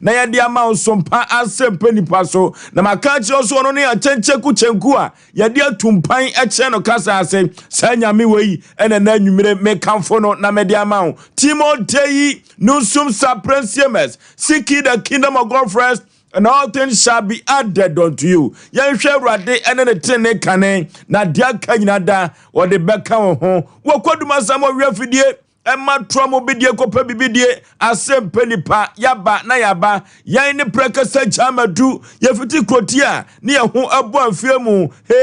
na ye de ama Sompa Asem Mpe Nipa so na maka kire so no ne achencheku chenku a ye de atumpan e che no kasa ase sa nyame wei ene na anwumire me kamfo no na me de ama Timothy Nusum Saprensiemes seek the kingdom of God first and all things shall be added unto you. Yan hwe Awurade ene ne tene kane na dia ka nyina da wo de beka wo ho wo koduma samo wiafidie Emma Tromo bidie kopa bibidie Asem Mpe Nipa yaba na yaba yan ne prekasa jamadu yefiti krotia ne ye ho abo afie mu hey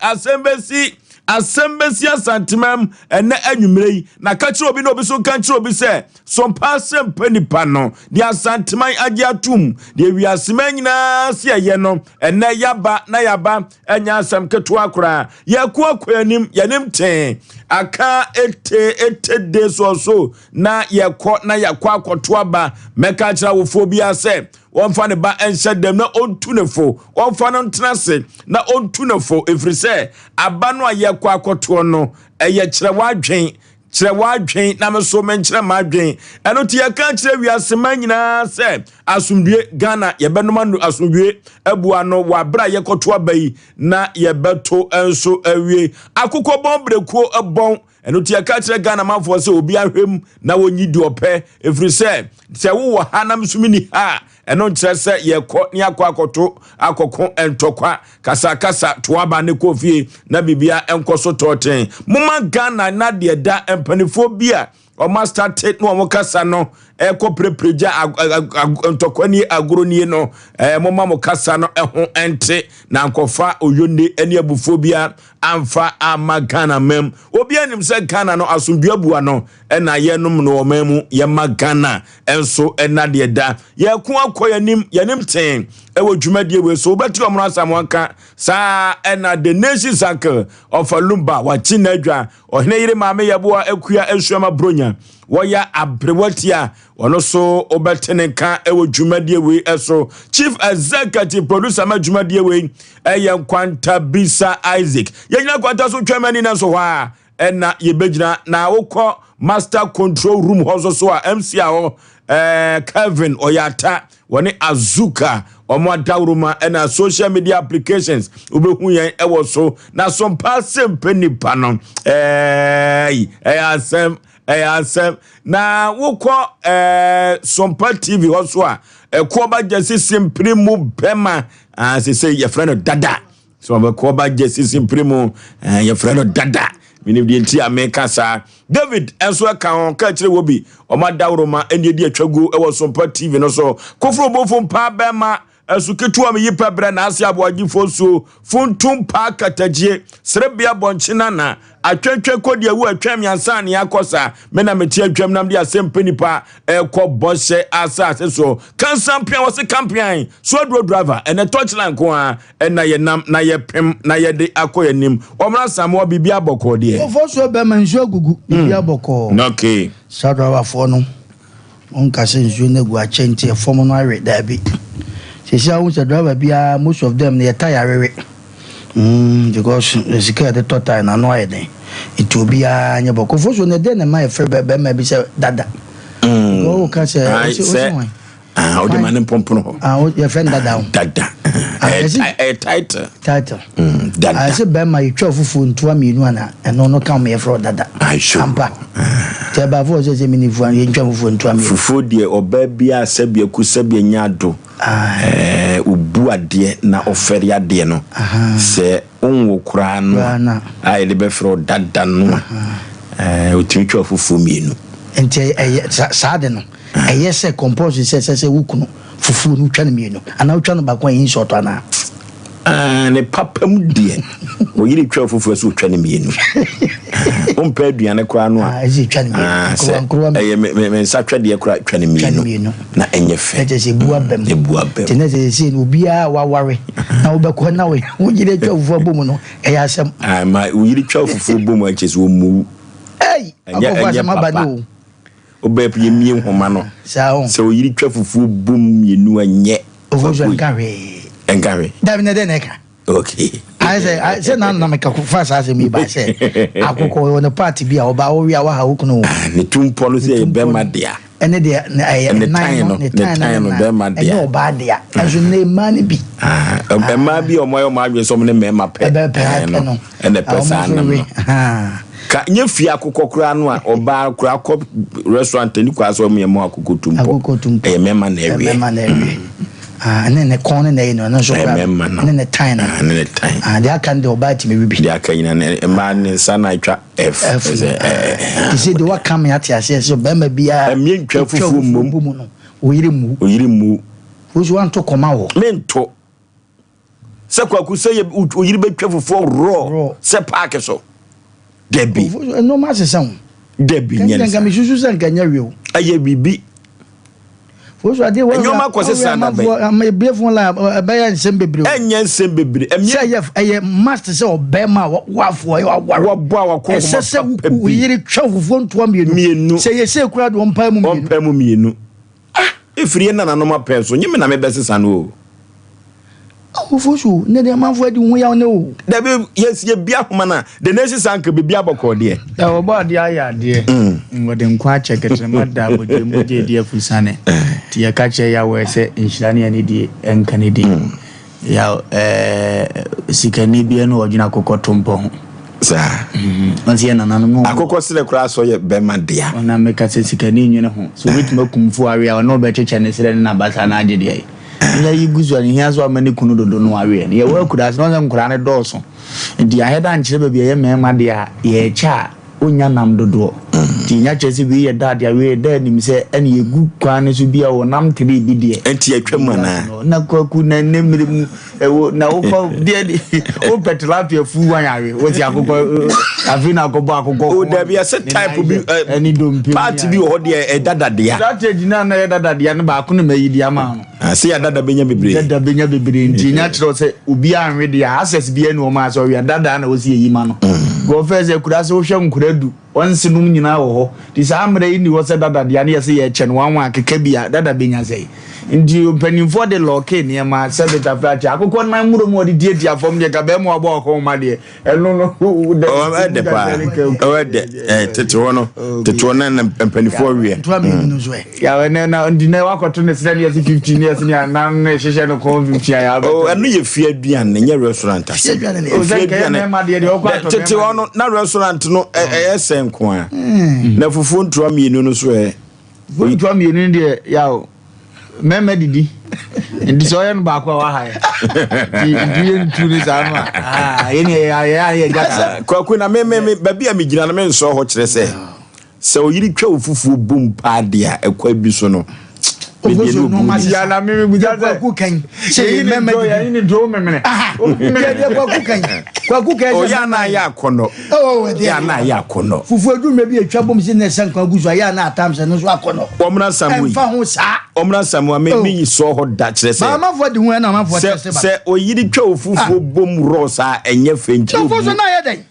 asembesi asantimam ene anwumrei na ka kire obi no obi so kan kire obi se Sompa Asem Mpe Nipa no di asantiman age atum di wiasema nyina se ye no ene yaba na yaba enya asem keto akora ye ko akoyanim yanim ten aka ete days or so na ye ko na yakwa akoto aba meka kira wo phobia se won fa ne ba ense dem na ontunefo won fa no ntenase na ontunefo efrise aba no aye kwa akoto no eye kire wadwen na me so men kire madwen eno tie kan kire wiasema nyina se asumdue Ghana ye benoma asumdue abua no wa bra ye koto aba yi na ye beto enso awie akukọ bombrekuo ebon eno tie ka kire Ghana manfo se obi ahwem na wonyi di ope efrise se wo hanam sumini ha eno nkyere se ye ko ni akwakoto akoko entokwa kasa toaba ne kofie na bibia enkoso toten muma Ghana na de da empanifo bia o master tate no mo kasa no eko prepreja ntokwani agoroni no moma mo kasa no eho ente na nkofa oyonde ene abufobia amfa amagana mem obi anim se Ghana no asomdua bua no ena yenum no memu ye magana enso ena de da ye ko akoyanim yanim ten ewo dwumadie we so obeti omro asamwanka sa ena the nation circle of Lumba wa chinadwa ohene yire maame yeboa akua asuama bronya woya abrewatia ono so obeteneka ewo dwumadie we eso chief executive producer ma dwumadie we eyen kwanta bisa Isaac yenya kwanta so twamani na so ha ena yebegina na wokọ master control room hozo so a MC aho Kevin Oyata woni Azuka omo adawruma ena social media applications obehu yen ewo so na Sompa Asem Mpe Nipa no Asem na wokọ Sompa TV hoso a ko ba jesi simply mu bema se say your friend dada so ba ko ba jesi simply mu your friend dada minim die nti ameka sa David enso aka on ka kire wo bi o ma dawroma ende die atwago e wo Sompa TV no so kofro bofo mpa bema esuketu am yipa bre na Osei Aboagye Oforisuo funtum pa katagie serebia bonchina na atwetwe kodi awu atwam yansa ne akosa me na meti atwam nam de Asem Mpe Nipa ekọ bose asase so kan champion was champion so driver and a touchline ko a na ye nam na ye pem na ye de akoyanim omra samo bibia boko de Oforisuo be manjo gugu bibia boko okay so driver for no on kase nju na gu achenti e form no are da bi she say driver bia most of them they tire because the secret the total na no eden it will be anya boko Oforisuo na den na my free be ma bi say dada go ka say o de man pompono your friend dada title dada I say be my fufu ntua mienu ana eno no come me for dada Sompa te ba vo say me ni fu an ye ntwa fufu ntua mienu fufu de oba bia sabia ku sabia nyado ubu ade na oferi ade no se onwo kura no ai le be fro dada no otwitwa fufu mienu ente saade no se compose se wukuno fufu no twa no mienu ana twa no ba kwa yin short ana ne papam die o yiri twa fufu so twa no mienu ompa aduane kwa no a twa no mienu me sa twa de kwa twa no mienu na enye fe ete se bua bem tene se obi a waware na obekọ na we yiri twa fufu bomu no Asem ma o yiri twa fufu bomu a chese o mu enye papa obepu yemie homa no se o yiri twa fufu bum yenu anye Oforisuo enkare David na deneka okay I say na make ku fast as me ba say akoko on the party bia oba o wi a wa ha okuno ne tumpo no se be ma dia ene de nine no be ma de no ba de aso ne ma ne bi e ma bi o mo adwe so ne me ma pe no ene pesa na ka nye fi akokọ kura no a oba kura kọ restaurant ni kwa so me mo akokọ tumpo e me ma na ewie and ne corner no so ne time they can do about me be they can na man sana twa f you see the what come at here so be ma bia me ntwa fufu mum no oyiri mu who want to come out mento se kwaku se oyiri betwa fufu raw se park so debi no ma se sound debi nyene nga me susu se nkanya wiu aye bibi Fosu ade wa nyoma kwose sana be am ebefon la be ya nsem bebre enye nsem bebre eye master se obema wafo ye wa boa wa ko se uyiri twa fufuo ntoa mienu se ye se kura do mpa mu mienu efiri na no ma penso nyeme na me besesa no Fosu ne de manfo adi hu ya ne o da be yes ye bia homa na the nation sanka be bia bokọ de da oba de aya de ngode nkwa chekete mada boje de afusane ti ya kache ya we se inshirani ani di enkane di ya sikani bia no ojina kokotompo sa manzi ya nananu akokọ sile kura so ye be ma dia ona meka se sikani nwene ho so wetima kumfu awe ya no be cheche ne sile na basa na age de ya yiguzu ani hiazo amani kunu dodo no awe ne ya we kuda no nkura ne doso ndi aheda nchire be bia ye mema de ya cha onya nam dodo ti nya chese bi ye dad ya we dad nim se ene egu kwan so bia wo nam tiri bi de enti atwam na kwaku na nemiri mu na wo de o petlapia fu wan yawe wo ti akoko afina akobo akoko o da bia se type bi eni dompe part bi ho de dadade ya strategy na ye dadade ya ne ba ko ne mayidi ama no se ya dada benya bebre nti nya chiro se obi anwe de access bi ene o ma so wi dada na wo si yima no go first kura se wo hwe nkuradu onse num nyina wo ho ti sa amre ni wo se dada de ya se ye che no wanwa akeka bia dada benya sei ndi penimfo de loke ne ma se beta flat akoko na muro mo de die afom de ka be mo abo ko ma de eno no de pa de tete wono na penimfo wie to am no zo ya we na ndi na wakoto ne se ne 15 years ni na ne hyehe no ko 50 ya eno ye fie aduan ne nye restaurant ase fie aduan tete wono na restaurant no senko a na fufu ntoa mienu no so ntoa mienu de ya meme didi ndi so yan ba kwa wa haya ndi ntu ni zanu yeni ya jaka kwa na meme babi a migina na me nso ho kire se oyiri twa ofufu bum pa de a ekwa bi so no Ofosu no ma ya na meme buja kwaku kan se meme ya ni do meme kwaku kan o ya na ya akono ya na ya akono fufu edu me bi etwa bom se ne san kwagu so ya na atam se no so akono omna samu fa ho sa omna samu me ni so ho da kire se ma fo de hu na ma fo tese ba se oyiri twa ofufu bum rosa enye fenchi ofosu na ya den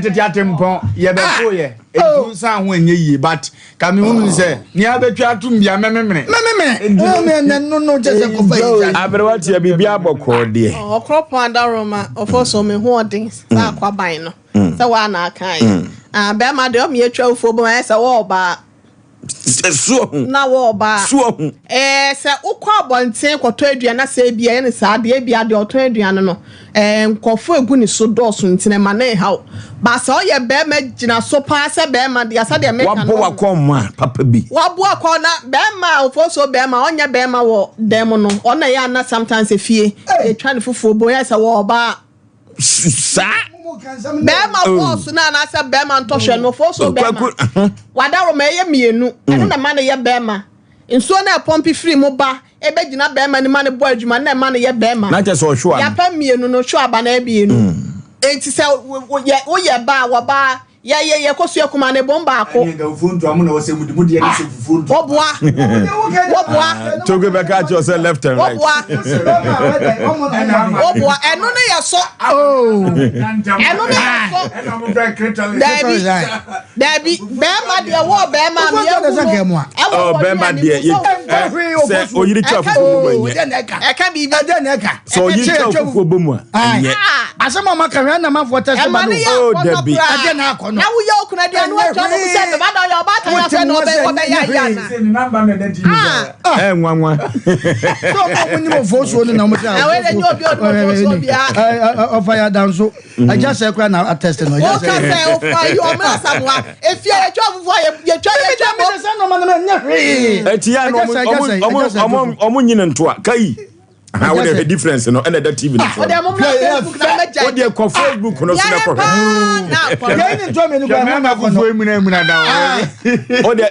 tete atempon ye be ko ye edu san ho enye yi but kami hunu se ni abetwa atum bia meme no just ko fa yi aberwati ya bibia bokọ de okropo adaroma ofoso me ho odin sa kwaban no sa wa na akan be ma de o me atwa ufo bo sa wo ba suo na wo ba suo se ukwa bonten kwoto aduan na se bia ne sa de bia de oto aduan no nkofo egu ni so doso ntine ma na ha ba sa o ye be ma gina so pa se be ma de asa de me kan wabo akoma papa bi wabo akona be ma ofoso be ma onya be ma wo dem no ona ya na sometimes efie e twa ne fofo bo ya sa wo ba sa Bema force na na say bema ntoshe no force bema. Wadaro me ye mienu. Eno na man ye bema. Nso na pompi free mo ba ebe gina bema ni man boy adwuma na man ye bema. Na je so hwa. Ya pa mienu no hwa ba na bienu. Enti say wo ye ba wo ba ye kosu akuma ne bomba ako. Nga ufuntu amu na wose mudi ya ni ufuntu. Wobwa. Togo be catch yourself left and right. Wobwa eno ne ye so. Oh. Eno ne ye so. Dabi bema de wo bema me ye. Oh bema de say oyiri chafufu bomu anya. Eka bi de na eka. So oyiri chafufu bomu anya. Asema maka hwa na mafo tese ba no. Oh Dabi. Ade na akọ no. Now we are going to do what you said. The man on your back, I said, no, I just said, I tested no. If you're a job for you, try how would the difference no and the TV no for them what dey ko Facebook no so na ko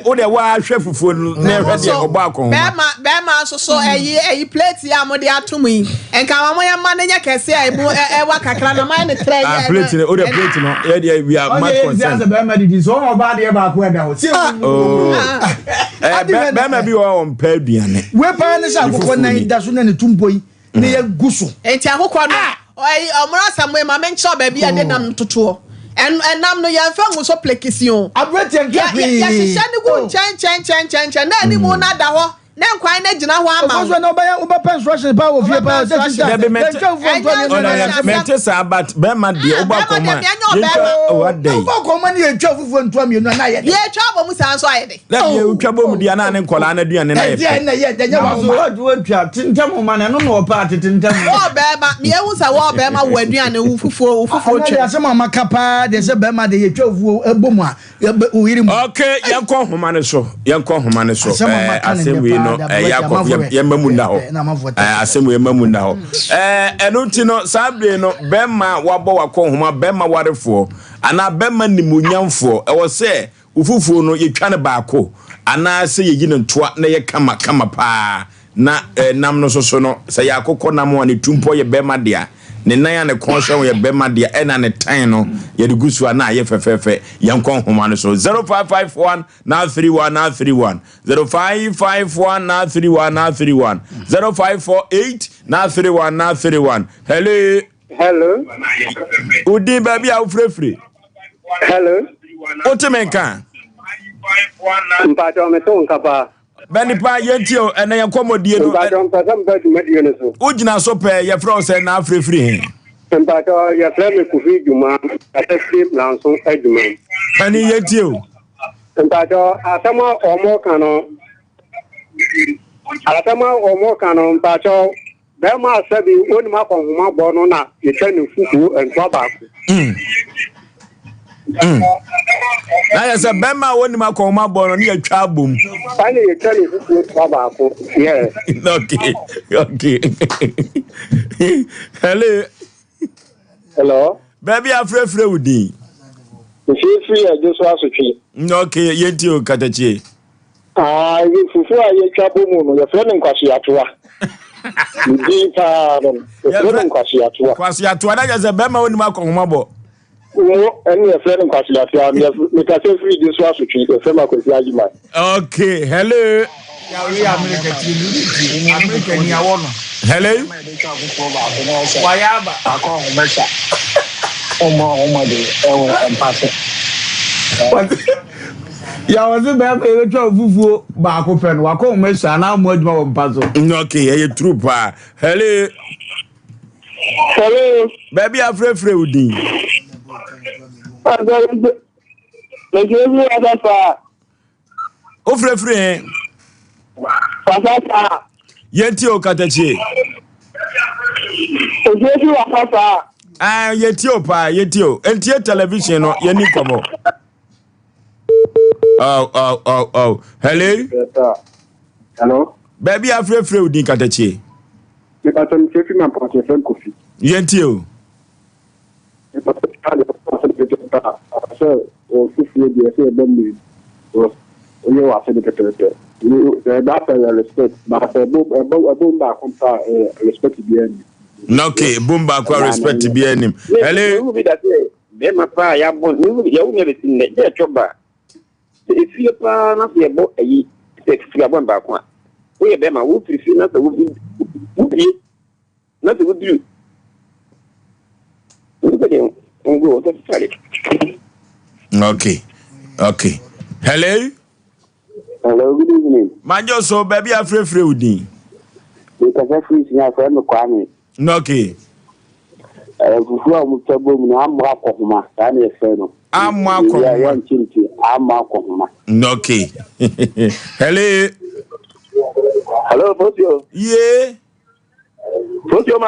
o de wa hwe fufuo na hwe de obo akon bema so eyi plate ya mo de atom yi enka mo ya ma na nya kese e wa kakra na ma ne tre ya plate o de plate no e de we are mad concern yes bema di so oba de ba ko da ho bema bi o on pa aduane we pa ne sa akoko nan da so na ne tumpo yi ne ye guso enti akoko no omra samwe ma men cho ba bia de nam toto en nam no ya fa ngo so plekisi abrete nkapi ya shishani go chen na ni mo na da ho na nkwan na gina ho ama so na oba pension pa wo fie pa mente sa but be ma de oba koma what day oba koma ni etwa fufu ntua mienu na ye ye twa bo mu san so ayede na ye utwa bo mu dia na ne nkola na duane na ye na ye de nya wa wo twa tintam ma na no no pa tintam wo be ma me ehu sa wo be ma wo aduane wo fufu twa ya se ma makapa de se be ma de ye twa fufu ebomu a uyiri mu okay yankɔ homa ne so asɛm no yakɔ yemamu nda ho asɛm yemamu nda ho ɛno nti no sabre no bɛma wabɔ wakɔ homa bɛma warefo ana bɛma nimunyamfo ɛwɔ sɛ ufufuo no yɛtwa ne baako ana sɛ yɛyi ne ntoa na yɛ kama paa na nam no so no sɛ yakɔkɔ nam wa ne tumpo yɛ bɛma dia ne nan ne kɔnhyɛ yɛ bɛma dia ɛna ne tan no yɛ de gusu na yɛ fɛfɛfɛ yankɔ homa no so 0551 na 31 0551 na 31 0548 na 31 hello udi baby a ufrefre hello otemenka mpato meton kapa Beni pa yentio ene yankomodie no mpato mpasam ba dwumadie no so ugina so pe ye fro se na afrefri he mpato ye frame kufi dwuma atafri planso adwuma ani yentio mpato asama omo kano mpato be ma sabi woni ma ko huma bo no na ye twani fufu entwa ba na ya se bema woni ma ko ma bo no ne atwa abom ani ye twani fufu entwa ba ko yeah okay hello baby afrefre udi free ajuso asotwe okay yentio katachie ye fufu aye twa bomu no ye frame nkwasi atoa ndi pa ye frame nkwasi atoa kwasi atoa na ya se bema woni ma ko huma bo wo eni ye frame nkwasi atoa me ka se free ajuso asotwe ye frame akwasi ajima okay hello America ni awono hello wayaba akomesha omo de ewo empase ya wazi be e twa fufuo ba ko pen wa ko mesha na mo aduma wo mpaso okay ye true pa hello baby afrefre udin Lejevu adapa ofrefre Fasasa yenti o katachie Lejevu afasa yenti o pa yenti o entie television no yeni komo oh hello baby afrefre udin katachie me patam chefi ma porte fen kofi yenti o me patam o fufu de se bembi o ye wa se de tete that respect but boom ba kompa respect bien okay boom ba kwa respect bien him hello we that be ma pa ya bon ni ya umi be tin de choba if you pa na se bo ayi se fi abon ba kwa we ye be ma wo fi na se wo bi na se wo dru Okay. Hello, good evening. Manjo so baby afrefre udi. Because free sinya for me kwame. Okay. Fufu a mutabo mu na amwa kokoma, ta na efe no. Amakoma. Okay. Hello. Hello, Bosio. Yeah. Bosio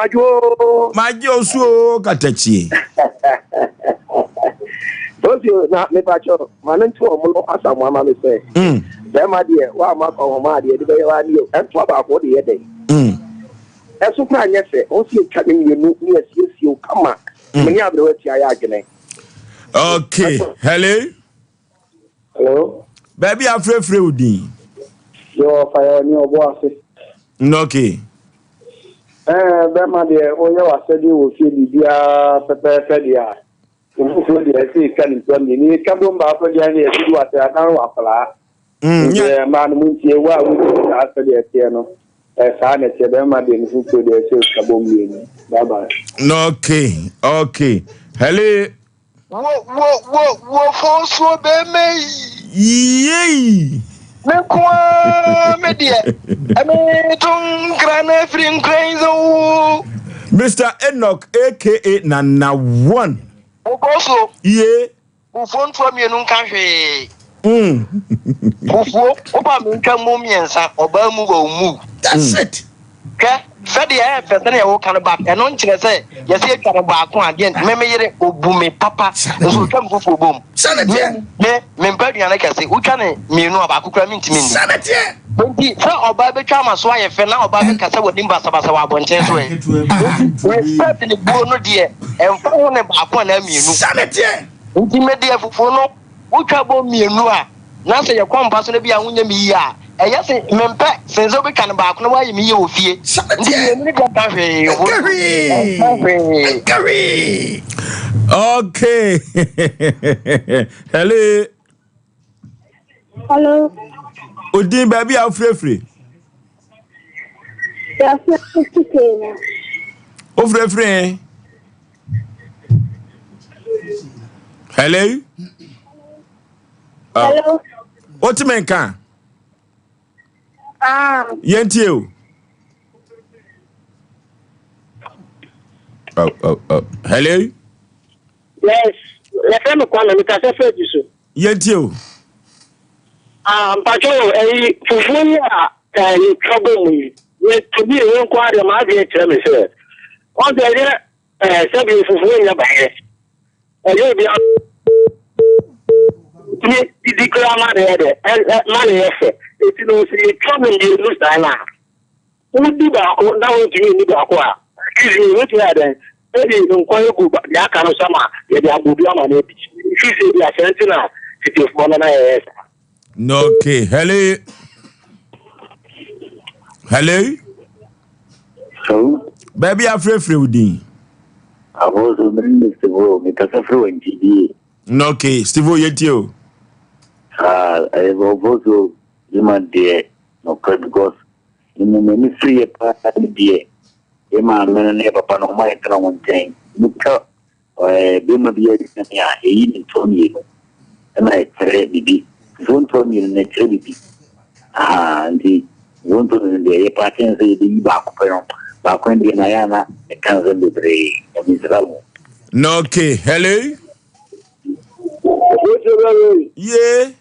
Majo so katachi. Bosio na me pacho. Manentu omo asa mo ama me say. Dem ade wa makọ ma ade de be wa ni o. Entu aba ko de ye den. Eso kwa anye se o si twa ne nu ni asiesie o kama. Meni abrewa ti aya agene. Okay. Hello. Hello. Baby afrefre udin. Yo fire ni obo ase. Okay. Bema de o ye wa se di wo fi bibia pepe dia. Nfu de se kan ni ka bo mba fa dia ni e di wa se adan wa pala. Ma no mun tie wa wo ase de tie no. Sa na tie bema de nfu de se ka bo mi ni. Bye bye. Okay. Okay. Hello. Wo fonso be me. Yay. Me kwa me die. Ame tun grana frin crazy. Mr. Enoch aka Nana One. Okoso. Yeah. Wo fonso me nu nka hwe. Fufuo oba me nka mo miensa oba mu go mu. That's it. Ka fedi e fese na wo kan ba eno nkyere se ye se twa ba ko ade me yere obume papa so twam fufuo bom. Sanete. Me mpadu na kase utwa ne mienu aba akukura mi ntimi ni. Sanete. Nti fa oba betwa maso aye fe na oba be kasa wodi mbasa basa wa bonchen so e. Respect ni buo no de emfa ho ne ba ko na mienu. Sanete. Nti me de fufuo no utwa bo mienu a na se ye kwampa so na bia hunya mi yi a eya se mempe senzo be kan ba ko na wa yi mi ye ofie. Nti me ga ta hwe. Okay. Hello. Hello. Odin baby afrefre. Ya afrefre. Ofrefre. Hello. Hello. What you mean kan? Yentie o. Oh. Hello. Yes. Le fe me kwa me ka se fe diso. Yentie o. Mpacho fufu ni a ni trouble me. We to be won kwa de ma be kire me se. On de se bi fufu ni ba ye. Yo bi ni di kra ma de ma le fe. It no see trouble ni lose na. Who di ba ko na won ti ni ba ko a. Kizi we ti ada. Edi nkwa egu ya ka no sama ye di abudu ama na bi. Fi se bi a sentina ti fo na yes. No, okay. Hello. So, baby afrefre udin. I was a minister because of fluent TV. No, okay. Steve Yeti o. I was also human dear, no because in the ministry of party dear, a man never pan on my one thing. Look up, be my beer, a evening for me, and I trade me. Don't tell me the activity. And the one to the pattern say the back when the Nayana can't be miserable. No, okay. Hello. Yeah.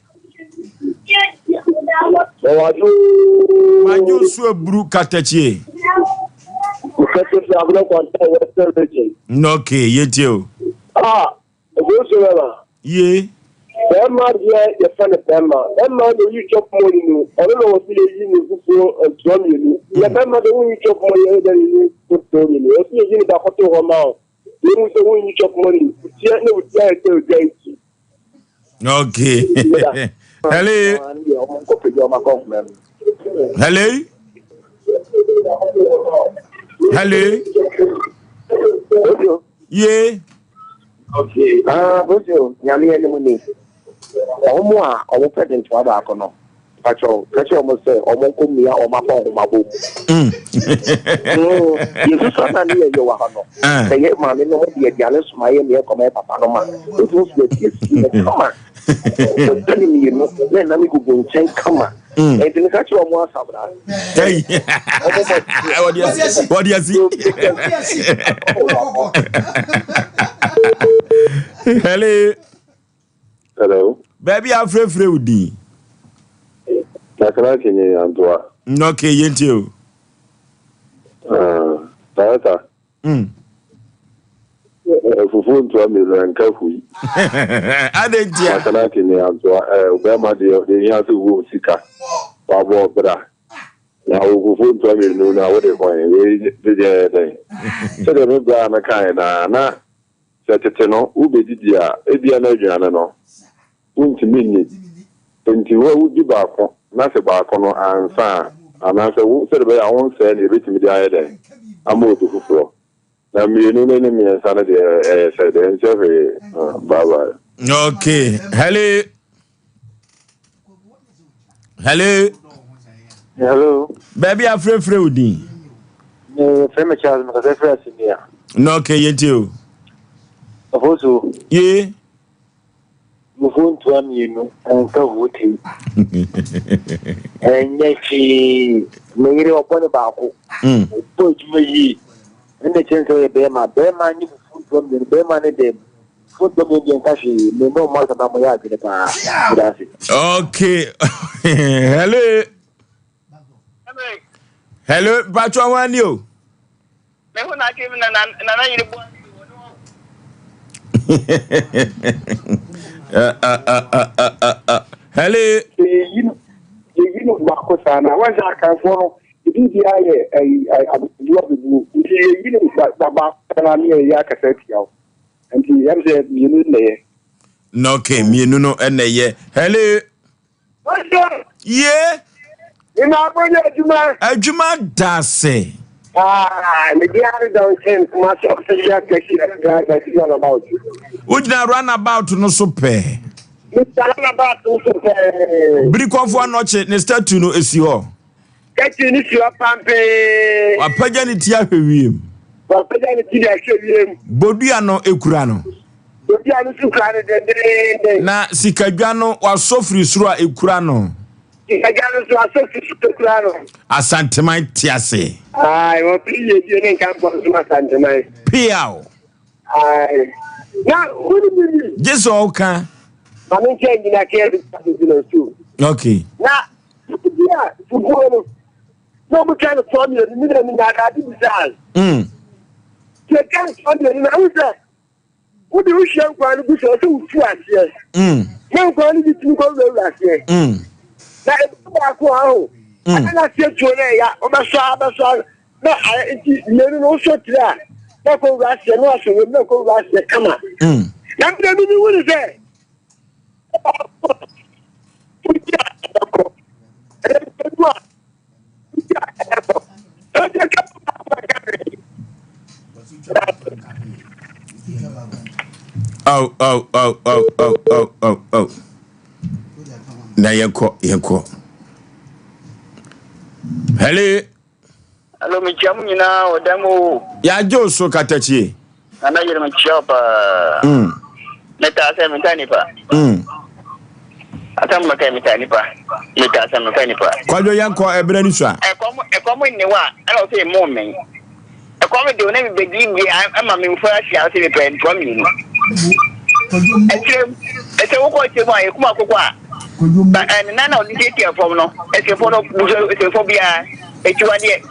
Majo so bru katachi. No, okay. Yeti o. Yeah. Emma, your son of Emma. Emma, you chop money. I don't know what you do and drum you. Your Emma, the way you chop money, then you put money. If you need a hotel amount, you will say when you chop money. You would try to get you. Okay. Hello. Yeah. Okay. Bojo, nyame ene muni. Omo a omo president wa ba ko no. Pacho omo say omo ko mia omo pa omo mabo. You so na ni yo wa no. Say ye ma me no de diale so ma ye me ko me papa no ma. It was the kiss come on. Tell me no, na me go go chen come on. E tin ka cho omo asabra. Hey. What do you see? Hello. Hello. Baby, I'm free with you. Nakana Kenya Antoa. Okay, you. Tata. Fufu ntoa melo nka hui. Adentia. Nakana Kenya Antoa. Obama de ya so wo sika. Babo bra. Na fufu ntoa melo na wo de kwan we de. So de me bra na kan na setete no ubedidi a ebia na adwane no. Untimi ni. Nti wo di baako na se baako no ansa anase wo se be ya won se ni betimi di ayede amoto fufuro na mienu ne mi sa na de se de nse baba. Okay. Hello. Baby, I'm free with you. Frame Charles me ka free asinia. No, okay, you. Afoso. Yeah. Mufun to amienu anka wuti. Enyechi meyire opone baako. To juma yi. Ene chenso ye bema ni mufun to amienu bema ne dem. Football me bien kashi me no masa ba mo ya gele pa. Okay. Hello, Patwa wan yo. Me ho na ke na yire bo. Hello. You know baako sana. Waza kan fo Idi aye abuwa bu. You know baba na mi ya kaseti yawo. And he has a million. No, okay, me no, and ye. Hello. Yeah. In our Juma. A Juma Dase. The other don't send much of the about. Would not run about no so pay. Brick of one notch, Nesta to no is your. Get you into your pampe. A paganity of him. Bodiano Ekurano. Na Sikagano was so free through a Ekurano. Asante Mpe Tiase. I will please you in camp for Asante Mpe. Piao. Now, who do you mean? Just okay. I'm changing a care too. Okay. Now, yeah, no one can tell me the middle of I didn't. You can't tell me the answer. What do you share for the bush or two years? No one is to go last year. Now, and I said to her, oh, my son, no, I didn't also try. No go last year, no go last year, come on. Now, what is that? Oh. Na yeko. Hello, me jamu nyina odamo. Ya jo so katachi. Ana yere me chapa. Meta Asem Mpe Nipa. Asem Mpe Nipa. Meta Asem Mpe Nipa. Kwajo yanko ebere ni so a. Ekomo ni wa, ana o se mo men. Ekomo de ona be begi ama me mfa ahia o se be pen to mi. Ete wo ko che mo aye kuma akoko a. Na o di tie fom no. Ete fo no ete fo bia etuade.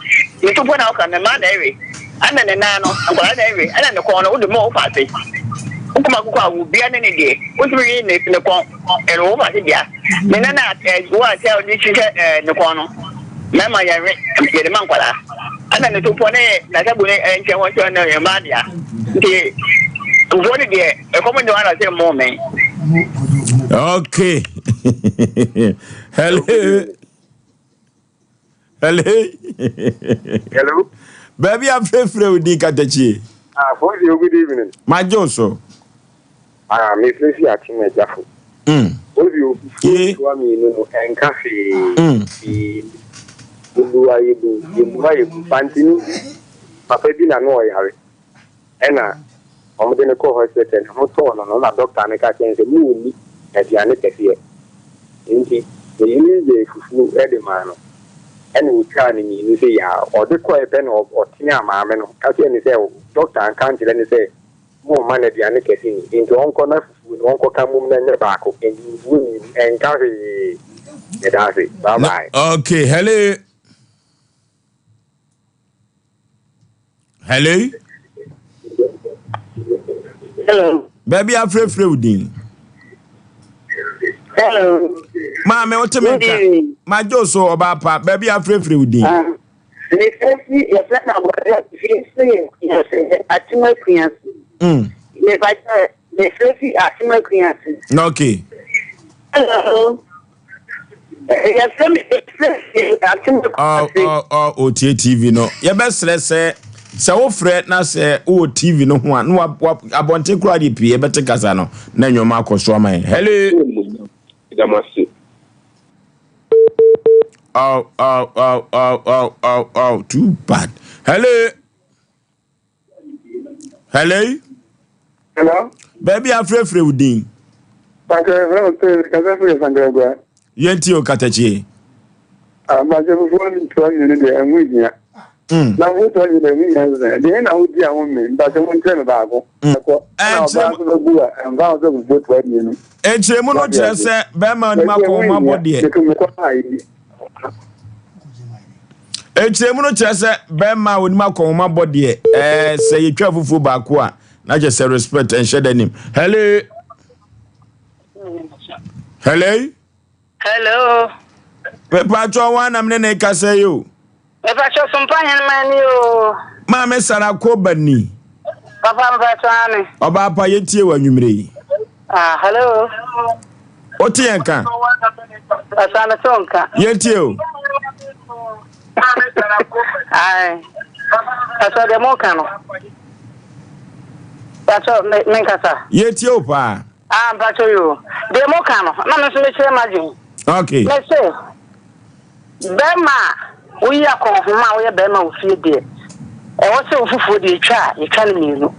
Ete fo na o kan na ma na ewe. Ana ne na no, ngwa na ewe. Ana ne ko no wo de mo o fa se. Kuma akoko a wo bia ne ne de. Wo ti ri ne ko e wo fa se bia. Me na wo a tell ni chi ne ko no. Na ma ya de man kwala. Ana ne to fo ne na ta bu ne enche won cho na e ma dia. Nti wo de e ko mo de wana se mo men. Okay. Hello. Baby, I'm free with the Katachi. For you, good evening. My Joso. Miss Lucy at King Jaffu. What you to me, no, and coffee. You Pantini. Papa didn't know I have it. Anna, I'm going to call her and I'm not a doctor and I can't say, move me at the end of here. Indeed, the use flew Edimano. And we can you say, or the quiet pen or Tina Mamma, Catherine say, doctor and can't let me say, more money than getting into Uncle with Uncle Camum and the back and carry it. Bye bye. Okay, hello. Hello. Hello. Baby, I'm free. Hello. Mammy, what to make? My Joso about pap, baby, I'm free. Your friend about yes, at my queens. If I said the first at my queens. Okay. Hello. Oh, TV no. Your best let's say. So Fred na say o TV no ho no abonte kura di pie bete kasa no na nyoma akoso man. Hello. Oh, too bad. Hello. Hello. Baby afre udin. Thank you very much. Yenti o katachi. But you want to and with you. Now, who told you that we have the end of the woman, but I won't tell about and vows of good wedding. And Chemono just said, Bama, my body. And Chemono just said, Bama with my body. Say you travel for Bakua. Not just a respect and share the name. Hello. Papa, one I'm going to say you. If I show some fine man, you. Mamma Sarah Cobani. Papa Batani. Oba pa yeti wa nwumre. Hello. Oti enka. Asana sonka. Yeti o. Ai. Asa de mokano. Pacho menkasa. Yeti o pa. Pacho yo. De mokano. Na me so me chere imagine. Okay. Let's say. Bema we are confirm we bema ofie de. E wo se ofufu de twa, e twa ne mienu.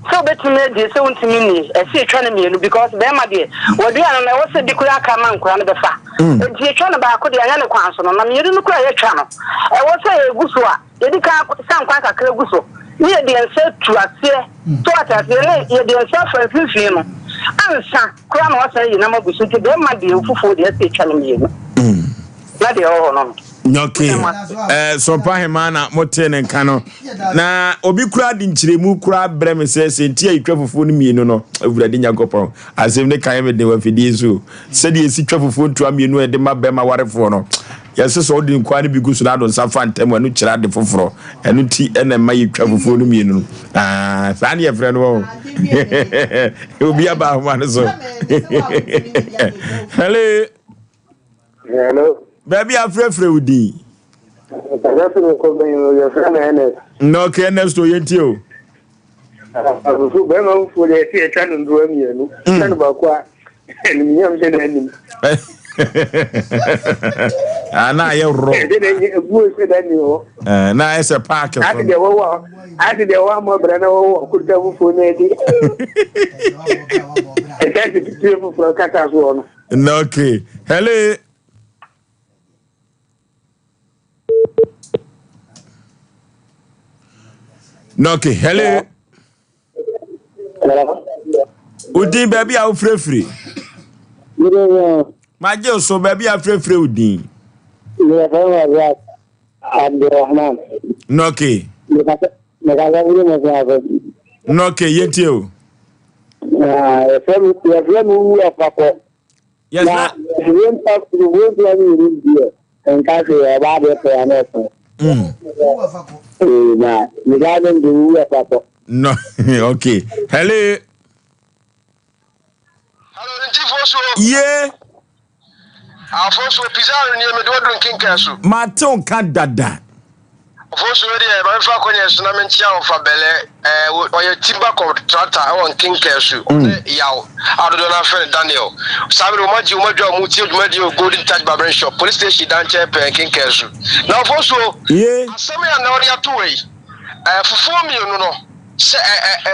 So betime de se wontimi ni, e se twa ne mienu because bema de wo de an na wo se de kura ka man kura ne befa. E de twa ne ba ko de anya ne kwan so no, na mienu no kura ye twa no. E wo se eguso a, ye di ka san kwan kakra eguso. Ni ye de ense tu ase, to atase ne ye de ense fa fifi no. Ansa kura na wo se yi na maguso ti bema de ofufu de se twa ne mienu. Na de ho no. Okay. Sompa hemana motene kano. Na obi kura di nchiremu kura breme se ntia itwafufu no mienu no. Awurade Nyankopon. Asem ne kan me de wafidi so. Se de esi twafufu ntua mienu e de mabema warefo no. Yese so odi nkwa ne bigusu na do nsafa ntem anu kira de foforo. Enu ti ene ma yitwafufu no mienu no. Sa ne yefre no wo. Obi aba ho ma so. Hello. Baby, I'm free udi. No, okay, next to you too. Na ye ro. Na ese park. I did the one more brother could have for me. And that's the for Catas one. Okay. Hello. No, okay, hello. Udin baby a free. My girl so baby a free Udin. No, okay. No, okay, yet you. Yes, no, okay. Hello. Yeah. Afonso Pizarro ni me do drinking kasu. Maton kan dada. Afonso de ma fa konya so na me ntia on fa bele oye timber contractor on king kasu. Yaw adodo na friend Daniel. Sabe o maji mu ti duma di Golden Touch Barber Shop police station dan che king kasu. Na Afonso asem ya na ori ato we. Fufu mi no se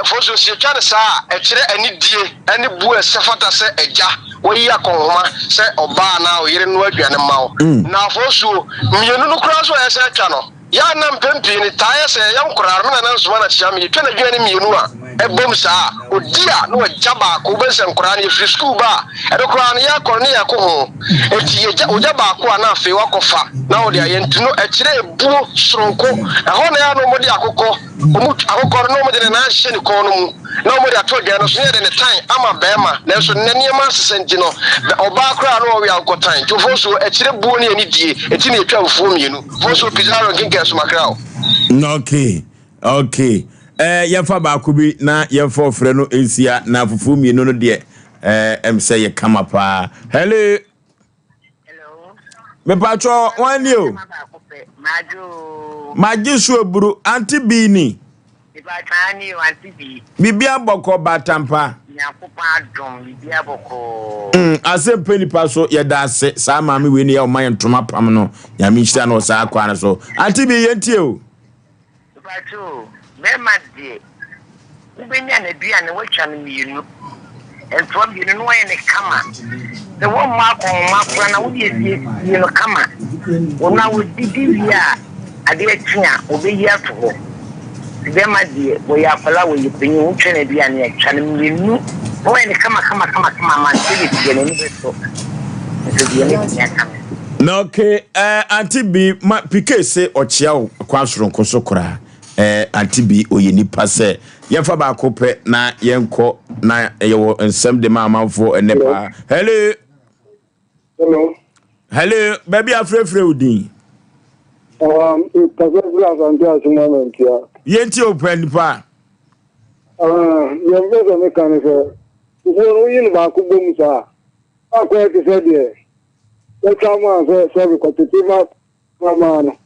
Afonso si twa ne sa e kire ani die ani bu esefata se eja we ya konhoma se oba na oyire no aduane mawo na Afonso mienu no kura so ese twa no ya na mpempi ni taye se ya nkura me na nso na chia me twa na aduane mienu a ebom saa odia no jaba ko be se nkora na free school ba edokora na ya korne ya ko ho eti oja ba ko na afi wakofa na odi ayentu no ekire ebuo soronko ho na ya no modi akokọ akokọ no modi na ahye ni ko no mu na modi atode no so ye de time ama bema na so naniema sesenti no oba kra no wi akotan tofo so ekire buo ne ani die eti na etwa fuo mienu fo so pizarro kinke so makrao okay yefa ba ko bi na yefa ofre no ensia na fufu mienu no de say ye kama pa hello me patro wani o maji so buru anti bi ni Ibatani wanti bi bibia boko batampa nyakopa dom bibia boko Asem Mpe Nipa so ye da se sa maami we ne ya o man ntoma pam no ya mi hia no sa akwa na so anti bi ye ntie o Ibato me madie ubenya na bia na wacha no mienu entwa bi no wa ne kama the one mark on mark na wo die no kama ona wo didi bia ade atia obeyi ato Bema die boya fala we yipinyi utwene bia ne atwa no mienu wo ne kama man tebe tie ne beso nti ne tia kama no okay anti bi ma pike se ochia o kwa soronko so kora anti bi oyeni pase yefa ba ko pe na yenko na yewo nsem de ma amanfo enepa hello baby afrefre udin Yenti open pa. Yembe me kan se. Wo yin ba ku bom sa. Akwa ke se de. E chama se ko tete ma no.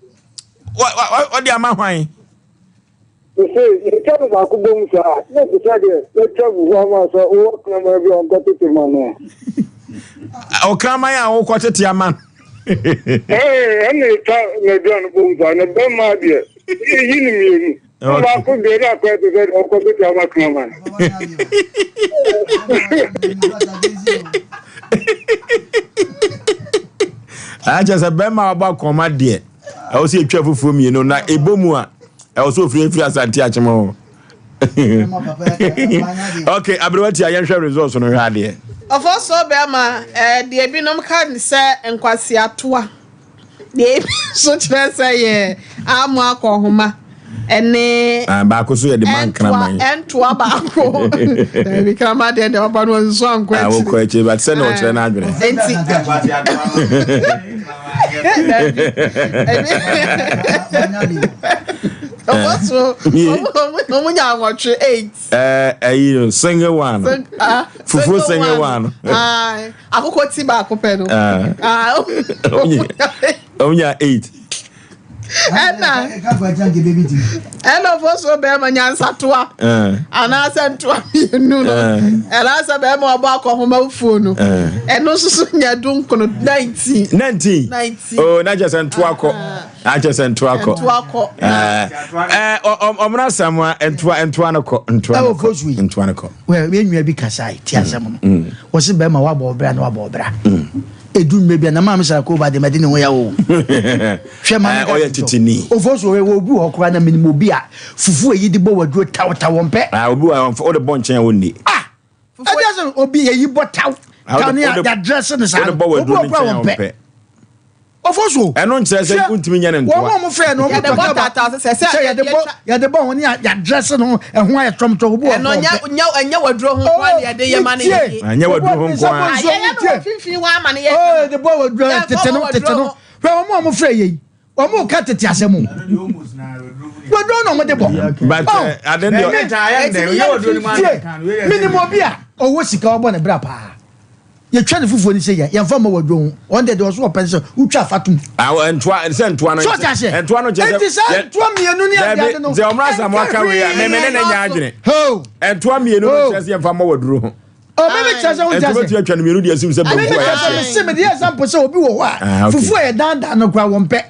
What the ama hwan? You say you tell ba ku bom sa. Ne ke se de. E travel ma so o kan ma bi on ko tete ma no. O kan ma ya o ko tete ama. Ene ta me bi on bom sa ne be ma de. Yin mi. Ba ku de na ko tete o ko tete ma kan ma. Aja se be ma ba koma de. E o se etwa fufu mi no na ebomu a e o so free asante achemo. Okay, abrewati ayen hwe results no hwa de. Ofo so be ma de binom kan se enkwasi atoa. De so tire se ye amu akohoma. Ene ba ko so ye de man kraman. Entoa ba ko. Bi kraman de oba no nso anko achi. Wo ko achi but se no kire na adwene. Enti. Also, omunya watch 8. Single one. Fufu single one. Akoko ti ba akopɛ no. Omunya 8. Ena foso be ma nyansa toa. Ana santoa mienu no. Ela sa be ma oba akɔhoma ufuo no. Eno susu nya dunkono 19. Oh, na just santoa kɔ. A just santoa kɔ. Omra samwa entoa no kɔ. Entoa no kɔ. Well, we nwa bi kasai ti asem no. Wo se be ma wa bo bra na wa bo bra. Edu mebi na ma msa ko ba de medine wo ya wo. Hwe ma na oya titini. Ofoso we wo bu okora na minimo bi a fufu eyi di bo waduro taw wonpe. Obi wa o de bon chen wonni. Ajaso obi eyi bo taw. Kan ya da dress ne sa. O de bo waduro chen wonpe. Ofoso eno nkyere se untimi nya ne ntoa. Wo mo frɛ no mo de bo tata se ya de bo woni ya dress no ehun aye tromtro obi eno nya waduro ho kwa de ye ma ne ye. Anya waduro ho kwa. Ye finfin wa ma ne ye. Oh de bo waduro tete no. Hwe mo frɛ ye. O mo ka tete asemu. Waduro no mo de bo. But I don't minimum bia owo sika obo ne bra pa. Ye twa ne fufuo ni se ya fa ma wadwo on de so open so utwa fatum entoa se entoa no entoa no je entoa mienu ni ade no ze omra sam waka we ya me ne nya adwene ho entoa mienu no se fa ma waduro ho o me me chase won chase entoa twa ne mienu de asim se babu ya se me de example se obi wo ho a fufuo ye dan no kwa won pe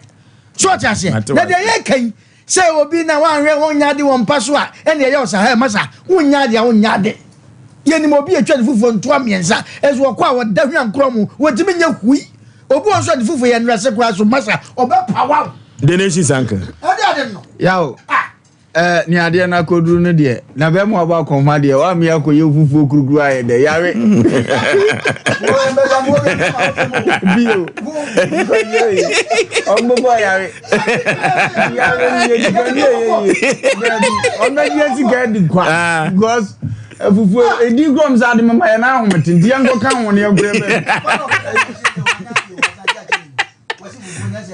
so chase na de ye kan se obi na wan hwe won nya de won pa so a ene ye osa ha masa won nya de won nya de yeni mo bi etwa de fufuo ntoa miensa ezo okwa wo da hwan kromu wotimi nya hui obi won so de fufuo ye nrase kwa so masa oba pawa the nation sanka ade no yawo ni ade na koduru no de na be mo aba konma de wa me akoye fufu kuruguru aye de yare bio on bo yare ni e gani on na je si gadi kwa because fufu edi grom za de mama ya na ahomete ndi enko kan won ya grebe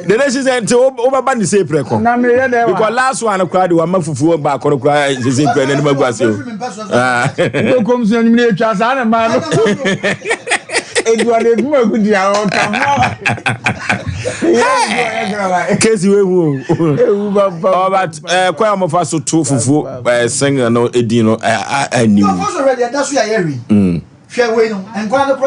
the nation said to over the same preko. Because last one cried one mafufu back or cry the same preko and Maguasio. Don't come to me, Chasana, man. Edward, good year. Case you but quite of us to fufu singer no edino I knew. That's why I hear. And brother,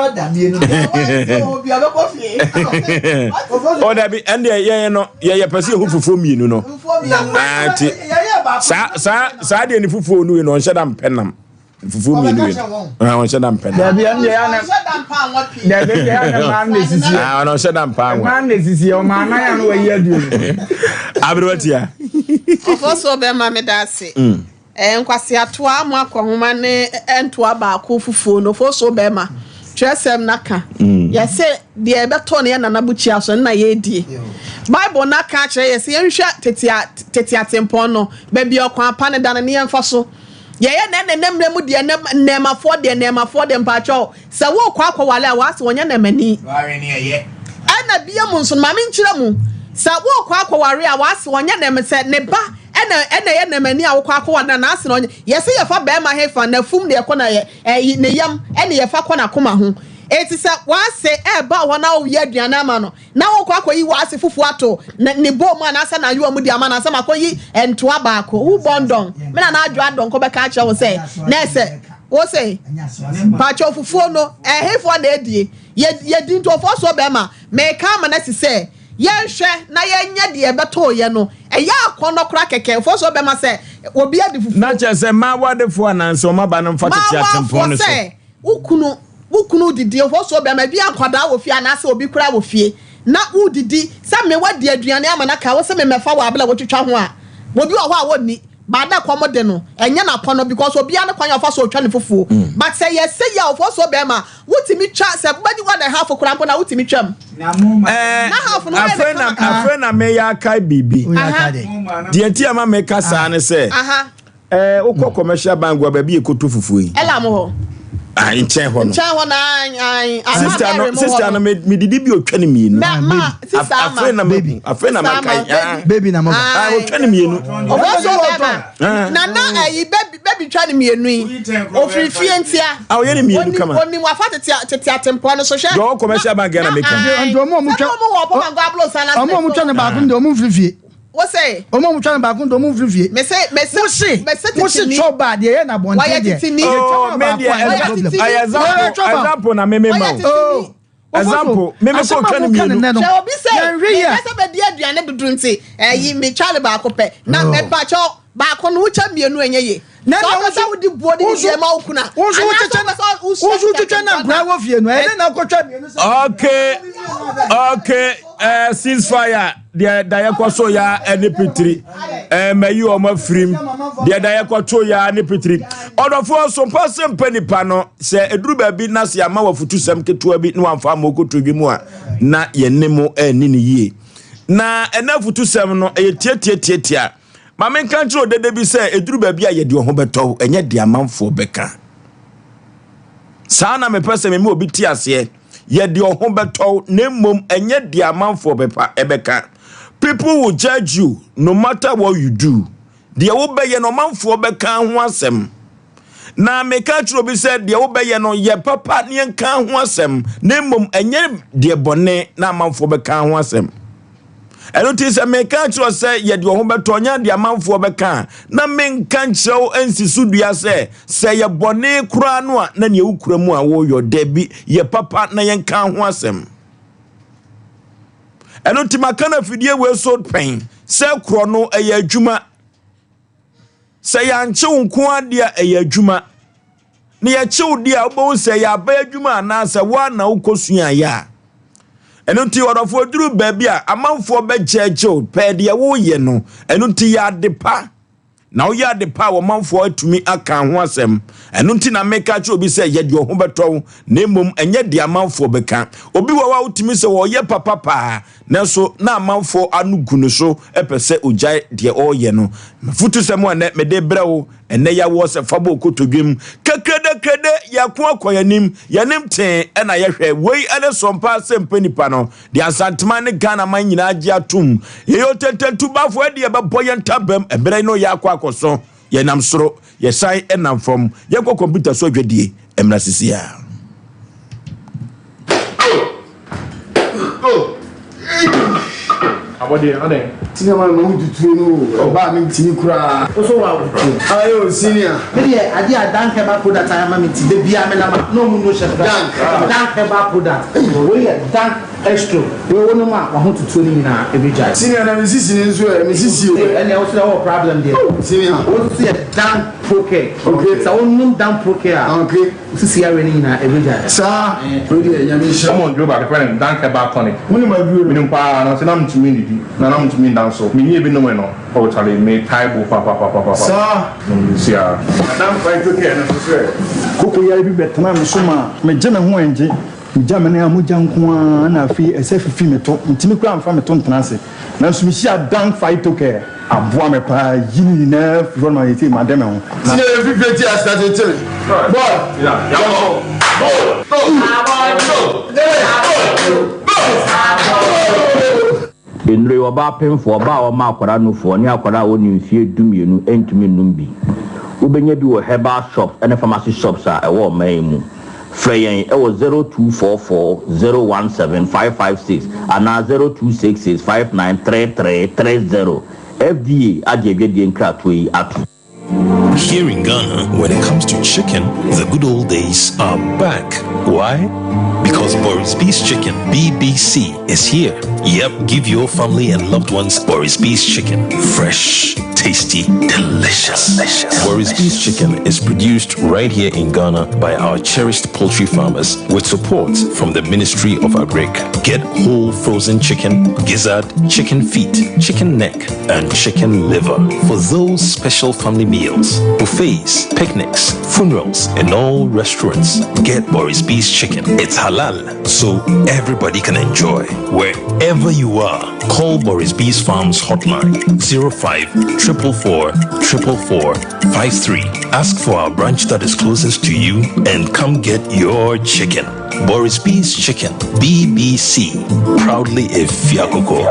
oh, that be and yeah, pursue who for me, you know. Side any fufu no in on Shadam Penam. Fufu me, on Shadam Penam. I on Shadam Pan. Man, this is your man. I know where you're doing. Abrotia. Also, Mamma Darcy. Nkwasi atoa mu akwahoma ne entoa ba ko fufuo no fo so bema twesem naka ye se de ebeto ne na nabuchi aso na ye die bible naka kire ye se yenhwa tetia tempon no ba bi okwan pa ne dan ne yemfa so ye ne nemre mu de nemafo de mpacho se wo kwa akwawale a wase wonya na mani ware ne ye ana bia mu nso ma me nkire mu se wo kwa akwaware a wase wonya na me se ne ba ena ye na mani a wo kwa akwa na ase no ye se ye fa be ma hefa na fum de ko na ye ne yam ena ye fa ko na koma ho eti se wa se ba wo na wo ye aduana ma no na wo kwa yi wa ase fufu ato ne bo mu na ase na yo mu di ama na ase makoyi entoa ba ko hu bondon me na adwo adon ko be ka che wo se na se wo se pa cho fufu no hefo na edie ye dinto fo so be ma me ka ma na se yenhwe na yenya de ebeto ye no eya akono kra keke fo so be ma se obi ade fufu na che se ma wadefo ananso ma ba no mfa tete atempo ne so ukunu didi fo so be ma bi akwada wo fie anase obi kra wo fie na udidi se me wadi aduane ama na ka wo se me mefa wa abla wo twetwa ho a obi wo ho a woni bada komode no enye na pono because obi an kwan yofa so twa ne fufu but say yes say ya fo so be ma wutimi twa se badi wa na half kura na wutimi twam na half no afena me ya kai bibi de ntia ma me kasa ne se ukọ commercial bank wa ba bi ekoto fufu yi ela mo ho nche ho no sister no me didi bi otwa ne mienu afena baby afena ma kai baby na mo otwa ne mienu na baby twa ne mienu yi ofiri fie ntia ye ne mienu kama oni wa fa tete atempo no so hwe do commercial bank na make ndo mo mu twa omo mu twa ne ba ko ndo mo firi fie Osei omo mu twa ba kun do mu frifie me se choba de ye na bonte de example na me ma example me ko twa ne mienu se obi se be de aduane dudu nti yi me chale ba ko pe na me pa cho ba ko no cha mienu enye ye na so so wudi body de ma okuna uzu twa na bra wo fie no e na ko twa mienu okay ceasefire the dayakwaso ya NP3 mayi o ma frim the dayakwato ya NP3 odofo Sompa Asem Mpe Nipa no se eduru ba bi na se ama wafutu sem ketua bi no amfa ma okoto bi mu a na yenemo ani ne yie na enafutu sem no tietia ma men kan tro dede bi se eduru ba bi a ye de ho beto enye de amanfo beka sa na me pese me obi ti ase ye de ho beto na mom enye de amanfo bepa ebeka. People will judge you no matter what you do. The obey no man for beka ho asem. Na me ka tro bi said the obey no ye papa ne kan ho asem. Na mom enye de bone na man for beka ho asem. Eno ti se me ka tro say ye de ho beto nya de man for beka. Na me kan chiro ensisu dua say ye bone kura no a na ne ukura mu a wo yo debi ye papa na ye kan ho asem. Eno ti makana fidie we so pen se kro no eye adwuma se ya nche nko ade eye adwuma ne ya chew dia obo se ya ba adwuma na se wa na ukosua ya eno ti odofo duru ba bia amanfo be chechew pe de wo ye no eno ti ya depa na woyɛ ade pa wo manfo atumi aka ho asɛm ɛno nti na meka kye obi sɛ yɛde ho bɛtɔ na mmom ɛnyɛ de amanfo bɛka obi wa wotumi sɛ wɔyɛ papa pa nanso na amanfo anu gunu so ɛpɛ sɛ ogyae de ɔyɛ no futu sɛ mo ɛnɛ mede brɛwo ɛnɛ ya wo sɛ fabo kotodwem kekrede yako akoyanim yanim ten ɛna yɛhwɛ wei ɛne Sompa Asem Mpe Nipa no de asantema ne Ghana man nyina agye atum yeyo tetetu bafo ade yɛbɛbɔ yɛn tabam ɛbrɛ no yɛ akɔ yɛnam soro yɛsan ɛnam fam yɛkɔ computer so adwadie ɛmra sisia Abode ade Cinema no tutu no oba mi tini kura so wa tutu ayo senior me dey ade adan Herbal product am me ti de bia me na no mu no chef dan Herbal product we dan extra we won ma wa ho tutu ni na e be jai senior na me sisi ni nso me sisi o and there was no problem there senior what see dan poke okay so won dan poke okay sisi ya we ni na e be jai sa we dey nyame sha come on do ba the dan Herbal tonic muni ma bi mini pa na se na mtumi ni di na mtumi dan so me ni e bi no no o tale me taibo pa sa no see ya dan fight okay na so say koko ya bi betana me so ma me je me ho enje jamane amuja nko na afi esefifi meto ntimi kura amfa meto ntenase na so mi hia dan fight okay aboa me pa yini na from my team madam ho ti e fifi ti astart tell boy Enre oba pemfo oba o ma akwara no fo ni akwara woni mfie dumienu entumi numbi ubenya bi wo Herbal shop and pharmacy shops a ewo man mu Freyen ewo 0244017556 and 0266593330 FDA adjebedi nkratoi atu. Here in Ghana, when it comes to chicken, the good old days are back. Why? Because Boris B's Chicken, BBC, is here. Yep, give your family and loved ones Boris B's Chicken. Fresh, tasty, delicious. Boris B's Chicken is produced right here in Ghana by our cherished poultry farmers with support from the Ministry of Agric. Get whole frozen chicken, gizzard, chicken feet, chicken neck, and chicken liver for those special family meals, buffets, picnics, funerals, and all restaurants. Get Boris B's Chicken. It's halal, so everybody can enjoy. Wherever you are, call Boris B's Farms hotline 05-444-444-53. Ask for our branch that is closest to you and come get your chicken. Boris B's Chicken, BBC, proudly a Fiakoko.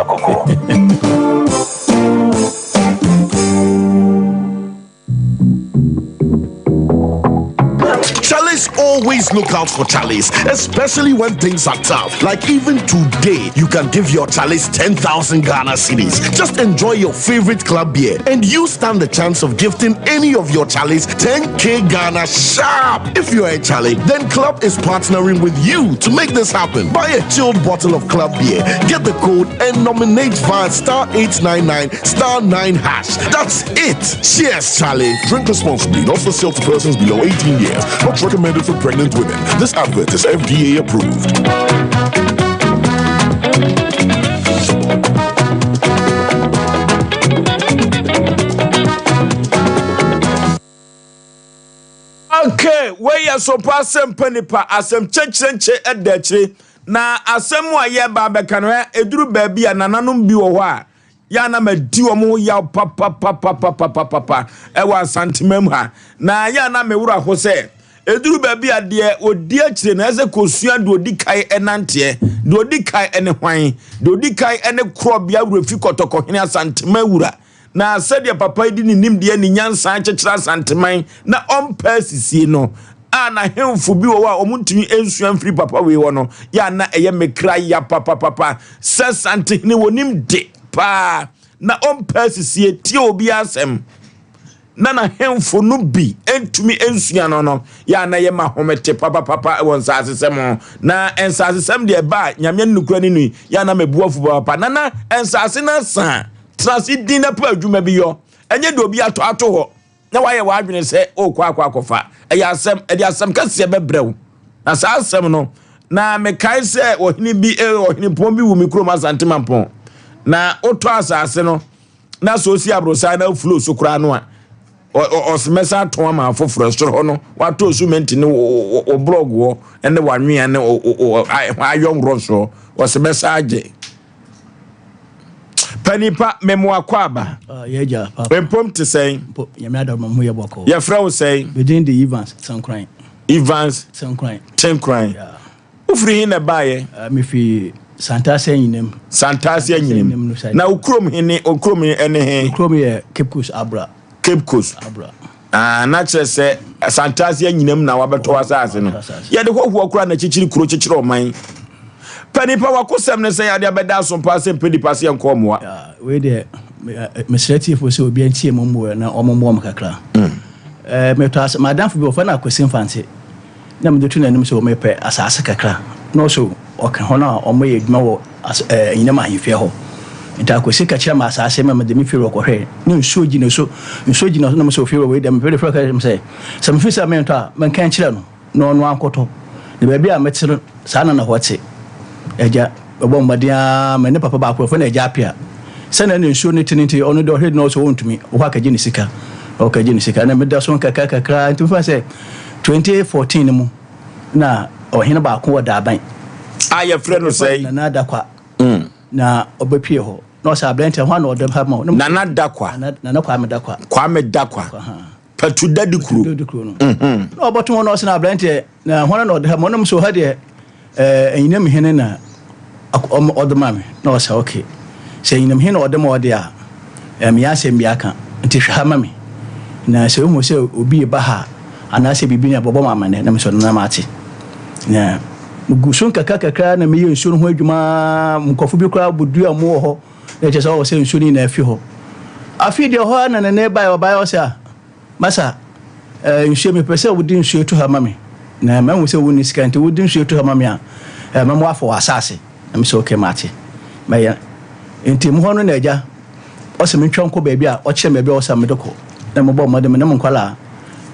Always look out for Charlies, especially when things are tough. Like even today, you can give your Charlies 10,000 Ghana cedis. Just enjoy your favorite club beer, and you stand the chance of gifting any of your Charlies 10K Ghana sharp. If you're a Charlie, then Club is partnering with you to make this happen. Buy a chilled bottle of club beer, get the code, and nominate via *899*9#. That's it. Cheers, Charlie. Drink responsibly. Not for sale to persons below 18 years. Not recommended for pregnant women. This advert is FDA approved. Okay, where you Sompa Asem Mpe Nipa asem chenche edechire na asem wa ye ba beka no eduru ba bia nananom bi wo ho a ya na madi omo ya papa ewa santimam ha na ya na mewura ho se eduru ba bia de odi akire na eze kosua de odi kai enante de odi kai ene hwan de odi kai ene krobia wurafi kotoko hene asantima wura na sadia papa idi ni nimde ni nyansa chechira santiman na ompa sisie no ana hemfu bi wo a omuntumi ensu amfiri papa we wo no ya na eye mekra ya papa sesante ni wonim de pa na ompa sisie tie obi asem na hemfu no bi entumi ensu no ya na ye mahomete papa won sasesem na ensasesem de ba nyame nnukura ni nu ya na mebuafu papa na ensase na san transit na pa adwuma bi yo enye de obi ato ho na waye wa adwene se o kwa akofa eya asem e de asem kase bebrew na sa asem no na me kai se ohini bi ohini pon bi wu mikro masante mampon na oto asase no na so si abrosa na flow so kura no a Osmesa Toma for Frostro, what to cement in o blog war, and the 1 me and I young Rosso was a message. Penipa memoir quaba. Yeah, when prompt to say, your madam, Muyaboko. Your friend say, within the Evans, some crying. Evans, some crying. 10 crying. Who free in a buyer? Me Santasia in him. Santasia in him. Now, Chrome in it or Chrome in any Chrome, Cape Coast Abra. Cape Coast Abra. Naturally say Santasia in him now about 2 hours. Yeah, the whole walk around the chichi crucial of mine. Penny power custom say I better some passing pretty passing and come what. Where the administrative was so be and Mumbo and Omom Kakra. Madame for Bofana question fancy. Nam the 2 names so may pay as Kakra. No so. Okay, honor or may ignore as in a man if you and I could see a chairman as I say, Mamma, the Miffy or hey, no, so you know, so you know, no so feel away them very frank. Say some fish are mentor, man can't chill, no one quarter. The baby I met son and what's it. Eja, a bombardia, my papa back for a japia. Send an insurance into only door head knows own to me, Waka Genesika, okay, Genesika, and I made that one Kaka cry to say 2014 now or Hinaba Koda bank. I have friend say another qua. Na obepie no sa blend one or them have more. Nana dakwa. Nana kwame dakwa. Kwame dakwa. Patu dadukru. No but one was na blend na one or them monum so had eninem hene na other mammy. No say okay. Say eninem hene or them or dia. Me asem biaka. Nti hwa mami. Na say mo say obi baha anase bibini abobo mama ne na so na mate. Na Gusun kakaka na me nsuno ho adwuma mkofu bi kra bodu amu ho na che so se nsuni na afi ho afi de ho na ne bai o se a masa nsu me pese wodi nsu etu ha mame na ma hu se woni skante wodi nsu etu ha mame a ma mo afo asase na me so okay mate ma ya enti mo ho no na agya o se me twon ko ba bi a o che me bi o sa me doko na mo bo mo de me na mo kwala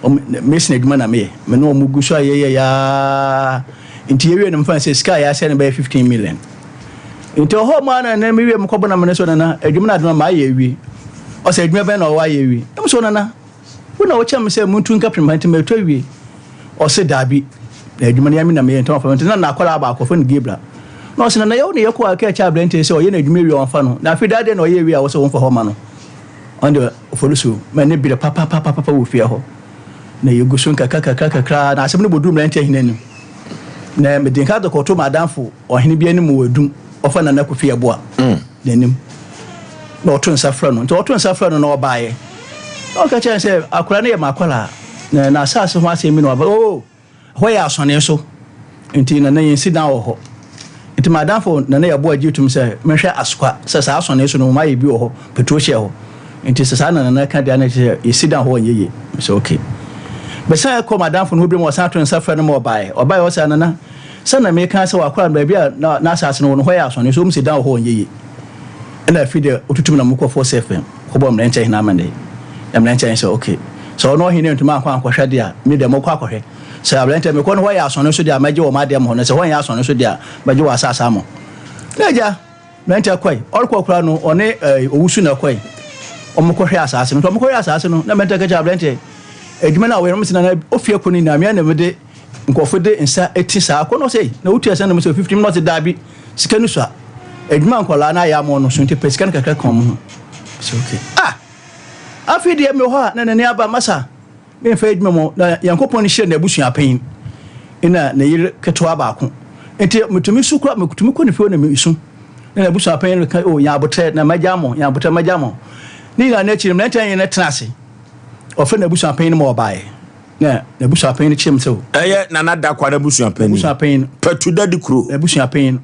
me sine adwuma na me no mo gusu ayeye ya interior and fancy sky I send by 15 million. Into a home man and then maybe I'm cobble na a Jumana my ye. Or said Meban or why ye. I'm so nana. When I chum say Moon Captain might me to we or said Darby. The Jumaniamina may talk from Nana Colaba for Fun Gibla. No, so I only a catch up blend so you need me on funnel. Now if you died or ye we are also on for Homano. Under Oforisuo, may be the papa will fear her. Na you go soon kaka cry, and somebody would do maintain him. Na me din ka do koto madamfo ohene bia ni mu wadum ofa na nakofia boa nanim na oto nsafra no nto oto nsafra no na obaaye o ka chen se akura na ye makwala na asase ho ase mi no ba oh ho ya asone so nti na yin sit down ho nti madamfo na ye boa gitum se mehwe askwa se sa asone so no ma ye bi ho petroche ho nti se sa na ka dia na ye sit down ho yeye so okay besa ko madam fo no bi mo sa to nsafra no mo bae o sa nana sana me kan se wa kwa ba bia na asase no ho ya so ne so msi dan ho nyeye na fide otutum na mukọ 4 FM ko bom na nche hina mande em na nche so okay so no hine ntuma akwa akwhwe dia me de mo kwa akwhwe so ablente me ko no ho ya so ne so dia maje wo ma de mo no se ho ya so ne so dia maje wo asase amo naja na nche kwai orko kra no one owusu na kwai omukọhwe asase no omukọhwe asase no na mente ka ablente edwuma na we msi na ofie ko ni na me na me de nkofo de nsa eti sa ko no sei na utu asa na me so 50 minutes dabi sika nu so edwuma nkola na ya mo no so nti pesika na kaka kom ho so okay afi de me ho na ne aba masa me fa edwuma mo na yankopon hye na abusua pen ina na yire keto aba ko enti mutumi su kura mutumi ko ne fi o na me isu na abusua pen ka o ya botre na majamo ya botre majamo ni na na chirim na tan na tenase ofe na abusua pen mo bae na abusua pen chim so na da kwa na abusua pen patu dadi kro abusua pen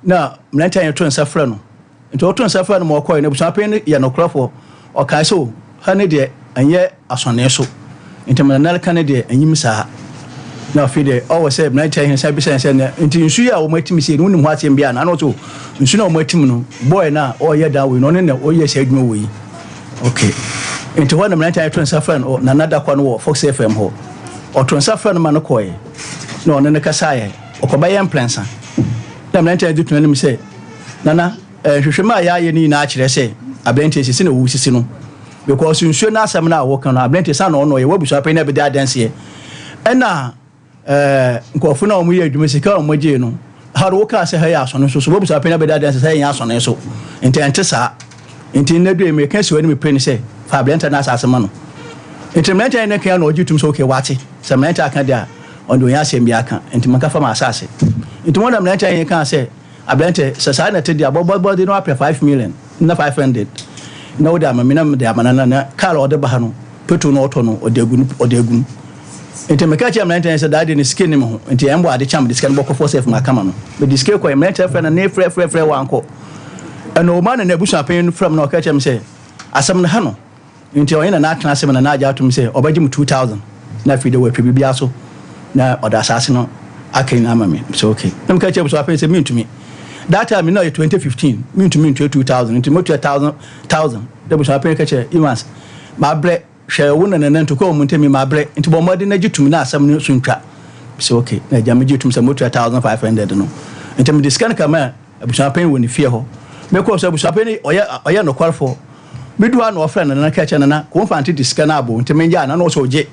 na mlantan ye to nsafra no nti to nsafra no mo koy na abusua pen ye no krafo o kai so ha ne de anye asone so nti manal kan de anyim sa na fi de o say mlantan ye sa bi sense na nti nsu ya o matimi se no nim ho atem bia na no so nsu na o matim no boy na o ye da we no ne o ye sha adwuma we okay into one mlantan ye to nsafra no na nada kwa no Fox FM ho o to nsafra no ma no koy no ne kasa ye okoba ye implansa na mlantan ye to ne mi say nana hwehwema ya ye ni na akire say ablante sisi na wo sisi no because you should not some now work on a blend son or no you will be shopping every day dance here and now go for no we musical mojino how to work as a house on so what was happening every day dance saying yes on so intent into ne do me can so any penny say Fablenta nas as a man into mental and can or you to so okay what some mental can there on the Asem Biaka into Macafama assassin into one of mental you can say I blente society the about body no up 5 million na 500 no da minam da manana na car or the bahano petu no tono or degun ente meka cha mlente say that in skin him ente embo ade cham this can boko for safe ma kama no but this ke ko mlente friend na frɛ wanko and no man na busa pen from no ka cha me say asem na ha no ente oyina na atena asem na aja atum say obagim 2000 na fi de we pɛ bibia so na oda asase no akin amame so okay na meka cha busa pen say me to me that time you know 2015 me to 2000 into mo 1000 the bush appear catch Evans my bre share one and to come into me my bre into bomadi na jitum na asam so ntwa so okay na jam jitum say mo 1500 no into me discan kama bush appear woni fie ho me ko so bush appear oya no kwalfo me do an offer na catch na ko fanti discan abo into me ja na no so je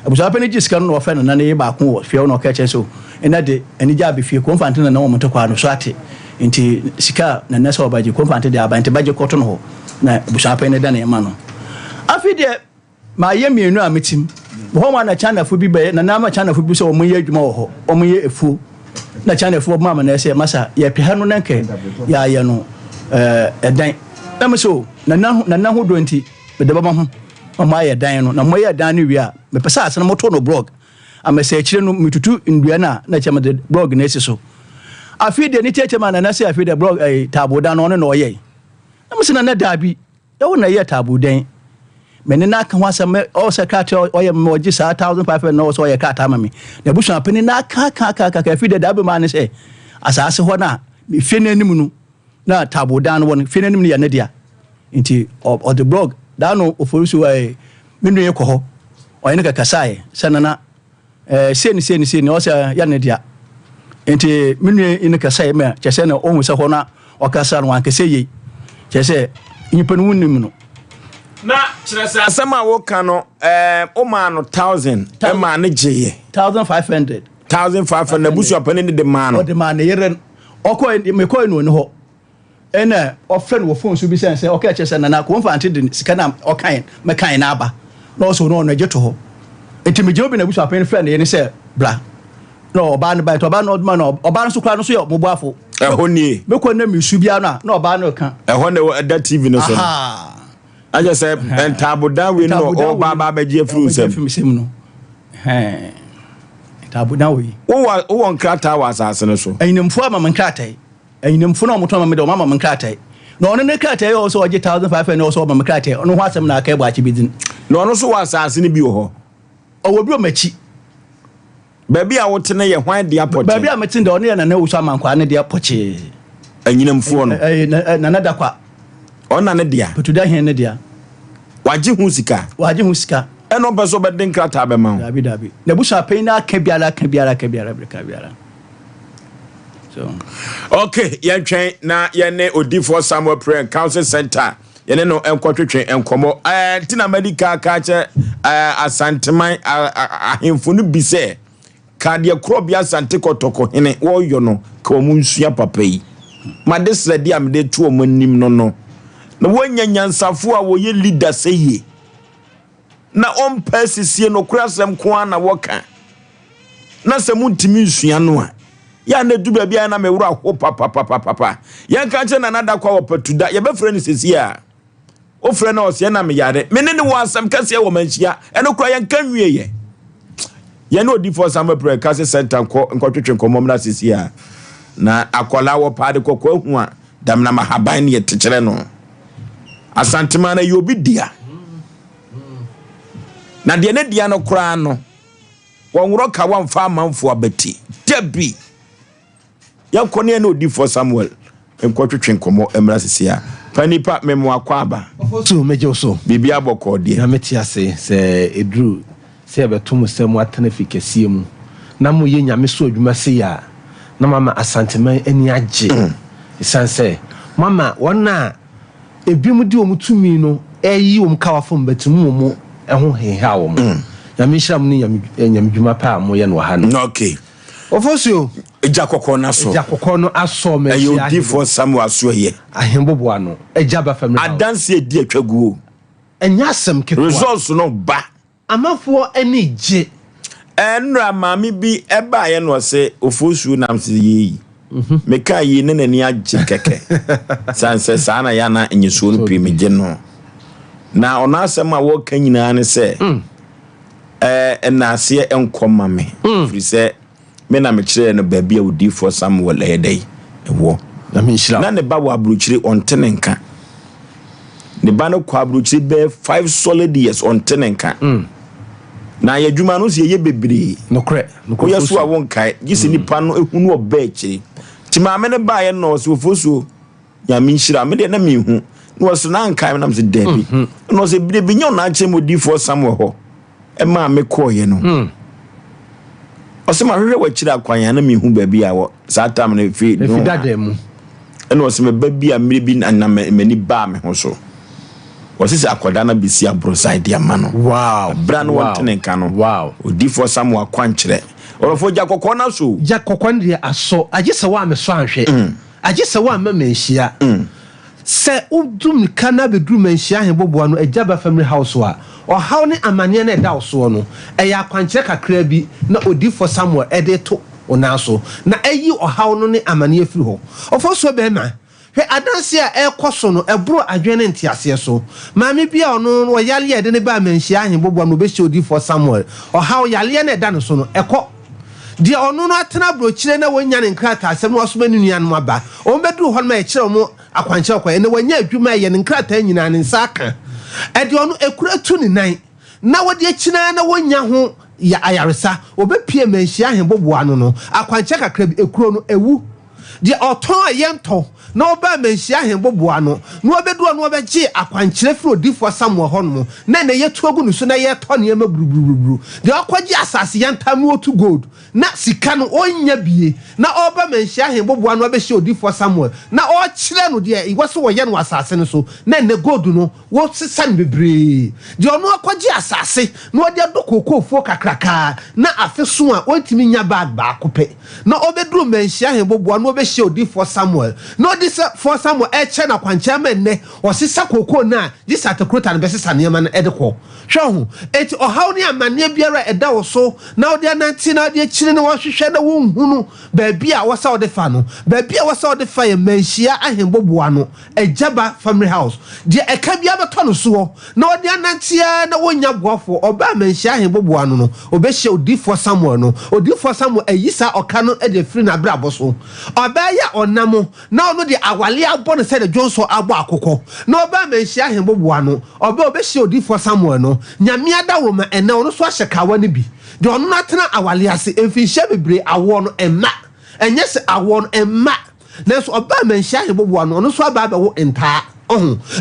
bush appear discan no offer na na ba ko fie no catch so ena de eni ja be fie ko fanti na wo mto kwa no so ate nti sika na nasa obaji ko fante de abante baje koto no na bushapa ne da na ema no afi de ma ye mienu a metim ho ma na chana fu bi be na ma chana fu bi so omo ye adwuma wo ho omo ye efu na chana fu ma na ese masa ye pe no nanke ya ye no edan na me so na ho do nti be de ba ho omo ye dan no na mo ye dan no wi a me pesa ase no moto no blog amese kire no mitutu ndua na chama de blog na ese so afi de ni cheche man na say afi de blog tabodan no no ye na me se na dabi e wo na ye tabodan me ne na ka ho asem o secretary o ye mo gi 1500 no so ye ka ta mami na busu apeni na ka afi de dabi man say asase ho na fi na nim no na tabodan no won fi na nim ne ya na dia nti o the blog da no Oforisuo me no ye ko ho o ye ne ka kasae sanana seni o say ya na dia enti minwe ina ka sai me chese na ohun se hona o ka sa no an ka sei chese nyipa no wunnim no na chese asema wo ka no o ma no 1000 e ma ne geye 1500 na busu apane ne de ma no o de ma ne yeren o ko me ko no ho ena o friend wo phone so bi sense o ka chese na ko mfa ante de sika na o kan me kan na aba no so no jeto ho enti me jobi na busu apane friend ye ne se bla no oba no ba to oba no ma no oba no so kra no so yo mo boafo ehoni me ko na misu bia no na oba no kan ehone that TV no so I just say tabodan we no oba ba je fru sem no tabodan we wo won krata wa asase no so ayinamfu ama man kratai ayinamfu no moto ma me de o mama man kratai no no ne kratai o so oje 1500 no so mama kratai no ho asem na aka egba chi bidin no no so wa asase ne bi ho o wo bi o machi baby a wotene ye hwan dia poche baby a metin de one ye na wuso amankwa ne dia poche anyinamfuo no na da kwa ona ne dia petuda hen ne dia waje hu sika eno beso bedin krata be ma dabi na busa pen na ka biara so okay ye twen na ye ne odifo Samuel Prayer Council Center ye ne no enkwotwetwe enkomo tina medical ka che asanteman ahemfu no bise kadia krobia sante kotoko hene wo yo no ka omunsua papa yi made sredi amde tu omanim no na wonya nyansafo a wo ye leader seye na ompasisie no kurasem ko na woka na semuntimi nsua no a ya na duba bia na mewura ho papa ya ka che na nada kwa opatuda ye be frɛ ni sesi a o frɛ na o se na me yare me ne wo asam kase wo manhia eno kura yan kan wie ye no di for Sompa Prayer Council Center nkotwetwe nkomom na sesi a na akola wo paade kokko hu a dam na mahaban ne yetechere no asantema na yobi dia na de ne dia no kura no wonworo ka wamfa amanfo abati dabi yankone na odi for Samuel nkotwetwe nkomo emra sesi a panipa memo akwaba so meje so bibia boko de na metiase se edru se betum se mu atenafikasi mu na mo ye nyame so adwuma se ya na mama asanteman ani age isanse mama wona ebimu di omutumi no eyi ka wafom betimu mu eho heha wo mu nyame hyiram ni nyame dwuma pa mo ye no ha no okay Oforisuo eja kokko na so eja kokko no aso me ayo di for Samuel so ye ahemboboa no eja ba family adanse edi atwaguo enya asem ketwa results no ba amafo ani je enra mami bi eba ye no se Oforisuo nam se yi meka yi ne nani agye keke sanse sana ya na enyesuo no primije no na ona asem a wo ka nyina ne se na ase enkoma me firi se me na me kire no ba bia odi for Samuel edai ewo na me hira na ne ba wa abruchire ontenenka ne ba no kwa abruchire be 5 solid years ontenenka na ye dwuma no se ye bebre nokre ya so a won kai gisi nipa no ehunu oba echi ti ma me ne ba ye no so Oforisuo ya me hira me de na me hu no so na nkai na me se debi no se bi de nyo na ache modi for Samuel ho e ma me ko ye no Osema hwehwe wachira kwanya na me hu ba bia wo sa tam na fi no dademu eno osema ba bia mmiri bi na mani ba me ho so osisi akoda na bisi abroside amano wow brand one tenenka no wow odi for Samuel kwankyere orofo jakokko na so jakokko ndi aso agise wa me so anhwe agise wa ma menhia se udum kana bedru menhia heboboa no ejaba family house wa haw ne amane na eda so no eya akwankyere kakra bi na odi for Samuel ede to onaso na eyi haw no ne amane afiri ho Oforisuo be ma hwe adanse a ekoso no ebro adwene ntiase so maami bia ono no yale ede ne ba menhia heboboa no be hye odi for Samuel haw yale na eda no so no eko dia ono no atena brochire na wonya ne nkrata asem no osoma ne nuan no aba o bedu ho ma e kire mo akwankyere kwa ene wonya adwuma ye ne nkrata nyina ne nsaka e de ono ekura tu ne nan na wode akina na wonya ho ya ayaresa obepie manhia heboboa no akwankyere kakra bi ekuro no ewu dia oton ayento na oba manhia heboboa no na obedu ono obegye akwankyere fro difo Samuel ho no na ne yetu agu no so na ye to ne ma buruburu dia akwaji asase yantam otu gold na sika no onya bie na oba manhia heboboa no obehye odifo Samuel na o kire no dia iwaso wo ye no asase no so na ne gold no wo sesan bebre dia ono akwaji asase na odi adokokofo kakraka na afeso a ontimi nya bag ba kope na obedu manhia heboboa no obehye odifo Samuel no this for Samuel eche na kwanche menne osisa kokko na this atakrota na besisa ne ma na edekọ hwe eti ohaw ne amane biara eda wo so na odi ananti na odi akire na wo hwehwe na wo nhunu ba bia wo sa odi fa no ba bia wo sa odi fa ye manhia ahemboboa no ejaba family house dia eka bia beto no so na odi ananti na wo nya boafo oba manhia ahemboboa no obehye odi for Samuel no odi for Samuel eyisa oka no ede free na bra boso oba ya onamo na ono de awale abo no said Johnson abo akokọ na oba manhia ahemboboa no oba obehye odi for Samuel no nyame adawoma ene ono so ahyekawa ne bi de ono natena awale ase emfinhia bebre awo no emma enye se awo no emma na so oba manhia ahemboboa no ono so aba wo ntaa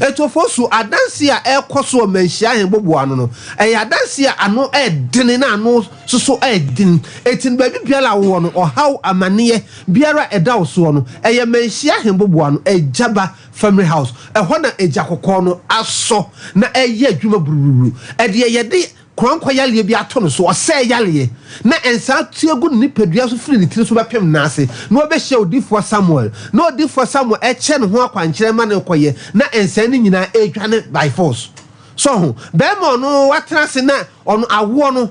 eto Oforisuo adanse a ekoso manhia ahemboboa no adanse a ano edene na ano soso edin etin ba biara wo no ohaw amane biara edaw so no manhia ahemboboa no ejaba family house ho na ejakokọ no aso na adwuma bururu ede yede kwankwa yale bi ato no so osei yale na ensa tuegu ni pedua so firi ni tiri so bepem na ase na obehye odifo Samuel na odifo Samuel eche ne ho akwankyere ma ne koye na ensa ni nyina edwane by force so be mo no watra se na ono awo no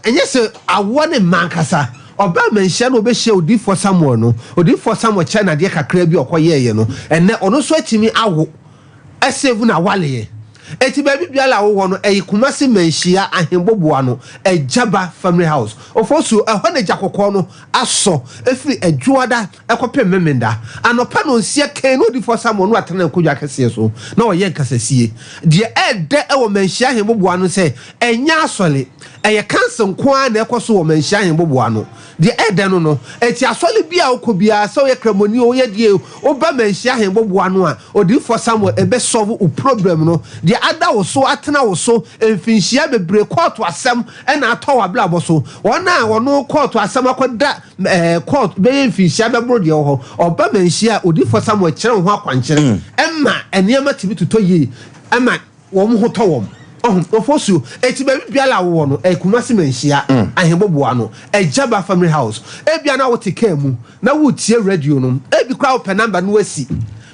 enye se awo ne mankasa oba manhia no obehye odifo Samuel no odifo Samuel che na de kakra bi okoye ye no enne ono so atimi awo esevu na wale eti baby biala wo no kumase manhia ahemboboa no ejaba family house Oforisuo ho na jakokọ no aso efiri adwoada ekopem memenda anopa no nsia kan no di for Samuel no atena kodwa kese so na oye nkasasie de ede ewo manhia ahemboboa no se enya asole eye kanse nko na ekoso wo manhia ahemboboa no de ede no eti asole bia okobia so ye kramoni o ye die oba manhia ahemboboa no a odi for Samuel ebe solve o problem no de ada wo so atena wo so emfinhia bebre court asem na atọ wa blabo so wona wono court asem akoda court be emfinhia bebro de ho oba manhia odi for Samuel kire ho akwankyere emma eniema tibi tuto yi emma wɔn ho tɔ wɔn Oforisuo eti baby biala wo no Kumasi menhia ahemboboa no Ejaba family house ebia na wote ka mu na wo tie radio no ebi kwa wo pe number no asi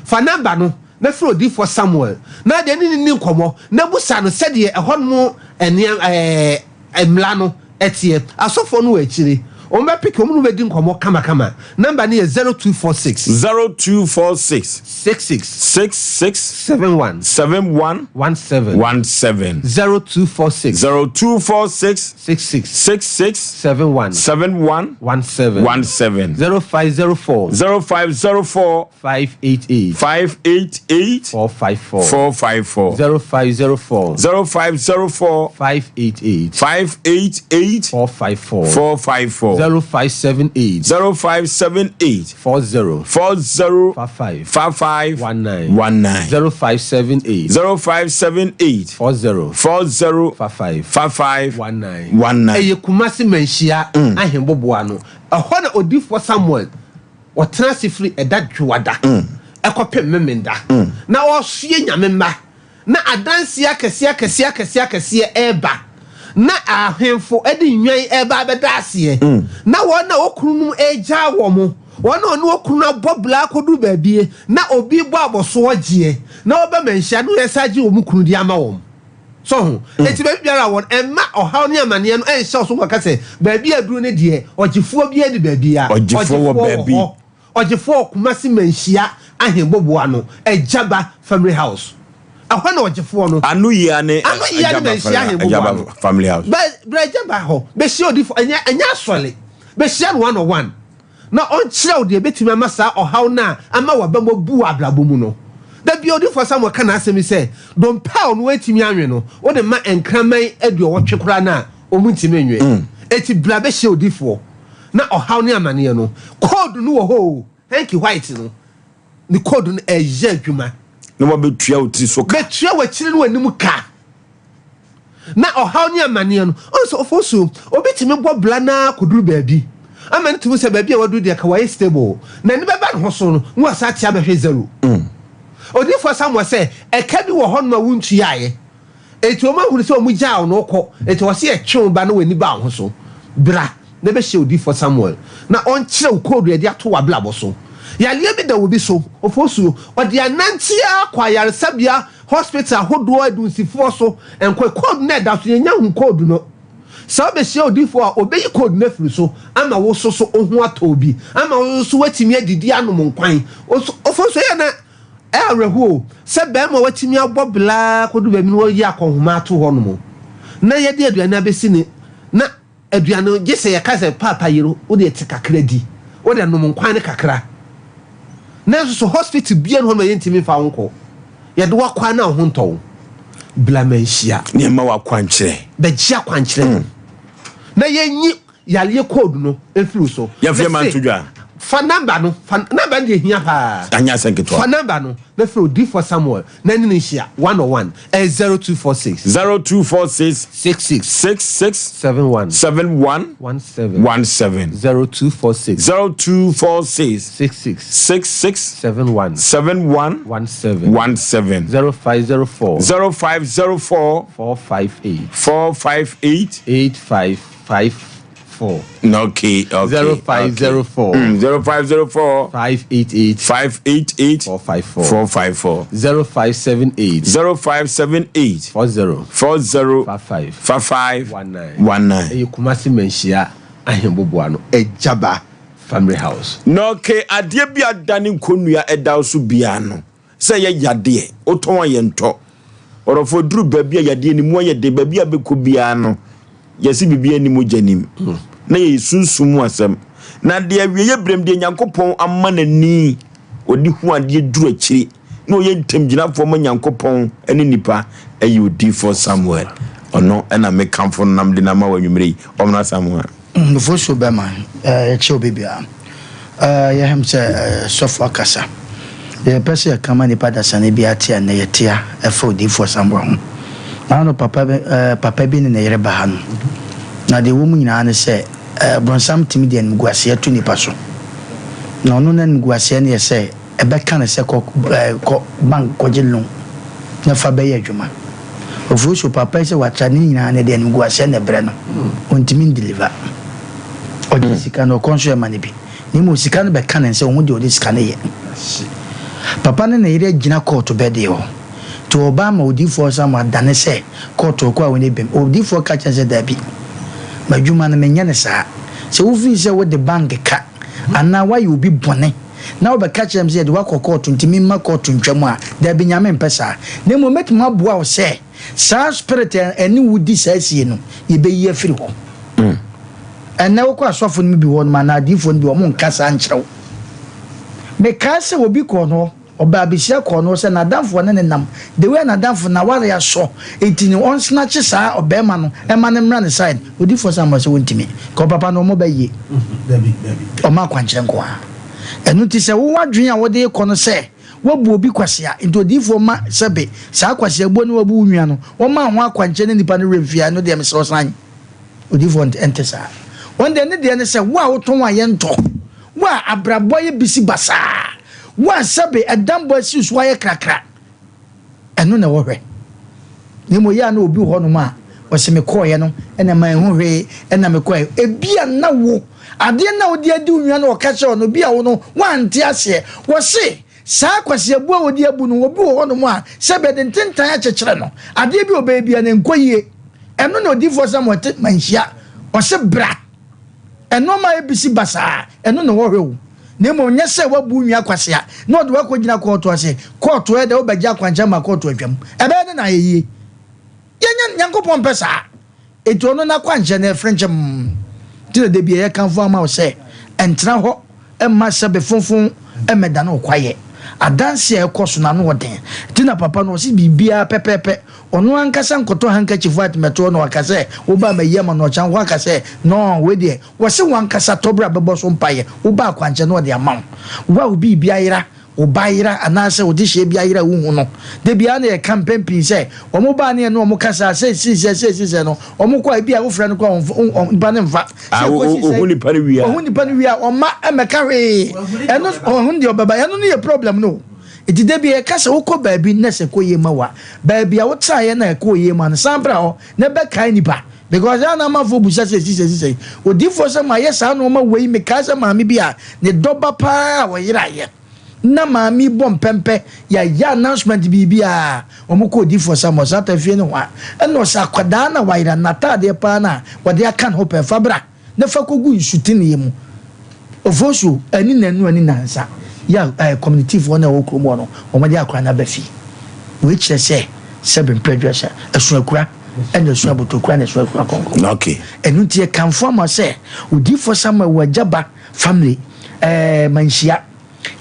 fa number no na fro di for Samuel na de ni nkomo na busa no sede ehɔ no ene emla no etie asofo no akire o me pick o mu be di nkomo kama number ni 0246 66 71 0246 66 71 0504 588 454 0504 588 454 0578 40 55 19 0578 40 55 19 eye Kumasi menhia ahemboboa no ehɔ na odifo Samuel wɔtena sifiri edadwada ekɔpɛ memenda na ɔhye nyamemma na adanse akɛse eba na ahemfo edi nwan eba bɛda ase na wɔn na okunum eja wɔn wɔn no okunu abɔbla kodu baabie na obi bɔ abɔso agye na oba menhia no yɛsaje wɔn kunu di ama wɔn so eti be biara won emma ohaw ne amane no enhye so kwaka se baabi aduru ne de ogifuo bi edi baabi a ogifuo Kumasi menhia ahemboboa no Ejaba family house ahwa na ogifuo no anu yia ne Ejaba family house Ejaba ho be hye odifo enya asole be hye no 101 na on kyerɛw de betimi amasa ohaw na ama wabamo bu ablabo mu no da biodi for Samuel kana asemi say don pa on wetimi anwe no wo de ma enkraman adu wotwe kora na omuntimi anwe eti bla be hye odifo na ohaw ne amane no code no wo ho hanky white no ni code no eje adwuma no mo betua otiri so ka betua wachire no anim ka na ohaw ne amane no onso Oforisuo obetimi bɔ bla na koduru baabi amane tumu se baabi a wadu de ka wai stable na ni beba no so no wo asa tia behwe 0 odifo Samuel say eka bi wo hon ma wuntu yae eti o ma huru se o mu gyaa no kɔ eti wo se etwe ba no wani ba ho so bra na be hye odifo Samuel na on kyerɛ code ya de ato wa blabo so ya lie bi da wo bi so Oforisuo odi anantia kwa yaresabia hospital hodo adunsifo so enko code na da so nya hu code no sa be hye odifo a obeyi code na firi so ama wo so ohu atobi ama wo so watimi adidi anom nkwan Oforisuo ya na rehu se be ma watimi abobla kodu be mi no yi akonhoma to ho no mo na ye de aduane abesi ni na aduane gese ye ka se papa yiro wo de tikakra di wo de nom nkwan ne kakra na so hospital bia no ho ma yentimi fa wonko ye de wakwa na ho ntow bla manhia ne ma wakwan kire be gia kwan kire na ye nyi yale code no efiru so ye fe man tudwa fa number no de hia pa anya senketwa fa number no na fro D for Samuel na ni hia 101 0246 66 71 17 0246 66 71 17 0504 458 855 okay 0504 0504 588 454 0578 40 55 19 Kumasi menhia ahemboboa no Ejaba family house no ke ade bia dane nkonua eda so bia no se ye yade oton ye nto orofo duru babia yade ni mu ye de babia beko bia no yesi bibia ni mojanim na ye sunsumu asem na de awie brem de Nyankopon amma nani odi hu ade duru akiri na oye ntemgyinafo ma Nyankopon ene nipa ayi odi for Samuel ono na me kamfo nam de na ma wanwumre omna Samuel Oforisuo bema che bibia ye hem se sofa kasa ye pese kama nipa da sane bia tia na ye tia efo odi for Samuel no papa bi ne yere ba ha no na de wo mu nyina ne se bronsam timi de nguase to nipa so na ono na nguase ne se ebe kan se ko bank ko jilun na fa be ye adwuma Oforisuo papa say wacha ni nyina na de ngu ase na bre no ontimi deliver odi sika no konso ma ne bi ni mo sika no be kan nse wo de odi sika ne ye papa ne na ire gina court be de ho to obama odi for some adane say court ko a woni bem odi for ka chanse da bi madwuma na menya ne saa se wo fi se wo de bank ka ana wa you be bone na wo be ka chem say de wa court ntimi ma court ntwam a da bi nyame mpesa na mo metima boa wo say sa spirit eni wudi sasie no ye be ye firi ho na wo kwa sofo no bi won ma na adifo no bi wo nkasa nkyerɛw me ka se obi ko no oba bisia ko no se na danfo ne nam the way na danfo na ware ya so etini on snatch sa obema no e ma ne mra ne side odifo sa ma se wontimi ko papa no mo ba ye o ma kwankyerɛ nko a enu ti se wo wadwen a wo de ko no se wabu obi kwasea into difo ma sebe saa kwasea bo no wabu nwia no wo ma ho akwanche ne nipa no remfia no de me so san odifo entesa wonde ne de ne se wo a woton wa ye nto wo a abrabo ye bisi basa wo a sebe edambo asisu wa ye krakra eno na wo hwe ni mo ya na obi ho no ma o se me koye no ena ma hu hwe ena me koye ebia na wo ade na wo de adi nwia no o ka che no bia wo no wanti ase wo se saa kwase abu a wodi abu no obi wo no mu a sebe de ntentan a kyekere no ade bi obebia ne nkoyie eno na odi for some manhia o se bra eno ma ebisi basa eno na wo hwewu na mo nya se wabu nwia kwase a na odi wakogina court ase court e de obagya kwancha ma court atwam ebe de na yeye yenya nyankopon pesa etu ono na kwancha na frencham tire de bia ye kanfo ama o se entra ho emma sebe funfun emeda na okwaye adanse ekoso na no oden tina papa no si bibia pepepe ono ankasa nkoto handkerchief atmeto no akase wo ba mayema no chan ho akase no we de wo se wankasa tobra bebo so mpaye wo ba kwanche no de amam wa wo bibia yira wo ba yira anase wo de hye bia yira wo hu no de bia na e campaign pin se wo mo ba ne no mo kasa se no wo mo kwa bia wo fra no kwa ba ne mfa hu ni pani wia o ma emeka hwe eno hu ndi obaba eno no ye problem no iti de bia kasa wo ko baabi na se ko ye mawa baabi a wo tra ye na ko ye ma no sambra ho na be kai nipa because ana ma fo busa se odi fo se ma ye sa no ma wei me kasa ma mi bia ne doba pa wo yira ye na mami bom pempe ya announcement bibia omuko di for some sata fie no wa eno sa kwada na waira nata de pa na wode aka no pe fabra na fa kogu nsutini yemu Oforisuo ani nanu ani nansa ya community for na okromo no omade akra na bafi we kire se seven prejudice esuakura eno suabotokura na esuakura konko okay enu tie kanfo ma se odi for some wajaba family manhia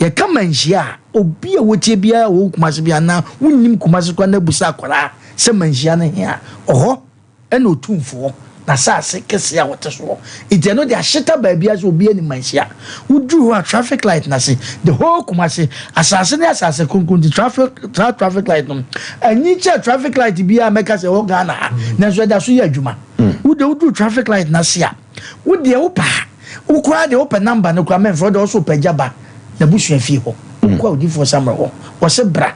ye kamanhia obi a wotie bia wo kumase bia na wonnim kumase kwa na busa akwara se manhia na hia oho ena otumfo na sase kese a woteso ite no de aheta ba bia so obi ani manhia wodru ho traffic light na se the whole kumase asase ne asase kunkun the traffic light no anyi che traffic light bia meka se ho Ghana na so da so ya adwuma wodru traffic light na se a wode wo pa wo kwa de open number no kwa men for de also pejaba na busu afie ho kwa odi for samra ho wo se bra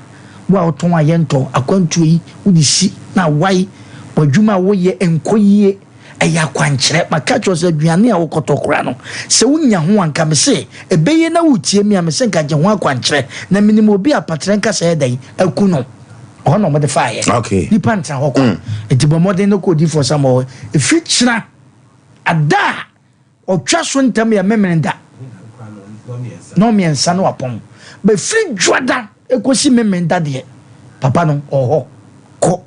wa oton ayento akwantu yi udi si na wai wadwuma wo ye enkoyie eya kwankyere maka cho se aduane a wo kotokora no se wunya ho anka me se ebeye na wutie mi a me se nka je ho akwankyere na minimo obi apatre nka se dai aku no ho no mo de fire okay ni panta ho ko etibo modern no ko odi for samra efichira ada otwa so ntam ya memenda no me ensa no apon be free Jordan ekosi memenda de papa no oho ko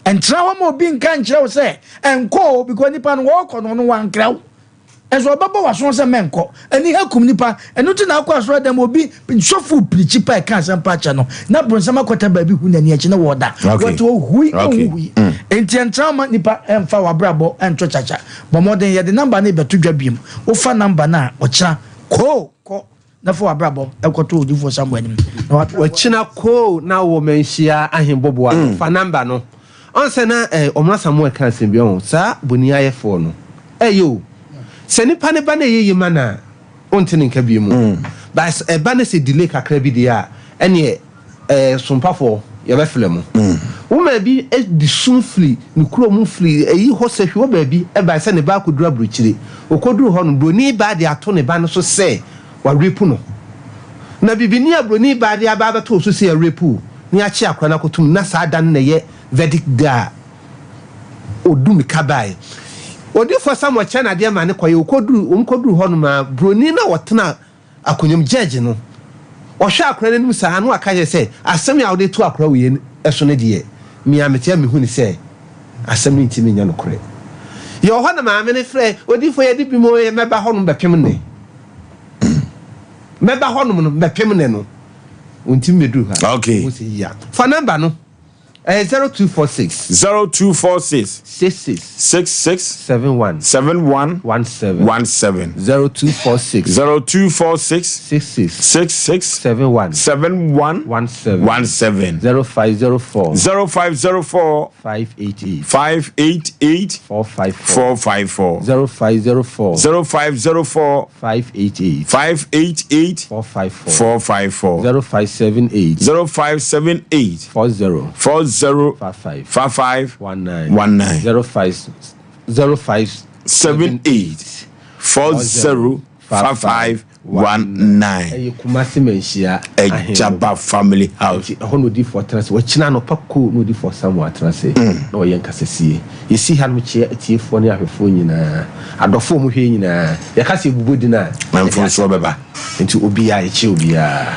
entra wa mo bi nka nkyerɛ wo se enko because nipa no wo kɔ no wankraw enso baba wa so se menko ani hakum nipa enu ti na akɔ asoro dem obi sofu prichi pa ka sampa cha no na bronsama kɔta ba bi hu na ni achi na woda what wo hui enti entra ma nipa emfa wa brabo ento chacha bo modern ye de number na beto dwa biem wo fa number na ɔkyena ko na fo abrabo ekoto odi fo sambo anim na wachina ko na wo menhia ahemboboa fa number no onse na omra samuel kan sembi on sa boni ayefo no eyo se nipa ne ba na yeyi mana ontini nka bi mu but ba na se delay kakra bi dia ene sompafo ye be fle mu woman bi di sun free ni kuro mu free eyi ho se hwe oba bi e ba se ne ba kodura brochire okoduru ho no broni ba de ato ne ba no so se wa repu no na bibini abroni ba de aba to so se repu ni achi akwa na kotum na sa dan na ye verdict da odumi kabai odi for some chana de ma ne koye okoduru ho no ma broni na wotena akonyam judge no ohwe akwa ne nim sa no aka ye se asem ya ode to akwa we eso ne de mi ametia mi hu ni se asem ni ntimi nya no kore ye ho na ma me ne frɛ odi for ye di bi mo ye meba ho no bepem ne meba ho no bepem ne no untimi medu ha okay wo se ya for number no 0246 66 71 0246 66 71 0504 588 454 0504 588 454 0578 40 55 19 0578 40 55 19 Kumasi menshia Ejaba family house hono di for trans wachina no pako no di for somewhere trans no yen kasese you see han mche atiefo ne ahwefo nyina adofo mu hwe nyina ya kase bubodi na manfo so beba nti obi ya echi obi ya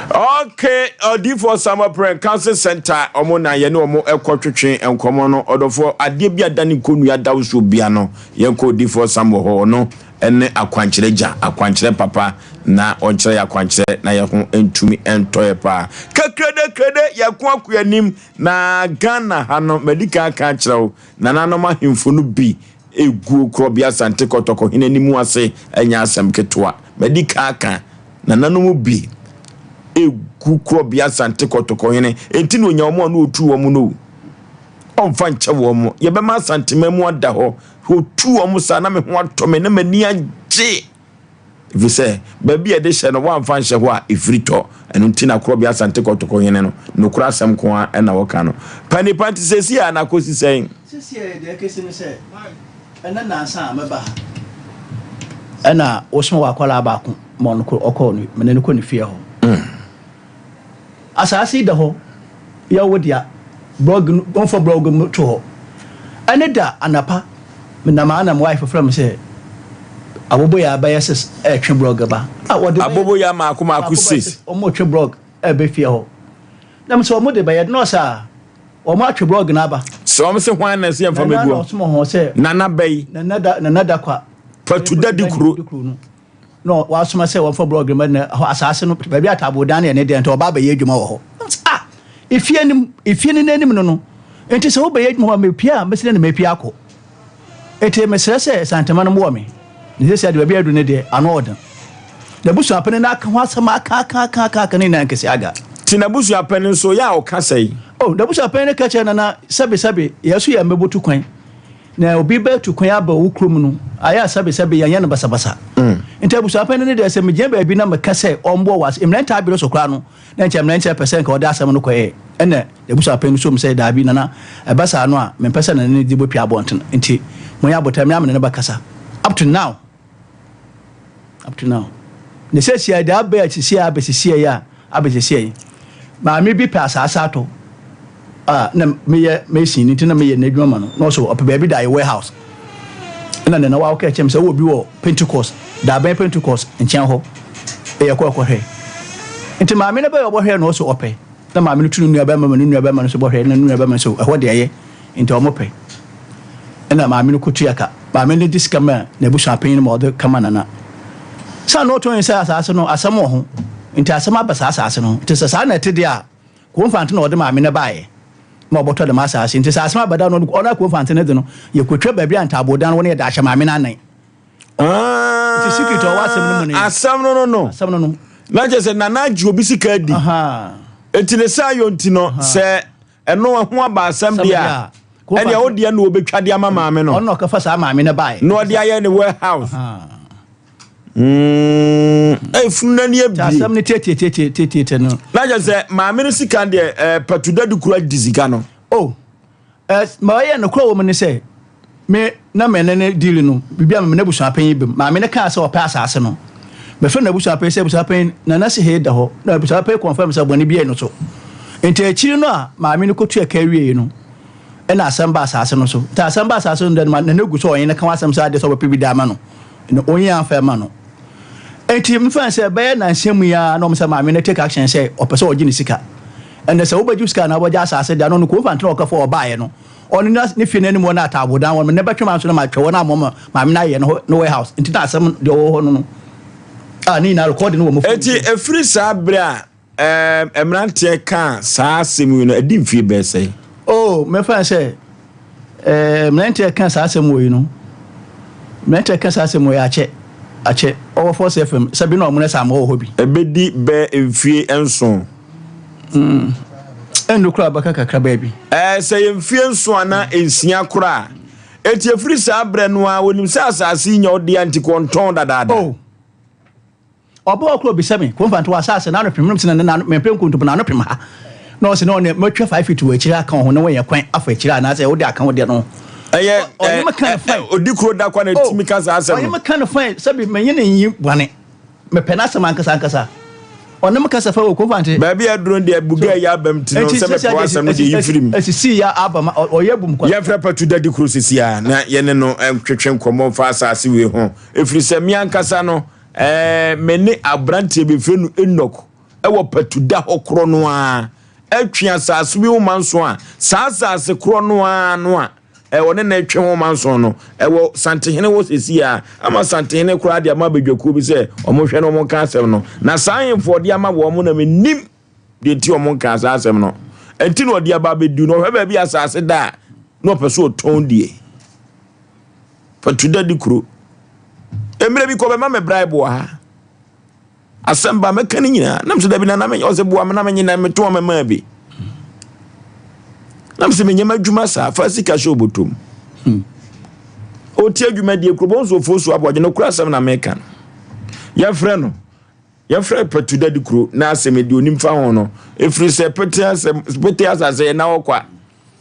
okay odi for summer prayer council center omo na ye ne omo ekotwetwe enkomo no odofo ade bia dani konu ya dawo so bia no yen ko odi for summer ho no ene akwankyere papa na onkyere yakwankyere na ye ho entumi entoye pa kakrede yakwakuanim na Ghana hano medical ka kyerɛw na nanom ahemfo no bi egu krobia sante kotoko hinanimu ase enya asem ketwa medical ka na nanom bi egu krobia sante kotoko hine enti no nya omo na otu omo no onfa nche wo mo ye be ma santememu ada ho otu omo sa na me ho atome na mani age if you say baby e de hye no wan fan hye ho a ifrito enu ntina krobia sante kotoko hine no nokura asem ko a na wo ka no pani panti sesi a na kosi sen sesi e de kesi ni se ena na san meba ena osmo wa kwala ba ko mo no okọ no me ne ko ni fie ho asasi de ho ya wodia blog on for blog to ho ene da anapa me na ma na my wife from say abobo ya ba yes twe blog ba abobo ya ma akoma sis o mo twe blog e be fie ho na me so mo de ba ye no sa o mo twe blog na ba so me se hwan na se yam fa megu nana bay nana kwa patuda di kuro no wa soma se wo for blog ma na asase no ba bi atabo dan ne de nto ba ba ye adwuma wo ho ifie ni nanim no enti se wo ba ye adwuma me pia mesene na me pia akọ ete mesrese santema no mo me ni se de ba adu ne de ano odan da busu apene na aka ho asama aka ne na nkesi aga ti na busu apene so ya o kasai oh da busu apene ka che na sabe yesu ya mebotu kwan na obi ba tu kwan aba wo krom no aya sabe ya na basabasa enti busu apene ne de se me gye ba bi na me kase ombo was imlenta abiro so kra no na nche mlenta percent ka o da asem no kwae ene da busu apene so me se da bi na basa no a me pesa na ne di bo pia bonten enti mo ya bota me amene ne ba kasa up to now ne se sia da ba sia abesisia ya abesisia ma me bi pa asasa to na me sin ni tina me ye na dwuma no so opa baby da warehouse na na wa okay chem se wo bi wo Pentecost da ba Pentecost nchen ho e ye ko hwe nti ma me na ba yo bo hwe no so ope na ma me tunu nua ba ma nua ba ma so bo hwe na nua ba ma so ho de ye nti o mo pe na ma me ko tuaka ba me ne diskama na bu champagne mo de kama na sa no to inside asase no asamo ho nti asama ba asase no nti sa na te dia ko mfante na o de ma me na bae ma oboto de ma asase nti sa asama ba da no ona ko mfante ne de no ye kwetwa ba bia ntabodan wo ne da ahya ma me na nan nti secret o wasem no ne asam no na je se nana ju obi sika di enti ne sa yo nti no se eno ho aba asam dia ene o dia no obetwa dia ma ma me no ono ka fa sa ma me na bae no dia ye ne warehouse funa ni abi asam ni tete no na je se ma me no sika de patuda du kura dizika no oh My no crow woman say, me na men dealing no, be a nebus paying him. My men can't so pass arsenal. My friend Bush pay say was paying Nanasi head the whole, no, but I pay confirms when he be no so. Into a chino, my men could to a carrier, you know. And I some bass arsenal so. There some bass arsenal that man no good so in a consumption side of people damano. No only unfair mano. And Tim fancy a bear and same we are no some men take action say or pursue Genesika. And there's a overuse can I just said I don't know and talk for a buyer no. Only not if you anyone at I would down when never come out to my Chona mama, my mina no warehouse. Into that some the old no. I need a recording woman. A free sabra, Emrantia can sa simu a dim fee be say. Oh, my friend say, Mentia can sa some way, you know. Mentia can sa some way I check. Over 4 FM, Sabino Munessa more hobby. A bedi bear in fee and so. And no crab baka baby. Say in fee and so ana in Siakura. It's a free sabra noa when you say senior the anti-conton that. Oh. Obo club be semi, confant to assassin and premium and then me pem to banana prima. No, so no, much 5 feet to a chair con no way a quaint after chair and I say, oh, I can't get no. I'm a kind of fight. Or do you that one Timicas? I'm a kind of fight. Sabi, my you one it. Me penasa mancasa. Or no Macasa for confant. Baby, I don't dare Buga Yabem to as you see ya album or Yabum. Yafrapa to the cruises here. Na yenno and Christian common fast as we home. If you say Mian Casano, many abranti be fenu enoch. I will put to da okronoa. Etwian sa so bi woman so a sa se kronoa no a woni na etwe woman so no wo santehene wo sesi a ama santehene kura de ama bedwaku bi se omo hwe no mo ka asem no na sayenfo de ama wo mo na menim de ti omo ka asem no enti no de aba bedu no hwe ba bi asase da no peso ton die patuda di kuro emre bi ko be ma me bribe ha Asamba meka ni nyina nam se da bi na me o se boa me na me nyina me to me ma bi nam se me nyama dwuma sa fa sika sho botom o ti adwuma die kro so fosu Aboagye no kura asem na meka ya frɛ no ya frɛ patuda di kro na asem de onim fa ho no efri se pete asase na okwa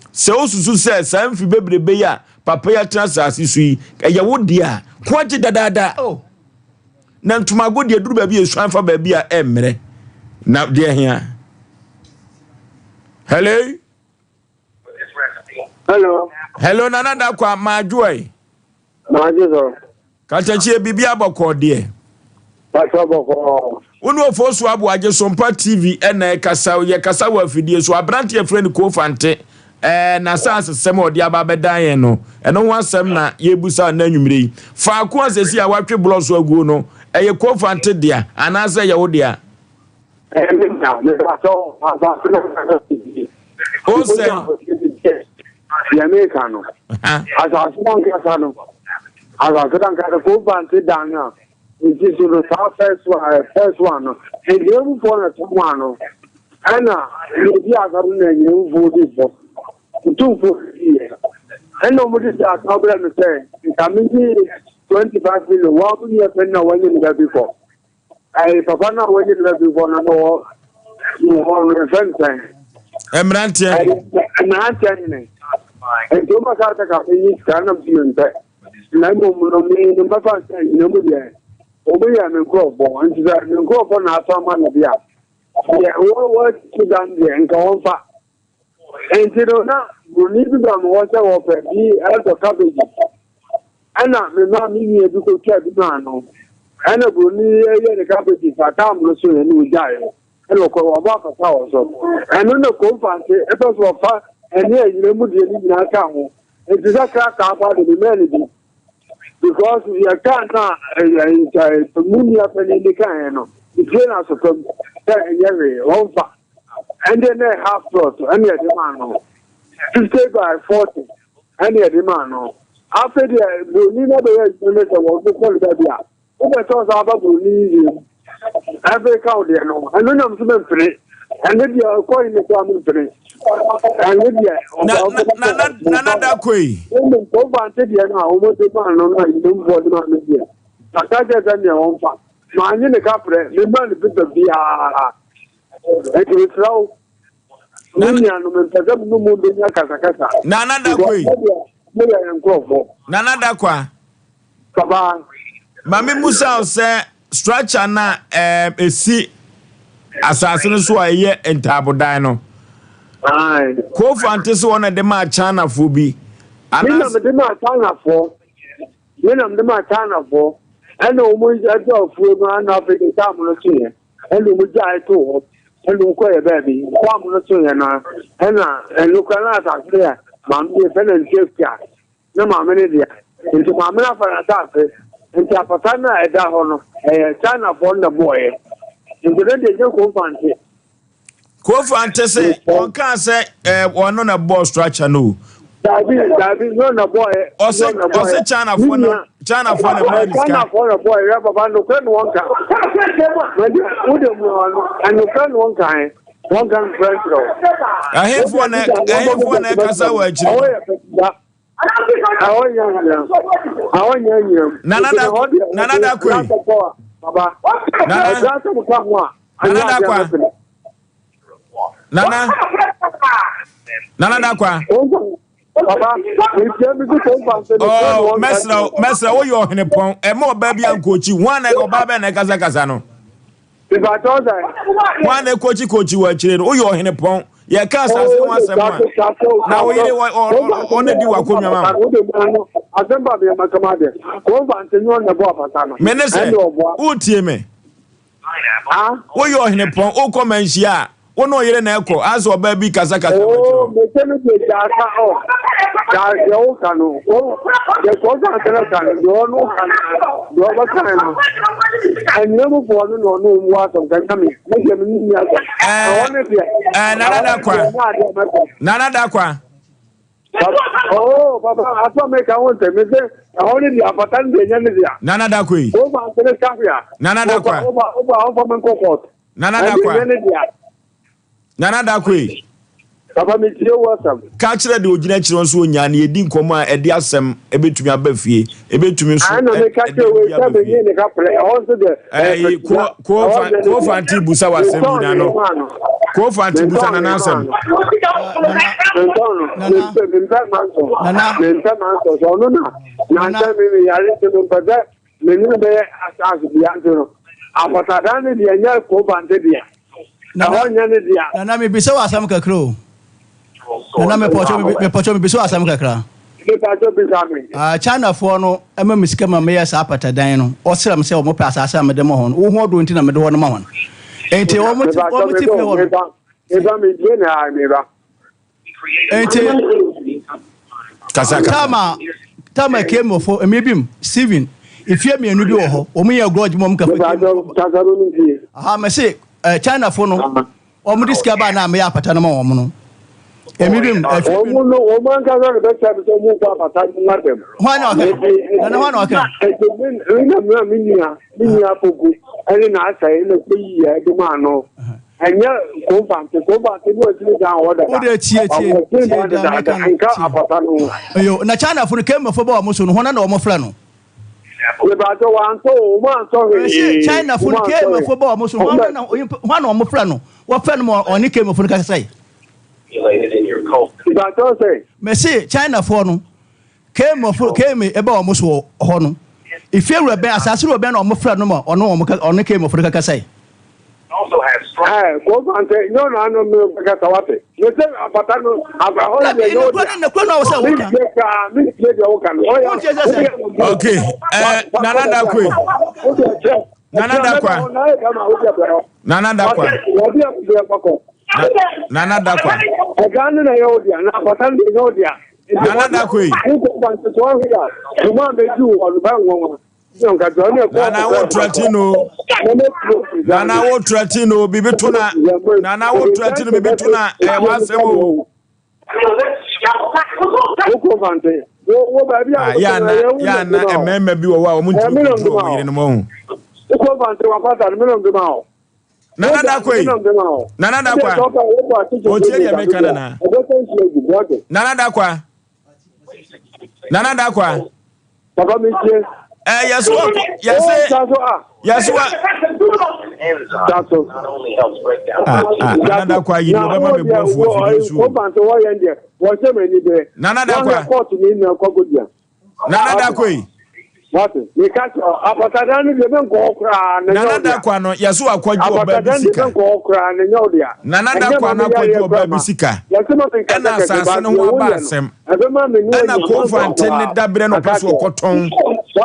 se osusu se sa mfi bebrebe ya papa ya transase su yi ya wo dia kwaje dadada oh na ntumago de duru ba bi esuan fa ba bi a emre na de hia hello nana da kwa majoy majozo kachachi bibi aboko de aboko unu Oforisuo Aboagye Sompa TV na kasa wa fidie so abrante e friend ko fante na sanse sem odi ababedan ye no eno ho asem na yebusa na nwumire fa ko asesi a watwe blood so aguo no eye ko fante dia anase ye wo dia Osei America no asa no ko fante danya it is the first one no e dey for na one no ana e dia ga na nyu vote for and nobody that problem say coming 25 million what you have now when you before I papa now when you before no you want friend Emrantia and do my car ka ni kana mente na mo me no ba fa say no mo dia obi ya me go bo and that me go bo na asama na bia yeah what to done there and go fa and you know we need to go watch our baby as a cabbage and me na me ni ebi ko twa bi na no and we need the cabbage for time no so ni jai and ko wa ba ka sa so and no ko fa se e to so fa and here you mu de ni na ka ho it is a crack ka ba de me because we are can't money up in the can the train us from every one fa and then half plot and the demand 50 by 40 and the demand after the need the was the quality there over to about the every count there no and then I'm to free and then you are calling the family free and then nana koi go back to the now almost the man no you don't want to man here akaja than your own fa man in the capre the man bit of the it is so Nana no mpeza no mu de nya kasa. Nana da koi. Me ya nkofo. Nana da kwa. Baba. Mami Musa say structure na esi asase no so aye entabodan no. Ai. Ko fante so na de ma China fo bi. Ana me de ma China fo. Mina me ma China fo. Ana o mo ja do fo ma na Africa ta mo no tie. Ana mo ja to. Ana ko e ba bi. Kwa mo no tie na. Ana enu kwa na ta kire. Ma me fe na ntia. Na ma me ne dia. Nti ma me na fa na ta fe. Nti apata na e da ho no. China fo na boy. Nti de je ko fante. Ko fante say on kan say one na ball structure no. Dabi no na boy. Ose China for na man is China for na boy ya baba no kwen won ka. Wo de mu anu kwen won kan. Won kan friend ro. Ahefo na kasa wa achiri. Nana da koi. Baba. Nana da kwa. Nana da kwa. Oh, mesra wo yo hene pon. E mo ba bia nkochi. Wan na oba ba na kasa no. Wan na kochi wa chire no. Wo yo hene pon. Ye ka asase wan asem na wo yire on di wa konwa ma. Azemba be makama de. Ko ba ntenyo na bo apata no. Menese. Utie me. Wo yo hene pon o komanhia. Ono yere na eko aso ba bi kasa oh me tenu de jaka o ja yo kanu o de ko ja tena kanu do no kanu do ba kanu anemu fo no no mu aso kan kami me je mi ya nana da kwa oh baba aso me ka won te me se ahoni di apatan de nya ne dia nana da kwa o ba tena kafia nana da kwa o ba man ko pot nana da kwa Nana da kwe. Papa me tie wasam. Ka kire de ogina kire nso onya na edi nkomo a edi asem ebetumi abafie, ebetumi so. Ana me ka kire we sa be ni ka play also de ko fanti busa wasem ni na no. Ko fanti busa na nasem. Nana me yare te mo pada me ni be asas bi antino. Apata ni dia nya ko bande dia. Nana me bisa wasam kakro. Nana me pocho me bisa wasam kakra. China for no ema misika ma me yasa apata dan no. Osram se o mo pa asasa me dem ho no. Wo ho do nti na me de ho no ma ho. Enti o mo ti fe ho. Eba me die na me ba. Enti kasaka. Tama kemo for emebim Steven. Ifie me anu bi wo ho. O mo ye grudge mo ka fe. Aha me say China for no omo diska ba na me apata no ma omo no emirim omo no omo an ka ga be cha so mu pa apata ni madam hwana okay na hwana okay ina minia poku ani na asai na ko yi ya de ma no anya ko ba no ti da order o de tie da ka apata no yo na China for kema for ba omo so no hwana na omo fra no China for came for Bob, so one on Mufrano. What friend more on he came for the say? Messi, China for no came about Musso Hono. If you were bear, as you were been on Mufrano or no on the came for the Casay. Also has no, Catawate. You say, Patano, okay, Nana da kwe. Nana da kwa. Nana da kwa. Nana da kwa. Na yodia, na Patano yodia. Nana da kwe. Nana wo tratino. Nana wo tratino bibituna. Nana wo tratino bibituna wasemo. Yana ememe bi wo wa o muntu wo yire no mo. Nana da kwe. Nana da kwa. O tie ya meka nana. Nana da kwa. Nana da kwa. Tato. Nana kwa yi no be ma me bofu afi so. O ban to wo yen de. Wo se me ni be. Nana da kwa. Court ni na kwagodia. Nana da kwa yi. What? We catch abatada ni be nko okra na. Nana da kwa no yeso akwadwo oba bi sika. Nko okra na nya odia. Nana da kwa na akwadwo oba bi sika. Ena asase no ho aba asem. Ena ko fante ne dabre no paso okoton.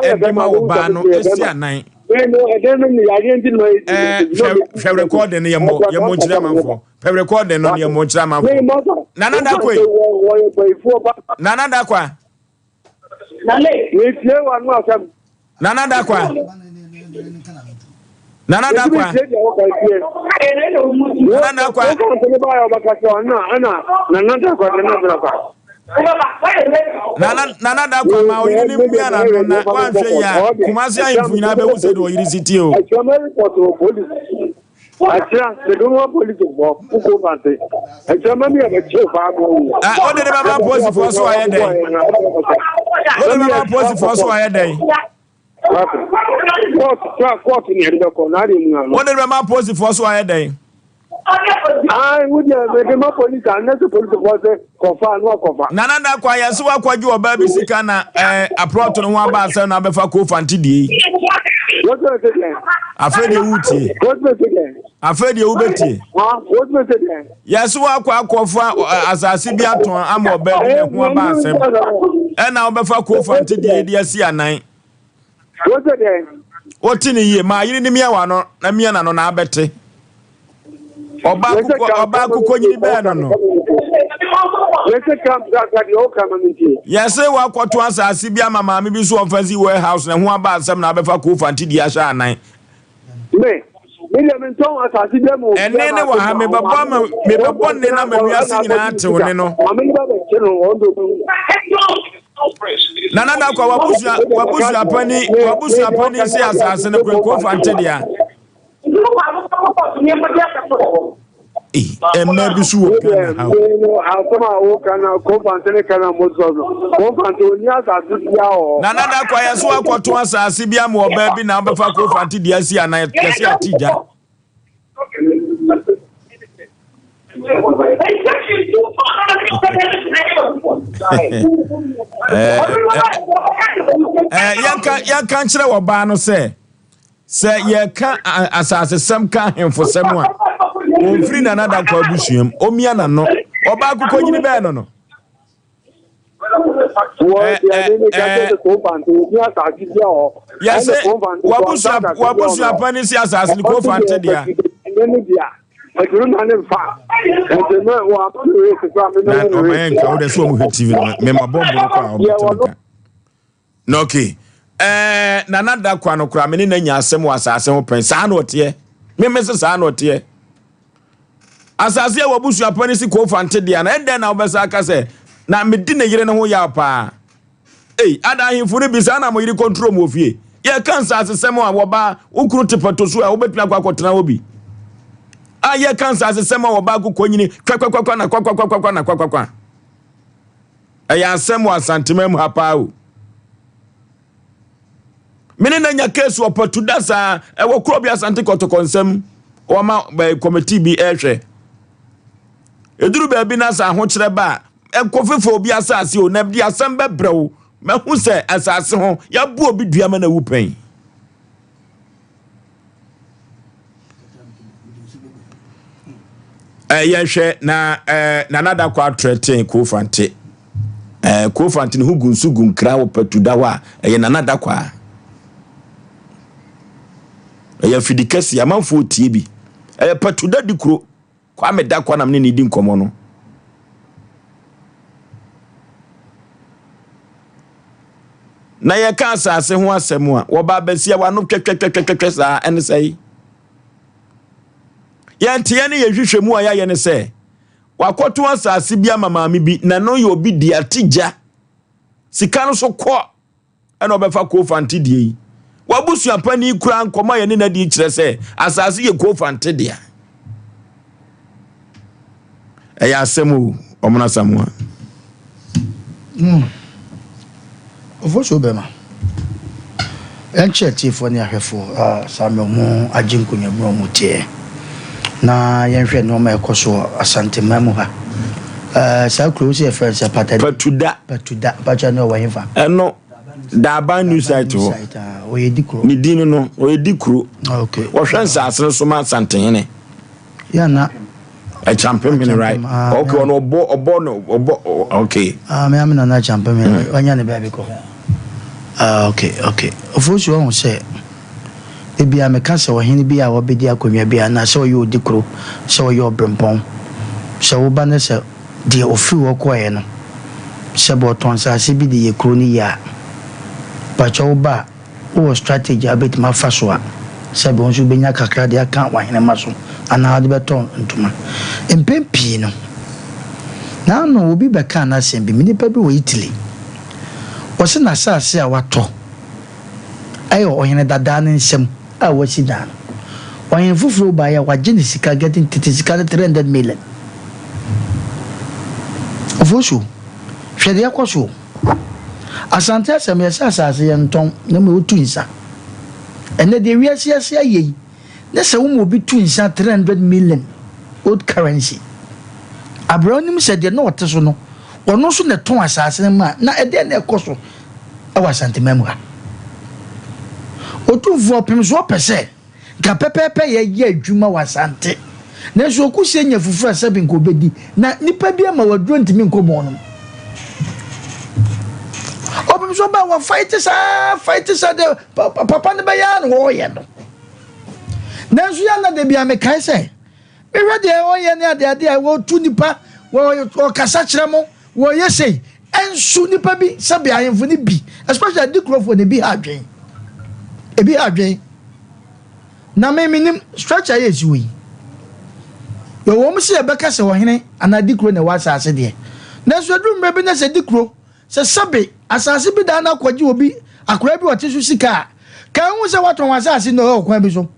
Edema oba no esi anan. Recording no yemo nchira manfo. Recording no yemo nchira manfo. Nana da kwa. Nana da kwa. Nana da kwa. Nana da kwa. Nana da kwa ma oyiri ni bia na na wan hwe ya kumasi ayifu na be wo se do oyiri city o. Acha se do mo police bo ko bante. Acha ma mi e che ba go. O de ba police for so aye dey. O de ba police for so aye dey. Court ni ndo ko na ri mu. O de ba police for so aye dey. Would you make police and not police was confirm no confirm. Nana da kwa yeso akwadwo oba bi sika na aprot no ho aba asem na befa ko fanti die. What was it then? Afedi wuti. What was it then? Afedi ubeti. What was it then? Yeso akwafa asase bi aton ama oba bi ne ho aba asem. E na obefa ko fanti die die asi anan. What was it then? Otini ye ma yiri ni miawa no na mia na no na abete. Oba kuko nyiri be no. Yes, wa kwato asase bi ama maame bi so ofazi warehouse na ho aba asem na abefa ko fanti di ahya anan. Me me ton asase bi mo. Ene ne wa ha me bebo ne na ma wiase nyina atew ne no. Nana da kwa wabusu apani si asase ne ko fanti dia. Emma bisu wo kana ha. Asama wo kana ko fantene kana mozo. Ko fanto ni asase bia o. Nana da kwa yeso akoto asase bia mo oba bi na obefa ko fanti dia si anan kesi atija. Yanka nchire wo ba no se ye ka asase sem ka hemfo sem a Onfri na nada kwa busuam omia na no oba akukọ nyini be no no yes wabusu apani si asase ko fante dia na omenka o de so mu TV me mabombo no kwa no okay na nada kwa no kura me ne nya asem wa asase ho pen sa na ote me mese sa na ote asase ya wabusu apani si ko fante dia na ende na obesa aka se na medi ne yire ne ho ya pa ada ahimfu ne bisa na mo yiri control mo fie ye kansa asesem a woba ukuru tepato so a obetumi akwa obi ye kansa asesem a woba akukọ nyini kwakwa na kwakwa ya asem wa santimem hapa o mene na nya case opatuda sa wo kro bia sante kotokonsem o ma committee bi ehwe eduru ba bi na sa ho kire ba ekofefo obi asase o na bi asem bebrew mahu se asase ho ya bu obi duama na wupen yehwe na nada kwa threaten ko fante ko fante ne hugunsu gunkra opatuda wa nada kwa ya fidikasi amanfo tie bi patuda dikro kwa meda kwa na mne di nkomo no na ye ka asase ho asemu a wo ba basia wa no twetwetwetwe sa ene sei ya ntie ne ye hwehwemu a ya ye ne se wakoto asase bia mamame bi na no ye obi di atija sika no so kọ ena obefa ko fanti die wabusu apani kura nkoma ye ne na di kire se asase ye ko fante dia ya asemu omuna samua Oforisuo bema Encheti for near her for Samuel Mo, a jinkunya bromutie. Na Yanfred no me koso asante mamuha. Sa close your friends a pattern. But to that, but I know why ever. No, da ban new site. We dicro. Me dino no, we dicro. Okay. What friends are so much something. Yeah, na. A champion, right? Okay, on obo, okay. Me am na champion. Wanya ne baby ko. Okay. Of you won't say. Ebi a meka se ohene bi a wobedi akonwa bi na se oyo odikro se oyo brempon se wo ba ne se de ofi wo koye no se bo ton sa se bi de yekro ni ya pa cho ba wo strategy abet ma faso a se bo nso benya kakra de aka wahene maso ana de beton ntuma empempi no na no obi be ka na se bi mini pa bi wo Italy o se na sa se a wato ayo ohene dada ne nsem a wasi dan ohene fufuro ba ya wa gene sika getting sika 300 million ofosu hwede yakoso asante asem ya sasa ye nton na me otu nsa ene de wiase ase ayi na se wo mo bi tu nsa 300 million old currency abronim se de na woteso no ono so ne ton asase ma na ede na ekoso awa sante memwa otu vo pemso pese ga pepepe ye adwuma wasante na so kusie nya fufura sabi nko bedi na nipa bia ma wadro ntimi nko bon no opemso ba wa fight sa de papa ne ba ya no wo ye no na so ya na de bia me kai se me hwede wo ye ne ade wo tu nipa wo kasa kire mo wo ye sei ensu nipa bi sabi ayemfo ni bi especially the crowd ne bi adwen ebi adwen na me minim structure yes we yo wo mse ebeka se wohene ana dikro na wasa ase de na so dum be na se dikro se sabe asase bi da na kwaji obi akora bi wote so sika ka hu se waton wasa ase no okwan bi so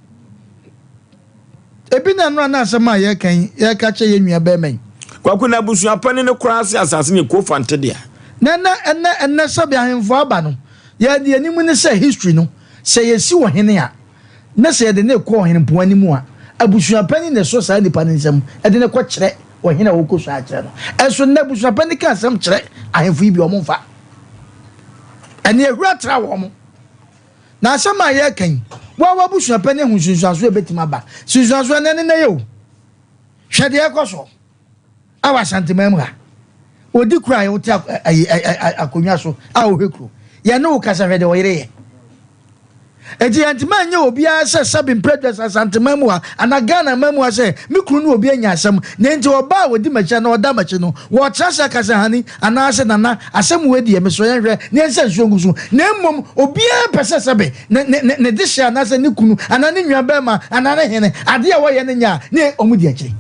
ebi na no na asema ye kan ye ka che ye nua be men kwaku na busu apane ne kora ase asase ne ko fante de na sabe ahemfo aba no ye de animu ne se history no se yesi wohene a na se de ne ko wohene po animu a abusuapani ne so sa nipa nsem e de ne ko kire wohene wo ko so a kire no enso na abusuapani ka asem kire ahemfo yi bi o momfa ene ehura tra wo mo na asem a ye kan wa abusuapani hu sunsuaso e betima ba sunsuaso ne ne ye o hwede e ko so awa santemam ha odi kura ye oti akonwa so a wo hekru ye ne wo kasa hwede wo yire ye enti antima anya obi a se sabin predators asantemam ha anagana mamu ha se mikru no obi anya asem ne enti oba a wodi macha na oda macha no wo trasa kasa hani ana ase nana asem wedi ye meso ye hwe ne ense nsuongusu na mmom obi a pese sebe ne disha na se ne kunu ana ne nwa ba ma ana ne hene ade a wo ye ne nya ne omudi akire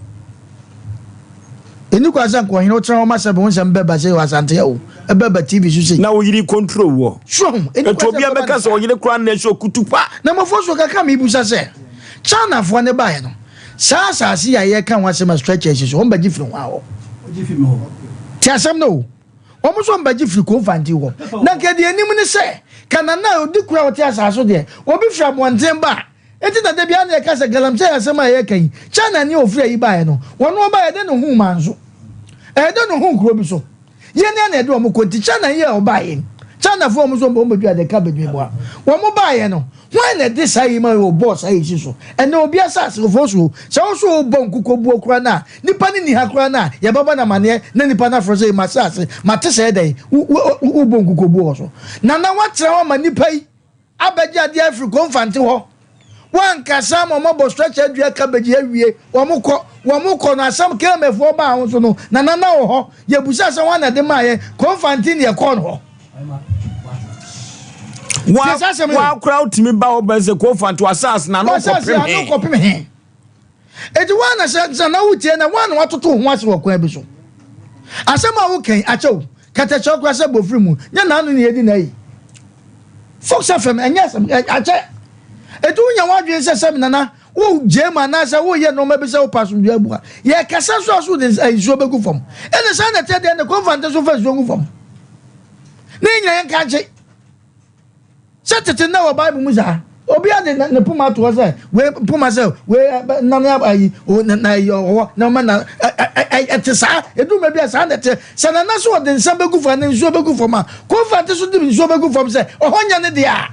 eni kwa san ko hino tra o ma sebe won sem beba se wasante ya o ebeba tv so se na wo yiri control wo sure eni kwa obi abeka se wo yiri kra na so kutupa na mafo so kaka me ibusa se chana fo ne ba ye no sa si ya ye kan wasem stretches so won ba gifiri ho awo gifi me ho ti asem no o mo so ba gifiri ko fanti ho na ke de enim ne se kana na odi kura wo ti asaso de obi fra monten ba enti na de bia na ka se galam se asem a ye kan chana ni ofra yi ba ye no wono ba ye de no hu manzo de no hu kuro bi so ye ne na de o mo konti chana ye o ba ye chana fo mo so mo badu de ka bedwe bo wo mo ba ye no when na de sai ma o boss ai si so ene obi asase fo so se o so bon kukobu okura na nipa ni ha kura na ye baba na mane na nipa na froze ma asase ma te se dey u bon kukobu so na watra wa ma nipa yi abaja de Africa infante ho wan kasa mo bo structure dua cabbage awie wo mo na asam kemefo ba ho so no na wo ho ye busa se wan na de ma ye confantine ye kon ho wa crowd timi ba wo be se confant asas na no ko pem he edi wan na se na wutie na wan watoto ho ase wo kwa bi so asam a wo kan achew kata chokwa se bofri mu nya na anu ne yedi na yi Fox FM enya sam ache etu nya wadwen se sem nana wo jema na se wo ye no ma be se wo pasu dua bua ye kasa so de izo be gu fam ene sa na te de ne confront so fa zo gu fam ne nya yan ka che Set it now Bible Musa. Obi ade na puma to say we puma say we na ayi o na yo na ma na etesa edu ma bia sa na te sana na so de nsa begu for na nso begu for ma ko fa te so de nso begu for say ohonya ne dia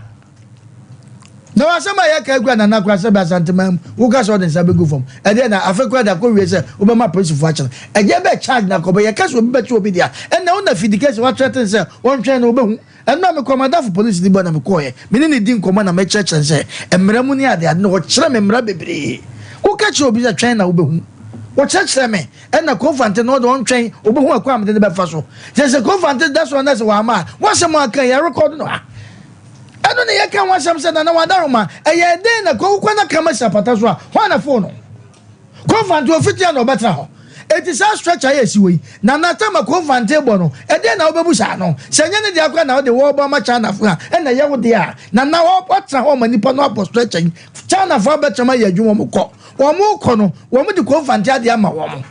na wa sama ya ka gua na kwa se ba santemam wo ka so de nsa begu for e de na afekwa da ko wie say oba ma police for action e je be charge na ko be ya ka so be chi obi dia e na una fidicate wa threaten say won twen na obehu and me commander for police di bona me koye me ne di nkoma na me church say emra mu ni ade no kire me emra bebre wo ka chi obi za twen na obehu wo church me and na confront no don twen obehu akwa me de be fa so je se confront that's one that's wa ma wo se mo aka ya record no anu ne yeka wa sam se na wadaroma eye den na ko kwa na kama sapata so a ho na phone confront ofitia no betra ho it is a stretch I see we. Nana Tama confantable no, and then I'll be Busano. Sanya the Aqua now the war bomber China and the Yaw there. Nana what's a home and Nippon stretching. China for better my Jumoko. Or more cono, woman to confantia the Ama woman.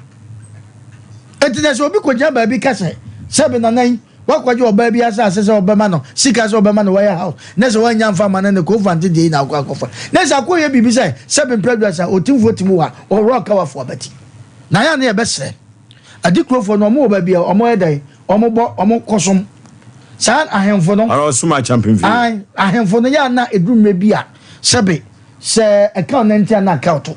It is a big baby casse. 7 and 9. What was your baby as or Bamano? Sick as Obamano warehouse. Next one young farmer and the confanted in our coffin. Next I call you BBC 7 predators or 2 Fotimua or rock our for Betty. Na ya na ebese adikro for no mo ba bia omo edai omo kosom san ahemfo no ara osuma champion fi ai ahemfo no ya na edumre bia sebe se account ntia na account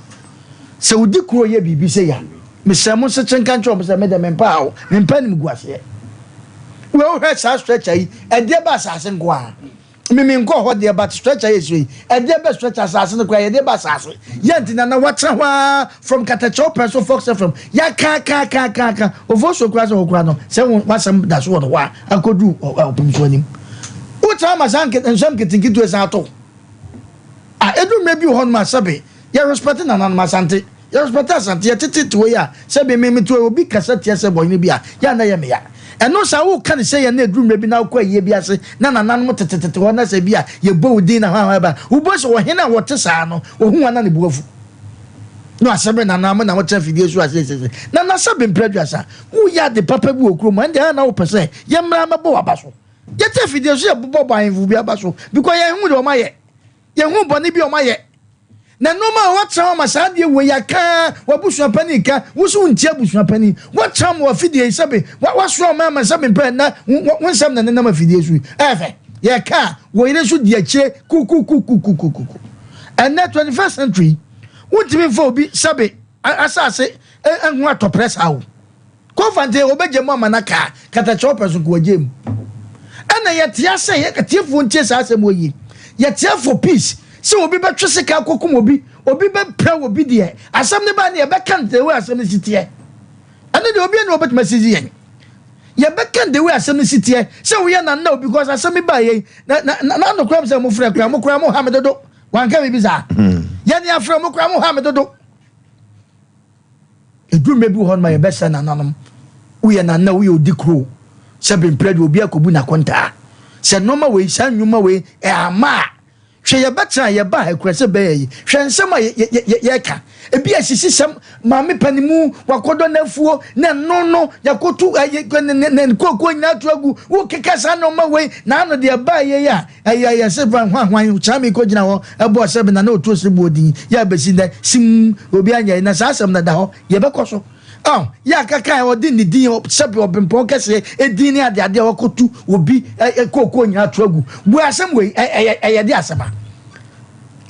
se udikro ye bibi se ya me se mo se chenkan chom se me de me pa o me pa nim guase we o he sa stretch ai e de ba sa se ngwa me nko ho de ba stretcher yesu e de ba stretcher asase no kwa ye de ba asase yantina na watra hwa from Katacho person fox from ya ka ovo so kwa so kwa no se wasam da so no wa akodu opumso anim uta ma sanke ensam ketinkitu esato edu mebi ho ma sabe ya respect na na ma sante ya respect asante ya titi we ya sabe me to obi kasa tie se boy ni bia ya na ye me ya eno sa wo kan say na edrum bi na kwa ye bi ase na nanan tetete ho na se bi a ye bo din na ha ba wo bo so wo hena wo te sa no wo hu ana ne buafu no asabe na na wo te fidie so ase na na sabe mpredwasa wo ya de papa bi okuro mo ande na wo pese ye mra ma bo abaso ye te fidie so ye bo bo anfu bi abaso because ye hu de o ma ye hu boni bi o ma ye na noma watra ma saade we yaka wabusu pani ka wusu ntia busu pani watra ma fidie sabe waso ma sabe mpre na wonsam na na ma fidie su efe yaka wo ire su die che kuku and that 21st century wutimi fo bi sabe asase enhu atopres hawo konfante obeje mo manaka Katacho person ko wajem ana yetia se yetiefo ntie sa asem oyi yetia for peace se obi be twese ka kokum obi be pra obi de asem ne ba ne ye be kan de we asem ne sitie ane de obi ne obi tmasizi yen ye be kan de we asem ne sitie se we na na because asem ba ye na no kram se mo fra kram mo kram mo ha me dodo wan ka bi za ye ne afra mo kram mo ha me dodo edu mebi ho ma ye be se na nanom we na na we odikro se be mpred obi akobu na konta se noma we san nyuma we e ama hwe ye betra ye ba ekrese be yi hwe nsem ye ka ebi asisisem maame panimu wakodo nafuo na no yakotu ne kokko nya tuagu wo kekasa no ma we na no de ba ye ya ya se ban hwan chami ko gina ho ebo sebe na no to se bodin ya besi da sim obi anya na sasem na da ho ye bekoso ya kaka odi ni din sebe obempo kese edin ade wakotu obi kokko nya tuagu bu asem we de asema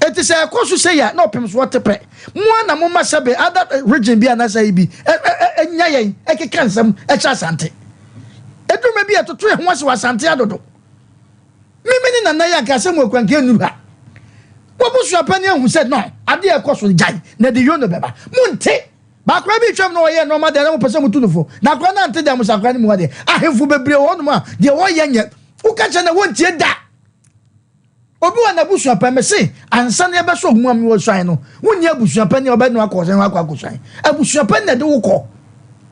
it is a course say ya no pem so tepe mo na mo ma sebe other region bi na say bi enya yen ekeka nsam echa asante eduma bi atoto e ho ase wasante adodo mimini na na ya ka asem okwanke nu ha wo busu apani ahu said no ade e course jai na de yo no beba munte ba kra bi twam no ye no ma de na mo pese mutu no fo na kra na ante de mo sakra ni mo de ahemfu bebre wo no ma de wo ye nye wo ka che na wontie da obi wa na busu apa mese ansa na ebe so hu am wo swan no wonni abusu apa ni oba no akosen akoswan abusu apa na de wokọ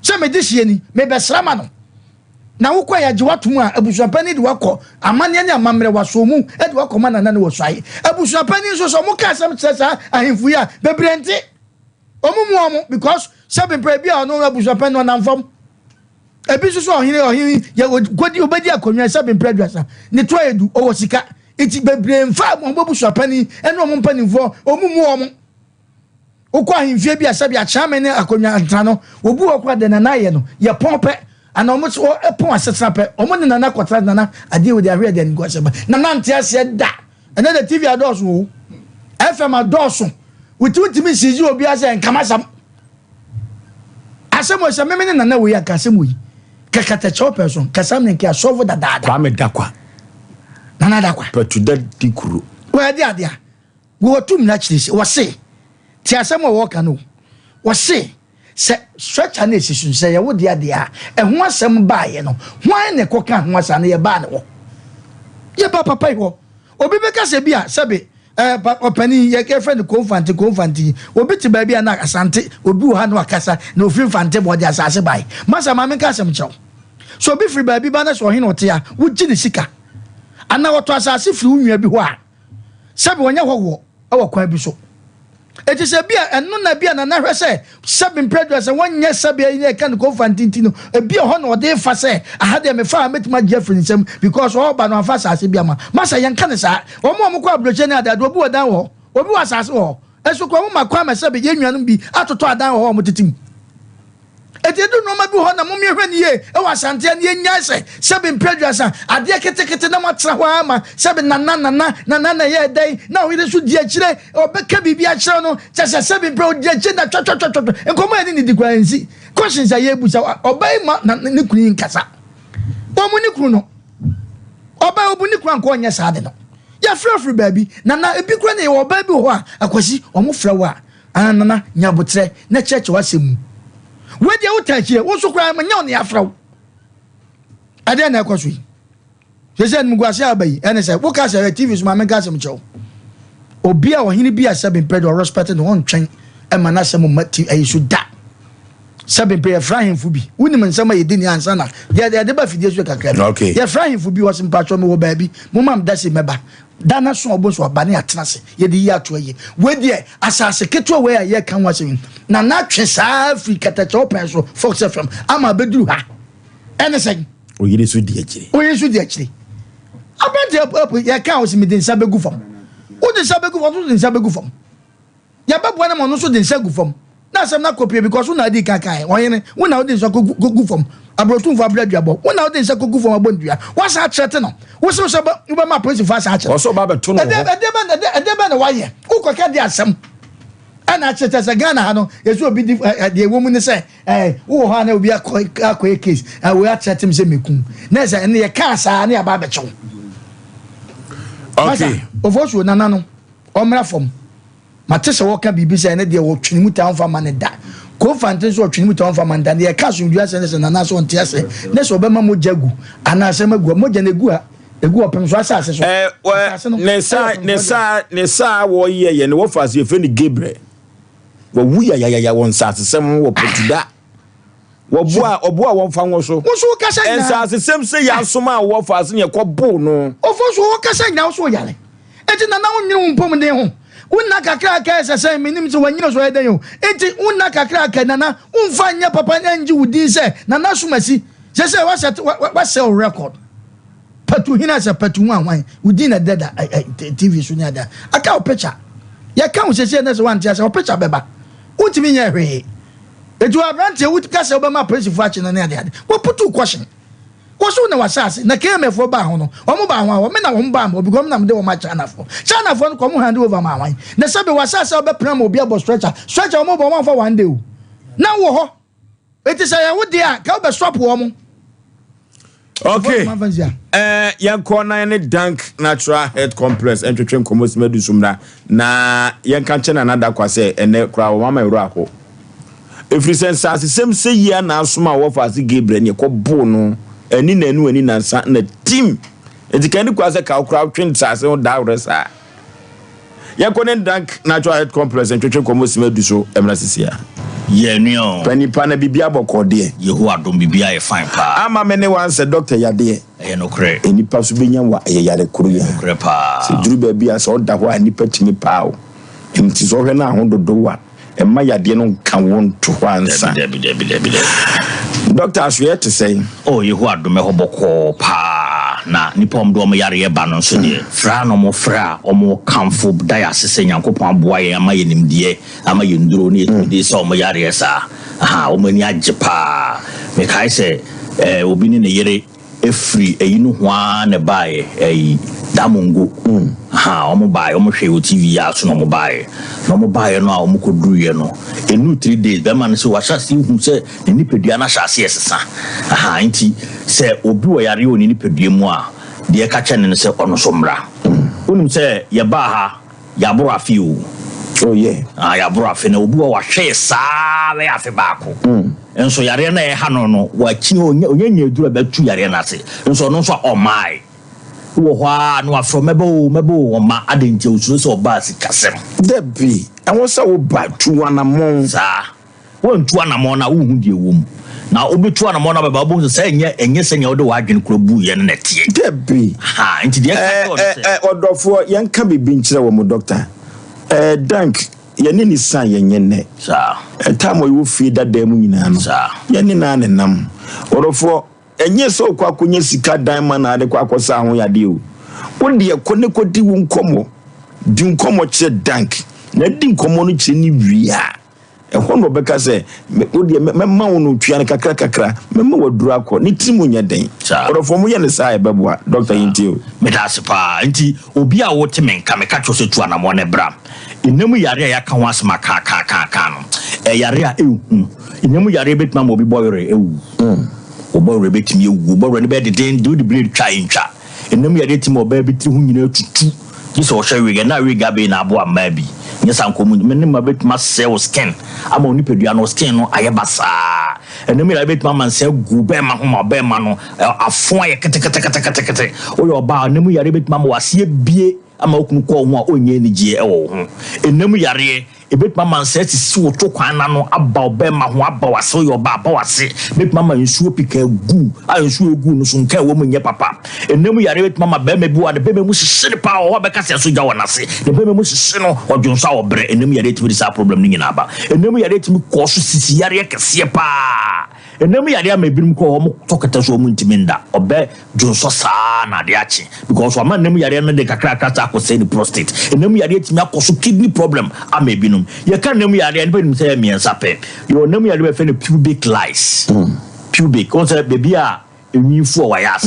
se me dihie ni me besrama no na wokọ ya je watum a abusu apa ni de wakọ amane ne amamre waso mu e de wakọ mana na ne wo swan abusu apa ni so mo ka sam tsesa ahemfu ya bebrente omumu because seven pray bia no abusu apa no na mfam ebi so ohine ye godi obedi akonwa seven pray dwasa ne to edu owo sika iti bebre mfa mo bobu swapani ene o mo mpanimfo omumu o mo okwa ahimfie bi asabi achame ne akonya antano obu okwa de nanaye no ye pompe ana omo so epon asetena pe omo ne nana kwatra nana ade we dey ready and go aseba nana ntia se da ene the TV adoso wo FM adoso witimi siji obi ase nkamasam asemo se memene nana we yakasemo yi kakata chopeson kasam ne kia sovo da kwa me dakwa nana dakwa but that dikuru we ade ade wo tum na chiri wo se ti asemo wo kanu wo se stretcher na esisun se ye wo de ade a ho asem baaye no hwan ne koka ho asa na ye ba ne wo ye papa wo obi beka se bia sebe opani ye ke friend konfanti obi ti ba bia na asante obi wo ha no akasa na ofin fante bo de asase baaye masa ma menka asem chew so obi free ba bi ba na so hin ote a wo gi ne sika ana wo to asase free unwa bi ho a sebe wonya ho wo e kwan bi so eti se bia eno na bia na hwe se sebe mpredo se wonye sebe ine kan konfanti no bia ho na ode fa se ahade me fa metima Jeffrey nsem because all ba no afa asase bia ma masa yenka ne sa omo ko abroche ne adado obi odan wo obi wasase wo eso ko mo makwa ma sebe yennuanu bi atoto adan wo mo titim eti edu no ma bi ho na mo mehwe ne ye e wasante ne yenya se sebe mpredo asa ade ketekete na matra ho ama sebe nana ye dai na we su di akire obeka bibi akire no chese sebe mpre di akire na twotwotwo enkomo eni ni di kwansi questions aye busa obai ma ne kunu nkasa omo ne kunu no obai obu ne kunu anko nya saade no ya frefre baby nana ebi kura ne obai bi ho a akwasi omo frewa nana nyabotre na church wasemu we dey utachie wo so kura ma nya on ya fraw ade na ekwaso yi sese nmu gwase abayi ene se wo ka se TV so ma me ka se mcho obi a ohini bi a sebe mpred or respect no on twen e ma na se mo mati ayi so da sebe mpred Efraim fu bi woni me nsama ye dini ansa na de ba fidie so kakra ye Efraim fu bi wo se mpacho me wo ba bi mo mam da se meba dana so obo so ba ne atena se ye de yi ato aye we de asase keto we a ye kan wase na na twe sa Africa ta open so Fox FM ama beduru ha ene se oyire so di akire abante ye kan wase me de nsa begu fam wo de nsa begu fam wo de nsa begu fam ya babu na mo no so de nsa gu fam na sem na copy because una di kakai oyene una wo de nsa gu fam abrotu fa bla duabo una wo de nsa gu fam abondua wa sa trete no wo so ba ma police fa sa trete wo so ba beto no edeba na waye wo kwaka di asem ana trete se Ghana ha no yesu obi di de wo mu ne se wo ha na obi akoy case we a trete me se mekun na se ne ye ka sa na ya ba becho okay ofosu nana no omra fom matese wo ka bibi se ne de wo twini muta fa man da ko fante so twini muta fa man da ne ka so ndua se ne se nana so ntia se ne so be ma mo jagu ana se magu mo jana egu a egu opem so asase so ne sa wo ye ne wo fa se fe ni Gabriel wo wu ya won sa se sem wo potuda wo bo a won fa won so wo so ka sa nya sa se sem se ya so ma wo fa se ne ko bo no ofo so wo ka sa nya so yale enti nana wonnyere mpom de ho unna kakra ka sese minim so wanyina so eden yo enti unna kakra ka nana unfa nya papa nji wudi se nana sumasi sese wa sell record patu hina se patu wanwan wudi na deda TV so nya da aka o picture ya ka o sese na so wan tia se o picture beba utimi nya hwe eju abrante wudi ka se obama press fu achi na na ade wo putu question woso na wasase na KMF ba ho no omo ba ho a me na wo ba ma obi gom na me de wo ma China fo no komo hand over ma wan na sabe wasase obe pram obi abo stretcher omo bo wan fa one day o na wo ho eti say ya wo dia ka obe stop wo mo okay yanko na ne dank natural health complex entwetwe komos medu sumna na yanka chena na da kwase ene kra wo mama ero ako every sense as same say ya na asoma wo fa se Gabriel ne ko bo no ani na sa na team etikani kwase ka okra twin sase o da resa yanko ne dank natural health complex entwetwe komos medu so emra sisia ye nyo panipa na bibia bokode yehu adom bibia ye fine pa ama me ne wan se doctor yade ye no kre enipa so benya wa ye yade kuru ya kre pa se duru ba bia so da ho anipa timi pa o enti so hwe na ho dodo wa e ma yade no kan won to ho ansa debi doctor so yet to say oh yehu adom e hoboko pa na nipa om do om yare ye ba no so de fra no mo fra om kamfo dias se nyankopon aboa ye ama ye nimdie ama ye nduro ne de so om yare sa aha om ani ajepa me kai se obi ne yere efri eyinu hwa ne bae damungo ha omo bae omo hwe TV ya so no mo bae no a omo koduye no enu 3 days be man so washa si hu se ni pedua na sha se esesa aha nti se obi wo yare oni ni pedua mu a de ka kye ne se ono so mra unim se ye ba ha ya boro afi o oh yeah ya boro afi na obi wo hwe sa le afi baako enso yare na e ha no wa chi onye dura betu yare na se enso no so o mai wo hwa no afro mebo ma adenti osuro so ba sikasem debi enwo se wo ba tu anamon sa wo ntu anamon na wo hu die wom na obetu anamon na baba bo se enye senya wo de wa adwen krobu ye ne tie debi ha nti de odofo yenka bibi nkire wo mo doctor dank yene ni san yenye sa time wo fi dada mu nyina no sa yene na ne nam odofo enye so kwa kunye sika diamond na ade kwa akosa ho yade o wodi ekone kodi wo nkomo di nkomo che dank na di nkomo no che ni wia ehon no beka se wodi memma wo no twia ne kakra memma waduru akọ ni timu nya den orofo mo ye ne sa ebeboa doctor yintio medasipa nti obi a wo temenka meka chose tu anamo ne bra enemu yare ya ka ho asma ka no yare a ehu enemu yare betima mo bi boyore ehu obo rebetimi ewu obo ne be de do the blade try ntwa enemu yare timi oba bi tri hu nyina tutu gise o hwe na we gabe na abo amma bi nyesa nkomu me ma betima cell skin ama oni pedua no skin no ayebasa enemu yare betima man se gu be ma ho ma be ma no afon aye kete o yo ba enemu yare betima ma wase bie ama okunu ko ho a onye ni gie ewo ho enemu yare ebetma man se si wo to kwan na no aba obema ho aba wase yo ba wase betma man nsuo pika gu a nsuo egu no so nka wo munye papa enemu yare betma ma be bi wa de be mu hihye pa wo be ka se so gya wonase de be mu hihye no odwonso a obre enemu yare timi sa problem ni nyina ba enemu yare timi ko so sisi yare kese pa enemu yare amabirum ko ho tokata so mu ntiminda obe dwonso sa na de achi because o man enemu yare no de kakra ta ko say the prostate enemu yare timi akoso kidney problem amabinum ye kan nemu yare anybody nim say miensa pe yo nemu yare be fe no pubic lice pubic concept baby a enwifo wa yas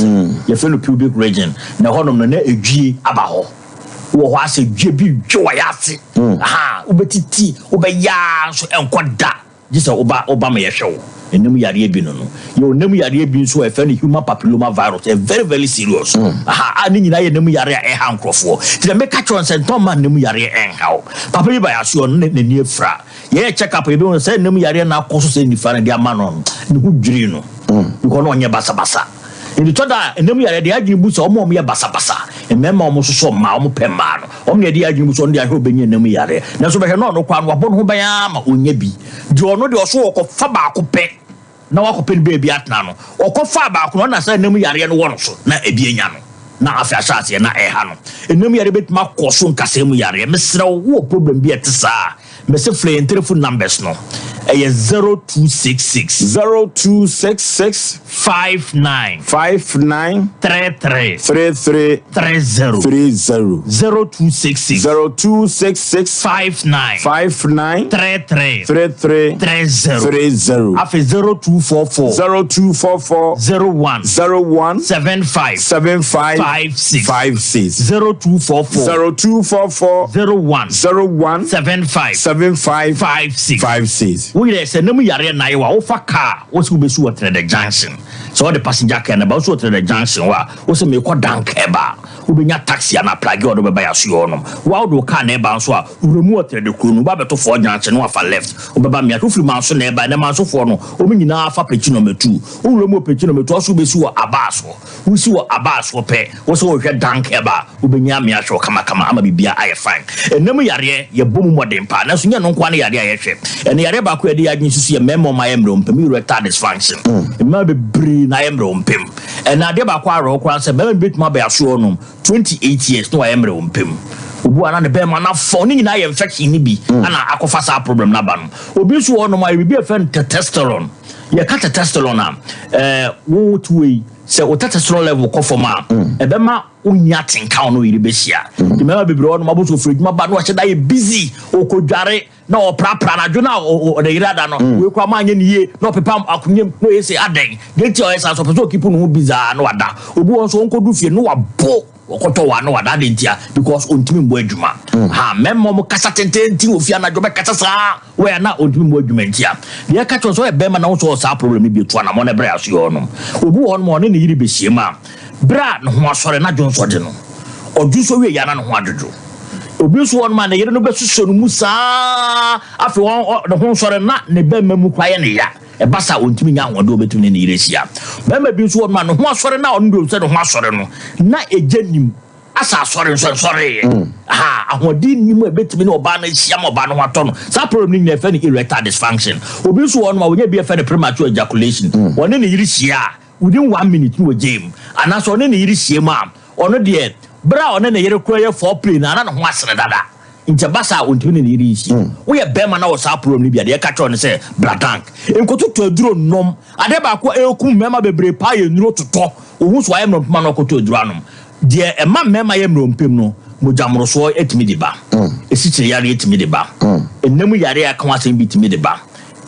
ye fe no pubic region na honom no na edwie aba ho wo ho ase dwe bi dwe wa yas aha ubetiti ubeya so enkoda gisa oba me ye hwe enemu yare bi no yo nemu yare bi so e fe no human papilloma virus very very serious aha ani nyina ye nemu yare e ha nkrofo ti me ka chon se ntom man nemu yare en hawo papa bi ba ya so no ne ni efra ye check up e bi won se nemu yare na akoso se ni fa na dia ma no ne hu dwiri no ko no onye basa in toda enemu yare de agini bu so omo ye basa emema omo so ma omo pemma no omo ye de agini bu so ndi ahwe obenye enemu yare na so be no no kwa no wabo no ho ban ama onya bi de ono de oso okofa ba akopɛ na wakope ni baby atna no okofa ba akon na sa enemu yare no wono so na ebi enya no na afi asase na eha no enemu yare betuma koso nkasa emu yare mesra wo problem bi etisa me se flay telephone numbers no 0266 59 33 30 0266 59 33 30 afi 0244 01 75 56 0244 01 75 56 we dey say nemu yare na yewa wo fa car wo se be su water the junction so the passenger car na ba so water the junction wa wo se me ko dank eba wo be nya taxi na plug o do be ba ya so yo no wa do car na eba so a wo mu water the kro no ba beto for junction no fa left wo be ba me atofiri man so na eba na man so for no o me nyina fa pechi no metu wo mu pechi no metu so be su abaso wo si wo abaso pe wo so wo hwe dank eba wo be nya me ahwe kama ama bibia aye fine nemu yare ye bomu modern pa na so nya no kwa na yare aye hwe ene yare ba ko de agin susu ye memo ma yemro mpem erectile dysfunction ma be bri na yemro mpem ena de ba ko aro kwa se be bituma ba yaso no 28 years no yemro mpem obu ana ne be ma na fo ni nyina ye infection ni bi ana akofa sa problem na ba no obi so no ma bi e fen testosterone ye ka testosterone na wo tuwe se o testosterone level ko for ma ebema unya tinka no yiri behia the member bebre no mabo so fridge ma ba no che busy o kodware na o prapra na dwo na o de yira da no we kwa ma anya niye na o pepa akunye no yesi aden get your esa so so keep no busy na wada obi won so onkodu fie no wabo okoto wa no wada de ntia because ontimi mbo adwuma ha memmo mo kasa tententi ofia na dwobe kasa sa we na ontimi mbo adwuma ntia de ka cho so e bema na so sa problem bi to na mo na bra aso yo no obi won mo ne yiri behie ma bra no ho asore na dwon so de no odu so we ya na no ho adodo obi so won ma na yere no besuso no musa afi won no ho sore na ne bema mu kwaye ne ya e basa ontimi nya ho do betumi ne yire sia bema bi so won ma no ho asore na on do se no ho asore no na ejanim asa asore sore ha ahodi nim e betumi ne oba na sia ma oba no ato no sa problem ni fe ne erectile dysfunction obi so won ma wonya bi fe ne premature ejaculation won ne yire sia within 1 minute no game ana so ne yire sia ma ono de bra one ne yere kroye for play na no ho asere dada nje basa ontuni ne yiri isi wo ye bema na wo sa problem ni bia de ka tro ne se bladank enkoto to aduro nom ade ba ko ekum mema bebre pa ye nuro toto ohun so ayem no pema no koto aduro anom de ema mema ye mrompem no mojamro so etimi de ba esichire yare etimi de ba enemu yare aka wasen bitimi de ba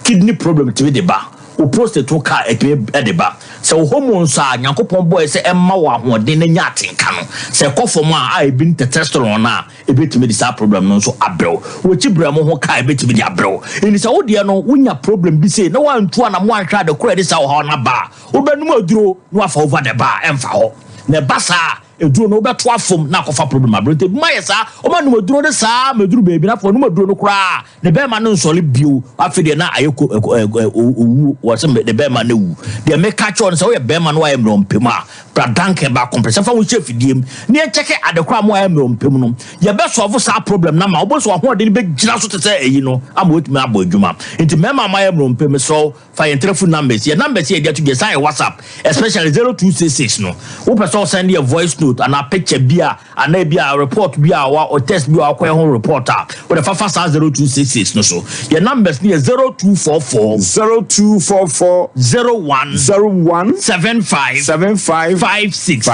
kidney problem etimi de ba o prostate to ka etimi de ba se hormones a nyankopon boy se emma wa hoden na nya atenka no se kofom a ebin testosterone na ebetimi di sa problem no so abrew wo chi brem ho ka ebetimi di abrew eni se wo de no wonya problem bi se na wantu ana mo anhwa de kora de sa ho na ba wo benum aduro no afa over the bar emfa ho na basa eduro no beto afom na kofa problem abrote mayesa o ma no eduro de sa meduro beebi na fo no eduro no kura ne be ma no nsole bio afede na ayeko owu wo se de be ma na wu de me catch on se wo ye be ma no wa emrompem a bradanke ba compressor fa wo chef diem ne cheke adekwa mo emrompem no ye be solve sa problem na ma obo so ho de be gira so tete eyi no ama wetumi abo adwuma enti me ma emrompem so fa your telephone numbers ye numbers ye dey to get sign WhatsApp especially 0266 no wo person send your voice note and a picture bia and a bia report bia or test bia or home reporter with a fafa 0266 no so your numbers near 0244 01 75 56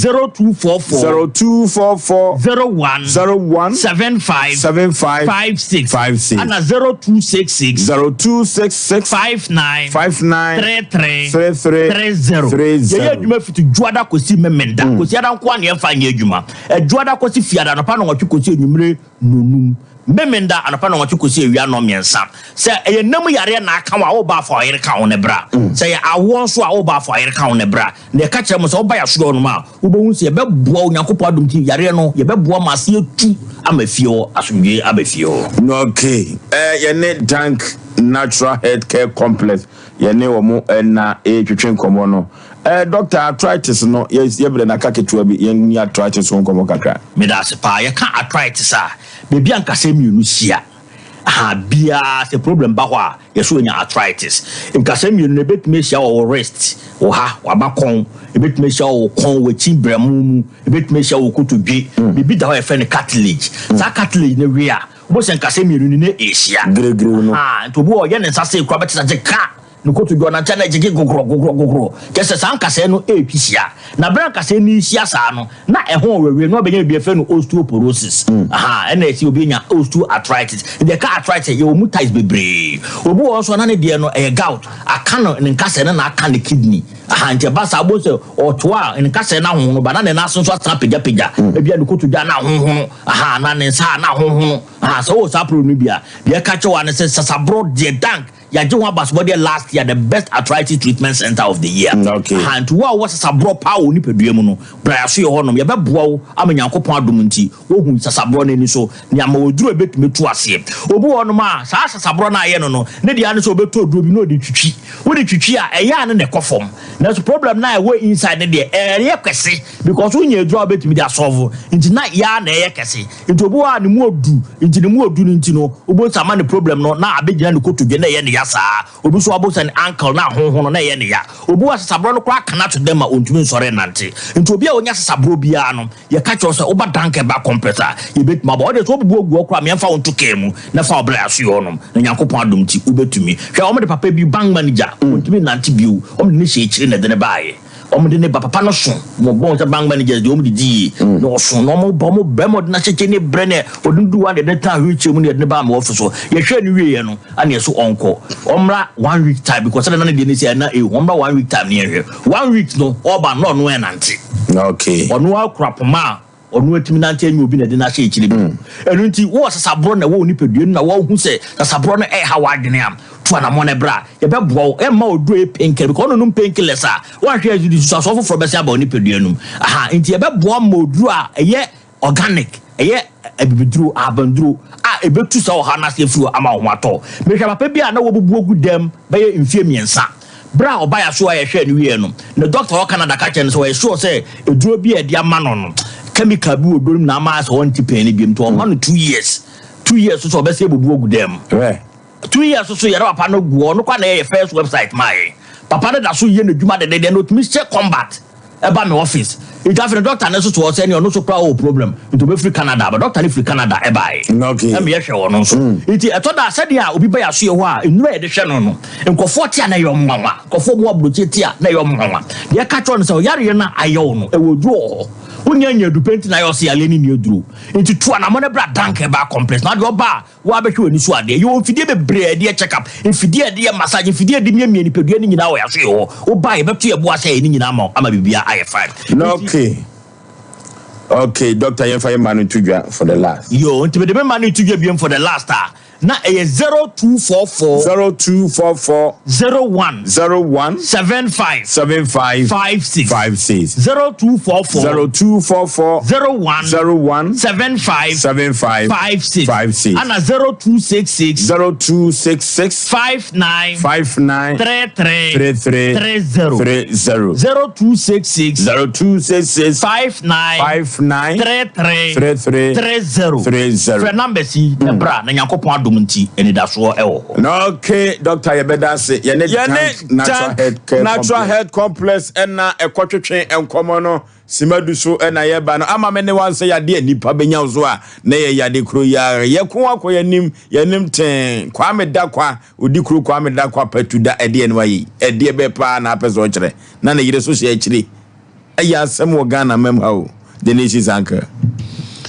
0244 01 75 56 and a 0266 59 33 yeah you me fit juada kosi memenda kosi ada kwa ne fa nya adwuma juada kosi fiada no pa no watwe kosi enwumre nonum memenda anapa no watwe kosi ewia no miensa se eye nam yare na aka wa wo ba fa oyere ka won bra se ya awo so a wo ba fa oyere ka won bra ne ka kire mo se wo ba ya so no ma wo bo hu se ye beboa onyankopɔ adom ti yare no ye beboa ma se etu amafio asomdwe abafio okay ye ne dank natural health care complex ye ne wo mo na twetwe nkomo no doctor arthritis no yes yebele na kaketua bi ye ni arthritis won komo kakra me da se pa ye ka arthritis a bebi anka se mienu sia bia se problem ba ho a ye so nya arthritis nka se mienu ne betime sia wo wrist wo ha wabakon ebetime sia wo kon wo chimbramu mu ebetime sia wo kotodwe bebi da ho e fe ne cartilage sa cartilage ne wi a bo se nka se mienu ne esia gregre no to bo ye ne nsase kwa betisa je ka no koto do na chana jige gogro kese san kase no episia na bran kase ni isia sa no na ehon wewe no be nya bi efe no osteoporosis ena esi obi nya osteoarthritis de ka arthritis ye omu ties bebre obi won so na ne de no gout aka no ne kase na aka ne kidney nje basa abo se otoa ne kase na hono ba na ne naso so asa pega e bia no koto da na hono na ne sa na hono so o sa pro no bia de ka che wa ne se sasabro de dank ya je wa basbody last year the best arthritis treatment center of the year and wa was sasabro power ni pedua no bra so ye honom ye beboa wo amenyankopon adom nti wo hu sasabro na ni so ni ama oduro betumi tu ase obi honom a sa sasabro na ye no ne dia ne so beto oduro bi no de twitwi wo de twitwi a eya ne kofom na so problem na we inside ne de eye kwese because wo nya oduro betumi dia solve nti na ya na eye kese nti obi wa ne mu odu nti ne mu odu nti no obo sama ne problem no na abegina ne kotodwe na ye ne yasa obi so abo san ankle na honhono na ye ne ya obi wa sasabro no kwa kana to dem a ontumi nsore nante nti obi a onya sasabro bia no ye ka cho so oba danke ba compressor ye betuma ba ode so obubu ogu okra me mfa wonto kemu na fa obra aso yonom na nyankopon adom ti ubetumi hwe o me de papa bi bank manager ontumi nante biu o me ne hye chire na de ne baaye omde ne papa no so mo bon se bank managers de omde di no so no mo bo mo be mo na cheche ne brene odundu one de ta hweche mu ne ba ma office so ye hwe ne wie no ane so onko omra 1 week time because na de ne say na omra 1 week time ne hwe 1 week no oba no no enante okay onu akrapoma onu atimi nante anyi obi na de na hye ekire bi enu nti wo sasabro na wo nipadue na wo hu se sasabro no ha wadene am to na mo ne bra ye be bo e ma odu e penkel because ono no penkel sa wo hwe azudi so so for be se aba nipadue num aha nti ye be bo ma odu a eye organic eye ebibiduru abanduru a ebetu sa wo ha na se furu ama ho ato me hwa papa bi a na wo bubu ogu dem be ye mfie miensa bra obaya so aye hwe ne wie no na doctor o Canada ka chen so we sure say eduro bi e dia ma no chemical bi odorum na ama so won tipen ni biem to o 2 years so be say bubu ogu dem 2 years so yere papa no guo no kwa na ye first website my papa da so ye na dwuma de no to Mr. Combat eba me office it have doctor na so to say no so problem into be free Canada but doctor ni free Canada eba okay am ye hwe no so it eto da said ya obi ba ya so ye ho a enura ye de hwe no nkofo tia na yo mwanwa nkofo bo abroche tia na yo mwanwa ye ka tro no so yare na ayo no e wodu unyanya du penti na yo se ale ni ni oduro enti to na mo ne bra dank ba complex na de oba wa be hwe oni so ade yo fidie be bre de check up fidie de massage fidie de miamia ni pedua ni nyina wo ya so yo oba ye beto ye bo ase ni nyina ama bibia aye 5 okay doctor Yenfa Manu Tudwa for the last yo enti be de Manu Tudwa biem for the last na 0244 01 75 56 0244 01 75 56 ana 0266 59 33 0266 59 33 for number si bra na yakopon munti eni da so okay doctor yebeda se ye natural health complex na ekotwetwe enkomo no simadu so na yeba no ama me ne wan se yade nipa benya zo a na ye yade kro ya ye ko akọ yanim ten kwa me da kwa odi kro kwa me da kwa patuda ede en wayi ede be pa na apeso kire na na yire so se akire aya asem wo Ghana mem ha o the nation anchor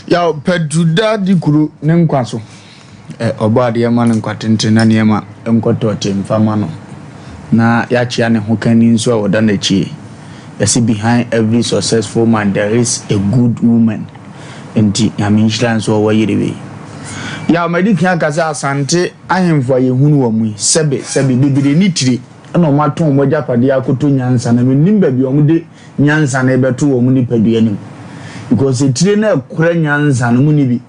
ya patuda di kro ne nkwa so oba de ma nkwa tenten na ne ma enkoto temfama no na ya chia ne ho kan nso a woda na chi. You see, behind every successful man there is a good woman. Enti yamishan so wa yiriwe. Ya mediki akaza asante ahemfo ye hunu wa mu sebe bibire nitiri na o maton mo japade akoto nyansa na menim ba bi o mu de nyansa na ebeto wo mu ni padua nim. Because etire na ekura nyansa no mu ni bi.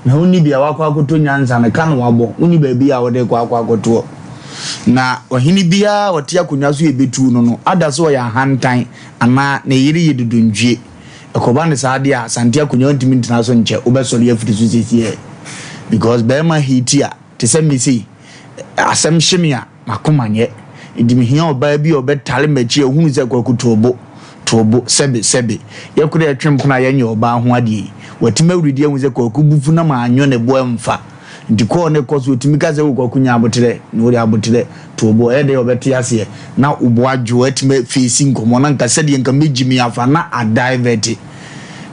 Na uni bi awakwa akoto nyansa na kan wabo uni ba bi a wode kwa akoto. Na ohini bia wotia kunwa so ebetu no ada so ya hantan ama na yiri yedudunjie ekoba ne saade a santia kunwa ntimi ntina so nche obesori afiti so sisi because be ma hitia te se misi asem shimia makomanye idimi hia oba bi obetale machi ehunu se kwakutobo sebe yakure atwem kuna yenye oba ho ade watima wuridi ehunu se kwakubufu na ma anyo ne bo mfa ndiko ne koso timika se wo kunya abotere no ri abotere to obo ede obeti ase na ubo adwo atime facing komo na nka sede nka megimi afa na adivert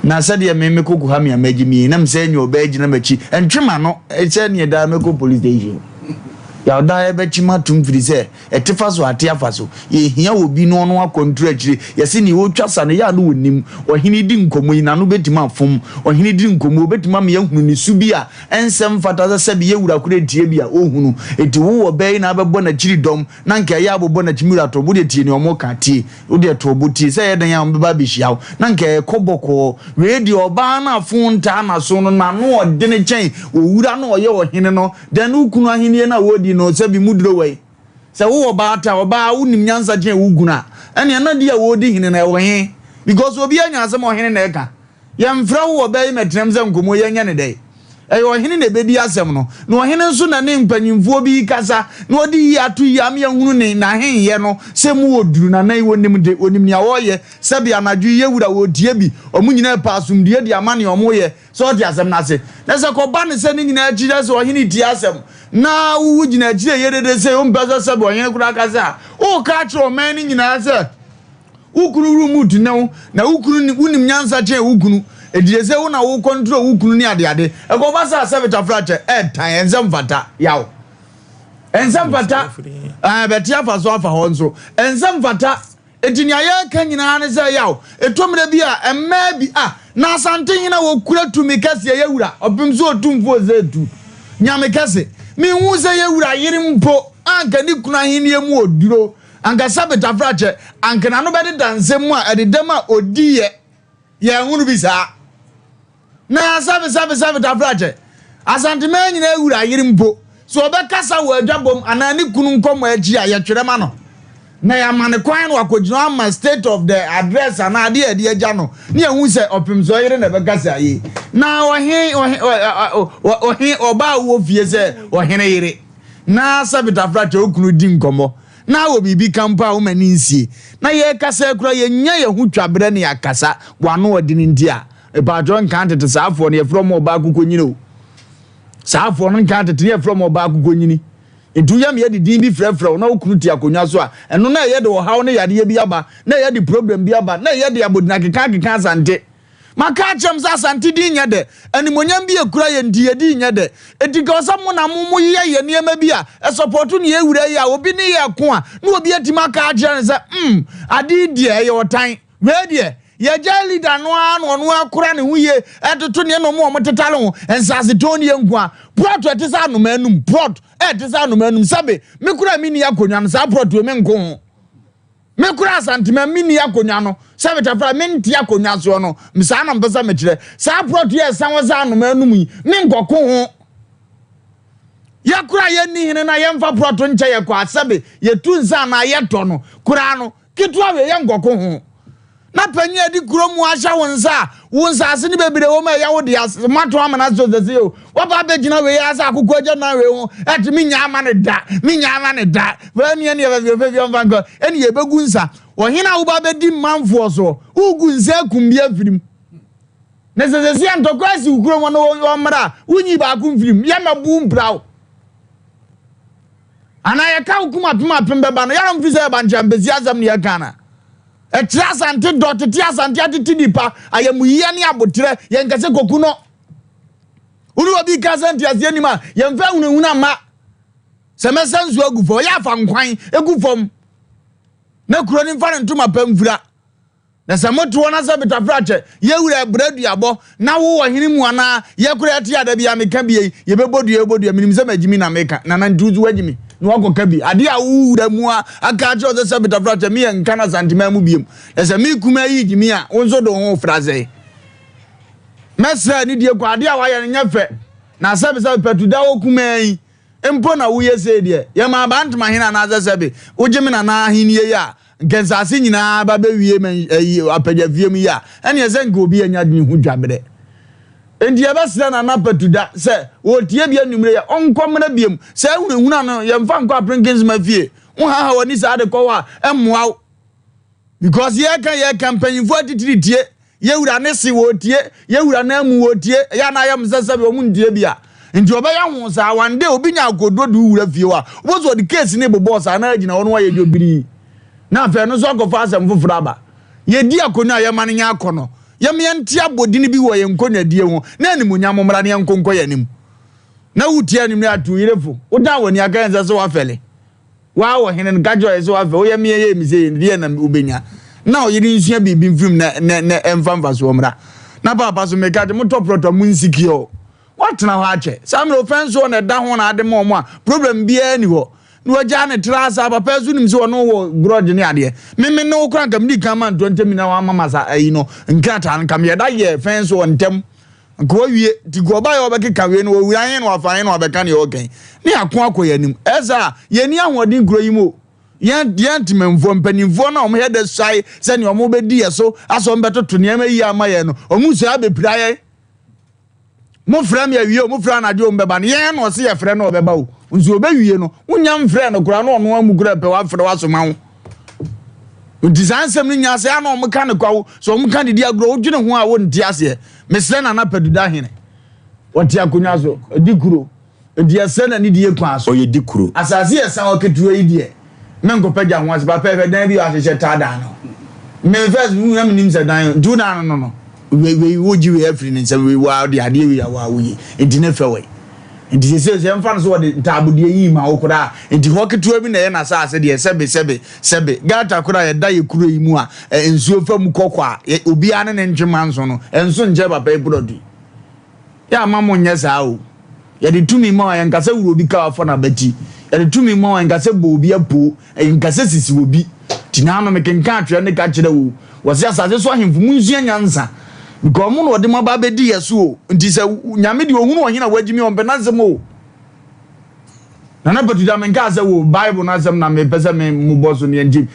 na sede me koku ha me megimi na mse nya obaji na machi entwema no ese ne da me ko police station ya da ebe chima tumfiri se etefa so ate afa so ye hia obi no no akontra akire yesi ni wo twasa ne ya no wonim ohini di nkomo ina no betima afom ohini di nkomo betima me yahunu ni subi a ensem fata se bi yewura kure tie bi a ohunu eti wo obai na abebo na chiri dom na nka ya abebo na chimura to bude tie ni omo ka tie wo de to buti se yedan ya mbeba bi hia na nka koboko radio oba na afunta na so no na no ode ne chen owura na oye ohini no den ukunu ahini na wodi no se bi mudro we se wo baata oba unim nyansa je wuguna ene na dia wodi hine na wo he because obi anya asem ohene na eka yemfra wo oba metrem ze nkomo yenya ne dai ohene na bedi asem no na ohene nso na ne mpanyimfo bi kasa na odi yi atu yi am yehunu ne na henye no se mu woduru na nai wonim de onim nia wo ye se bia anadwu ye wura wo die bi omunyina pa asumdie de amane omo ye so di asem na se na se ko ba ne se ne nyina agide se ohene di asem na wu gina agide ye de se o mbeza se bo ohene kura kasa o ka tro man nyina se ukunu room to now na ukunu unim nyansa che ukunu ediyese wo na wo control ukunu ni ade e go basa service fracture tan ensem fata yaw ensem fata betia fa so afa ho nso ensem fata etini aye kan nyina ne se yaw etomre bi a emma bi na asante nyina wo kura tumi kase yewura opim so otumfo zetu nyame kase mi hu se yewura yiri mpo anka ni kuna hini emu oduro anka sabeta fracture anka na no be de dansem a ededam a odiye ye hunu bi sa na sabeta fracture asante man nyina ewura yiri mpo so obekasa wo adwabom anani kunu nkomo aji a ye twerema no na ya mane kwan no akogino ama state of the address and ade ade agya no ne ehu se opimzo yire na bekasa yi na ohin oba wo fie se ohin yire na sabita fracture okunu di nkomo na wo bibi kampa wo mani nsie na ye kasa kura ye nya ye hu twabere ne yakasa wano odi ne ndia e ba jon kan tete saafo ne from oba akukonyini o saafo no kan tete ne from oba akukonyini edu ya me ye di bi frefre na okunu ti akonwa so a eno na ye de wo hawo ne yade bi aba na ye de problem bi aba na ye de abodina keka asante maka chem za asante di nya de animonyam bi ekura ye ndi ye di nya de etika osamo na mumu ye niema bi a supportu ne ewura ye a obi ne ye ko a na obi atima ka agye nse ade die ye otan we die ye ja leader no akura ne huye etoto ne no mo tetale ho ensase toni ye nkwa prot etisa no manum prot etisa no manum sabe me kura mini akonwa no sa prot we me nko ho me kura santima mini akonwa no sabe tafra me nti akonwa so no misa na mpesa me kire sa prot ye san wo za no manum yi me nkoko ho ya kura ye ni hene na ye mfa prot nche ye kwa sabe ye tunza na ye to no kura no kitwa we ye nkoko ho na panyi adi kuromu asha wonsa ase ni bebire wo ma ya wo de mato amana so zese o wa ba be gina we ya sa akukọ je na we ho ati minya amane da we ni ene ye be onvango ene ye begu nsa wo hina wo ba be di manfo so ugu nsa kumbia firim na zese antokwasi ukuromu no wo mra unyi ba ku firim ya mabu mbrawo ana ya ka ukuma pema ba no ya mfi se ba njambezi azam ni ya kana asante dot asante atiti nipa ayamuyiya ne abotre yenkase kokuno uru obi kasante asianima yemfa hunahuna ma semesanzu agufo ya fa nkwan egufom na kuro ni mfa ntoma pamfura na samoto na sabita fracture yewura bradu abo na wo hini mu ana ye kura ati ada bia meka bie ye bebodu minimse magimi na meka na ntuzu wagimi no akoka bi ade a wura mu aka acho ze sabita fracture mi enka na santima mu biem ese mi kuma yi gimi a wonzo do ho fraze mesra ni die kwa ade a wa ye nyefe na sabisa petuda wo kuma yi empo na wo ye se de ye ma ba ntuma hina na ze sebe ugimi na hini ye ya nkensase nyina ba be wie men apaja wiem ya ene ye senke obi anya dwen hu dwabere endi ye basira na napatuda se wo tie bia numre ya onkomna biem se hunahuna no ye mfa nko aprenkens mafie ha woni sa de kowa emmoa because ye kan campaign for titiritie ye wura ne se wo tie ye wura na amu wo tie ya na ya msasa be o mu ndie bia nti obeya hu sa one day obi nya akododu wura fie wa wo so the case ne bo boss ana agina wono wa ye dobiri na fe no so akofa asem fofura ba ye di akonya ye mane nya akono ye me ntia abodini bi wo ye nkonya die ho na animunya momra ne nkonko ye nim na wuti anim na atu yirefo uda woni aka enza so wafele wa wo henen gajo ye so wafe wo ye me ye mi se die na ubenya na o yiri nsua bibi mfim na emfamfa so omra na papa so meka de motoproto munsikio watna ho ache samro offense on da ho na ade mo mo problem bia ni ho no jane trasa papa su nim se wono wo grudge ni ade me no kran kam di kama 20 mina wa mama sa ayi no nkata nkam ye da ye fence on tem nko wie ti go ba yo be keka wie no wo yan no afa yan no be kan ye ogan ni akon akoya nim eza ye ni ahodin kro yimo yan timemfo mpanimfo na omo he de sai se ni omo be di yeso aso mbetoto ne amayi amaye no omu so abepiraye mo fra me awie mo fra na de ombe ba ne yen no se ye fra na obeba o nso obewie no unya mfra no kura no ono amu kura pe wa fra wa so ma wo ndizansem ni nya se ana omo ka ne kwawo so omo ka didi agro odwene ho a wo nti ase mesre na na paduda hene woti akonya so dikuro ndi ase na ni die kwa so oye dikuro asase esa oketuo yi die na nkopagya ho ase papa dan bi ahyehyɛ tada no me first we am nim say dan do na no we would you every and say we were the idea we are we it didn't fair way and this says I'm fans what the tabudi ma okura and the hockey to me na say the sebe gata kura da ye kuro yi mu a ensuo fam kokwa obi an ne ntweman so no enso nje papa e brodi ya mamo nya sa o ye de tumi ma ya nkasa wuro bi ka afọ na bati ye de tumi ma ya nkasa bo obi apo nkasa sisi obi tinano me kenka atwe ne ka kire wo wose asase so ahemfu munzua nyansa because mo no de mo ba be di yeso o nti se nyame de ohunu ohina wagimi on benazem o na batu da men ka se wo bible na asem na me pese me mu boso ne nji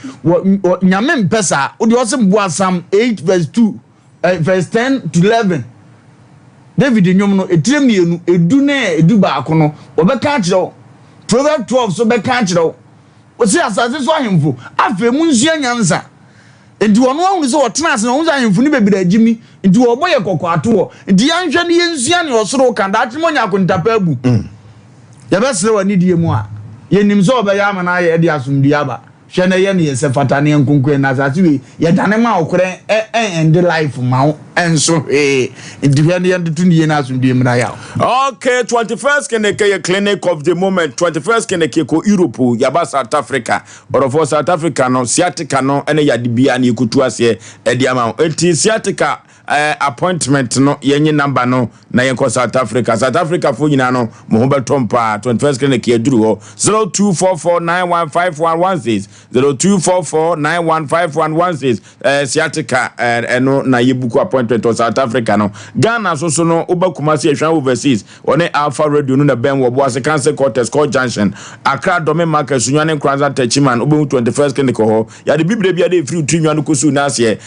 nyame mpesa o de osem bo asam 8 verse 2 verse 10 to 11 David nyom no etiremienu edu ne edu ba ko no obeka kire o Proverbs 12 so beka kire o wose asase so ahemfu afa munzua nyansa enti wono ahunu se wotena ase no unza ahemfu ni bebira agimi enti wo boye kokwato wo enti yanhwe ne yensua ne osoro kan da atimonya akontapa abu ya besere wani die mu a yenim so obeya amana ye de asumdi aba hwe na ye ne yese fatane nkonkwe na asase we ye dane ma okore end life ma enso enti hwe ne ye de tuni ye na asumdi mu na ya okay 21st keneke clinic of the moment 21st keneke ko Europe yaba South Africa or for South Africa no sciatica no ene ya dibia na ikutu ase edi ama enti sciatica appointment no yenye number no na yenko South Africa fo nyina no mo ho betompa 21st clinic eduru ho 0244915116 0244915116 sciatica eno na yebuku appointment to South Africa no Ghana so no obakuma se ehwan overseas one Alpha Radio no na ben wo bo ase Cancer Quarters Call Junction Accra Dome Market sunwane Kranza Tachiman obehu 21st clinic ho ya de bibre bia de free twinwan kosu na ase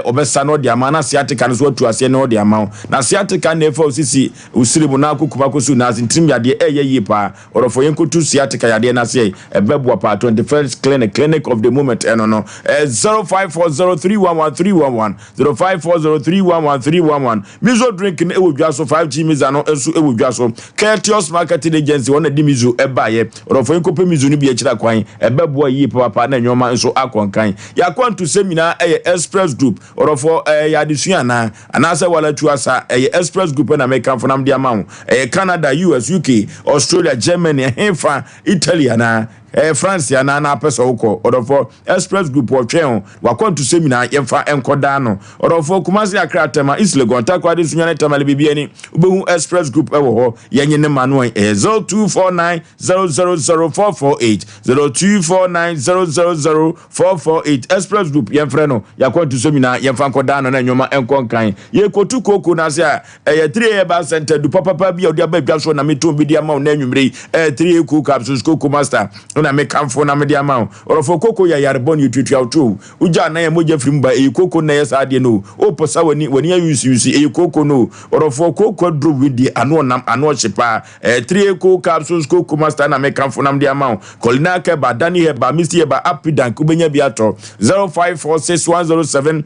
obesa no de amana sciatica no so atu ase no de amount na sciatica na efo sisi usirimu na akukuma kosu na ntrim ya de yi pa orofo yenkotu sciatica ya de na se ebebo pa 21st clinic of the moment eno no 0540311311 0540311311 mizo drink na ewodwa so 5G miza no enso ewodwa so Courteous Marketing Agency wona di mizo ebaye orofo yenkope mizo ni bi akira kwan ebebo yi papa na nyoma enso akonkan ya kwantu semina Express Group orofo ya disua na anase wala tuasa Express Group na make for nam dia mawo Canada US UK Australia Germany Hefa Italy na France ya na pesa uko orofo Express Group otwen wakwantu semina yemfa enkoda no orofo Kumasi Accra tema Islegon takwade sunyane tamale bibiani ubehu Express Group ewo ho yenye ne manu 0249000448 0249000448 Express Group yemfre no yakwantu semina yemfa enkoda no na nyoma enkonkan ye kotu koko na se ye 3 Herbal Center du papa bia odi abadwa so na meto bi dia ma na nwumre 3 cook capsules coco master na me kamfo na me dia ma orofo koko ya yarbon yututu auto uja na ye moja frimba e koko na yes ade no oposa wani ya yusi e koko no orofo koko dro widi ano chipa 3 cook capsules coco master na me kamfo na me dia ma kolina ke ba dani Herbal Mr. Herbal apidan kubenya biato 0546107107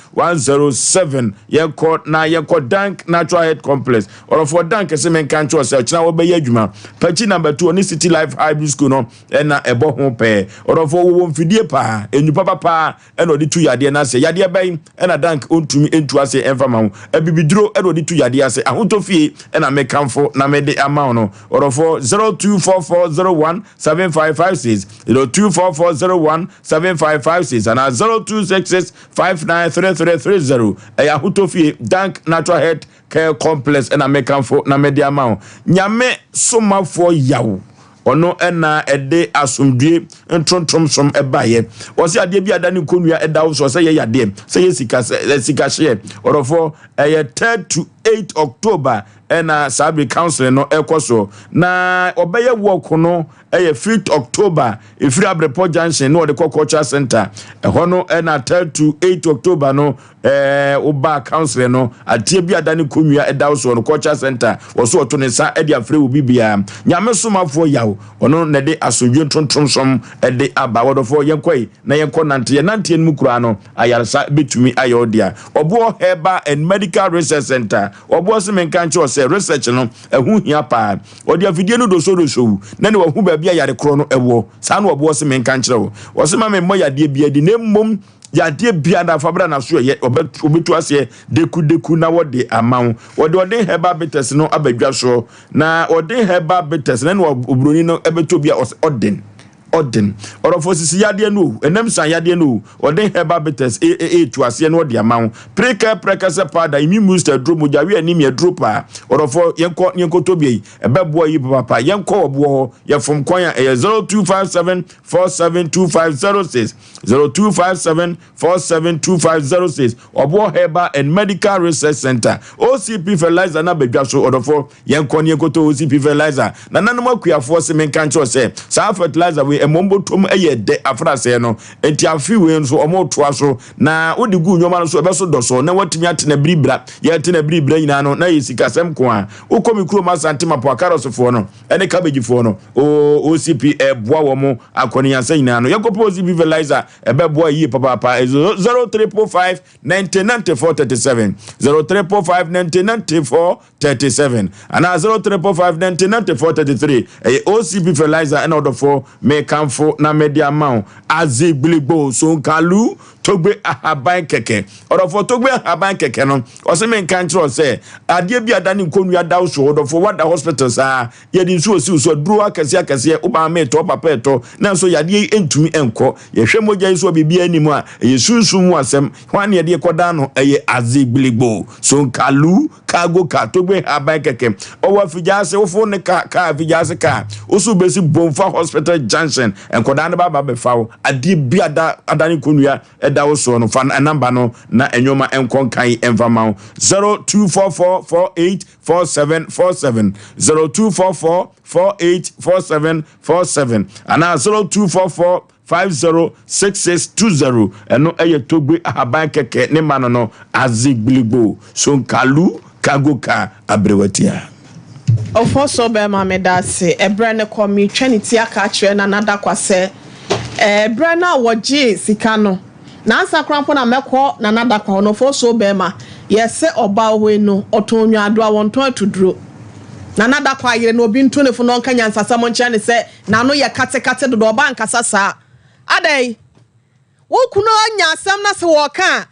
0546107107 yeko na yeko dank natural health complex orofo dank se men kan cho se china wo be yadwuma pachi number 2 oni City Life High School no na ebo ho pe orofo wo mfidie pa enyupa papa na odi tu yade na se yade ben na dank ontumi entu ase enfama ho abibiduro na odi tu yade ase ahotofie na mekamfo na mede ama no orofo 0244017556 0244017556 and 0266593330 ahotofie dank natural health care complex na mekamfo na mede ama ho nyame somafo yawo ono ena ede asumdue ntontom som ebaye wose ade bi adani konua edawo so se ye yade se ye sika hye orofo 3 to 8 October ena Sabri Council no ekoso na obeye work no 5th October ifri Abrepo Junction no the culture center hono ena 3 to 8 October no oba council no atie bi adani konua edawo so no culture center woso oto ne sa ede afre obi bia nyame somafo yawo ono ne de asodwe tontom som ede aba wodofo yenkoi na yenko nante mu kura no ayarsa betumi ayodia obo Herbal and Medical Research Center obo se menka nche o se research no ehu hia pa odi afidie no do so na ne wahu ba bia yare kro no ewo sa na obo se menka nche o se ma me mo yade bia di na mmom yade bia da fabra na so ye obetu ase deku na wode amaw wode Herbal bitters no abadwa so na wode Herbal bitters na obroni no ebeto bia Odin or of Osei Yade no enam san yade no Odin Herbal bitters to ase no de amaw prekasa powder immune booster drop mojawe anemia dropa or of yenko tobi ebebo yi papa yenko obo ye from kwan 0257472506 0257472506 obo Herbal and Medical Research Center OCP fertilizer na bedwa so or of yenko to OCP fertilizer na nanom akuafo se menka ncho se sa fertilizer we emombo tom de afrase no enti afi we nso omo toa so na odi gu nyoma no so ebeso doso na watimi atena bribra ye atena bribra nyina no na yesika sem ko a ukomi kuro masante mapo akarosofo no ene cabbage fo no OCP eboa wo mo akoni ansa nyina no yekopo OCP fertilizer ebeboa yi papa 0345 199437 0345 199437 ana 0345 199433 OCP fertilizer and order for make for na media amount azigblibo so kalu togbe ahaban keke orofo togbe ahaban keke no o se men kan tro se ade bia dani nkonu ada so orofo wada hospitals ye di so so duro akase uba me to papa eto na so yade entumi enko ye hwe moja so bibia animu a ye sunsun asem hwan ye de koda no eye azigblibo so kalu kago ka togbe ahaban keke o wa fijase ofo ne ka fijase ka osu besi Bonfa Hospital Junction and Kodana Baba Befow, a deep biada Adani Kunya, Edaoso, no fan a number no, na enyoma and Konkai and Vamau 0244484747 0244484747 and now 0244506620 and no aye togbe ahaban keke ne manono azigblibo so kalu kagoka abrewatia Ofoso be ma me da se ebre ne komi twenity aka kire na nada kwase ebre na woje sika no na ansa krampo na mekọ na nada kwa no foso be ma yese oba we no otonwa ado a wonton atuduro na nada kwa yire no obi nto ne fu no nkanya nsasa mo nkyane se na no ye kate do oba nkasa sa adai wo kuno anya asem na se wo ka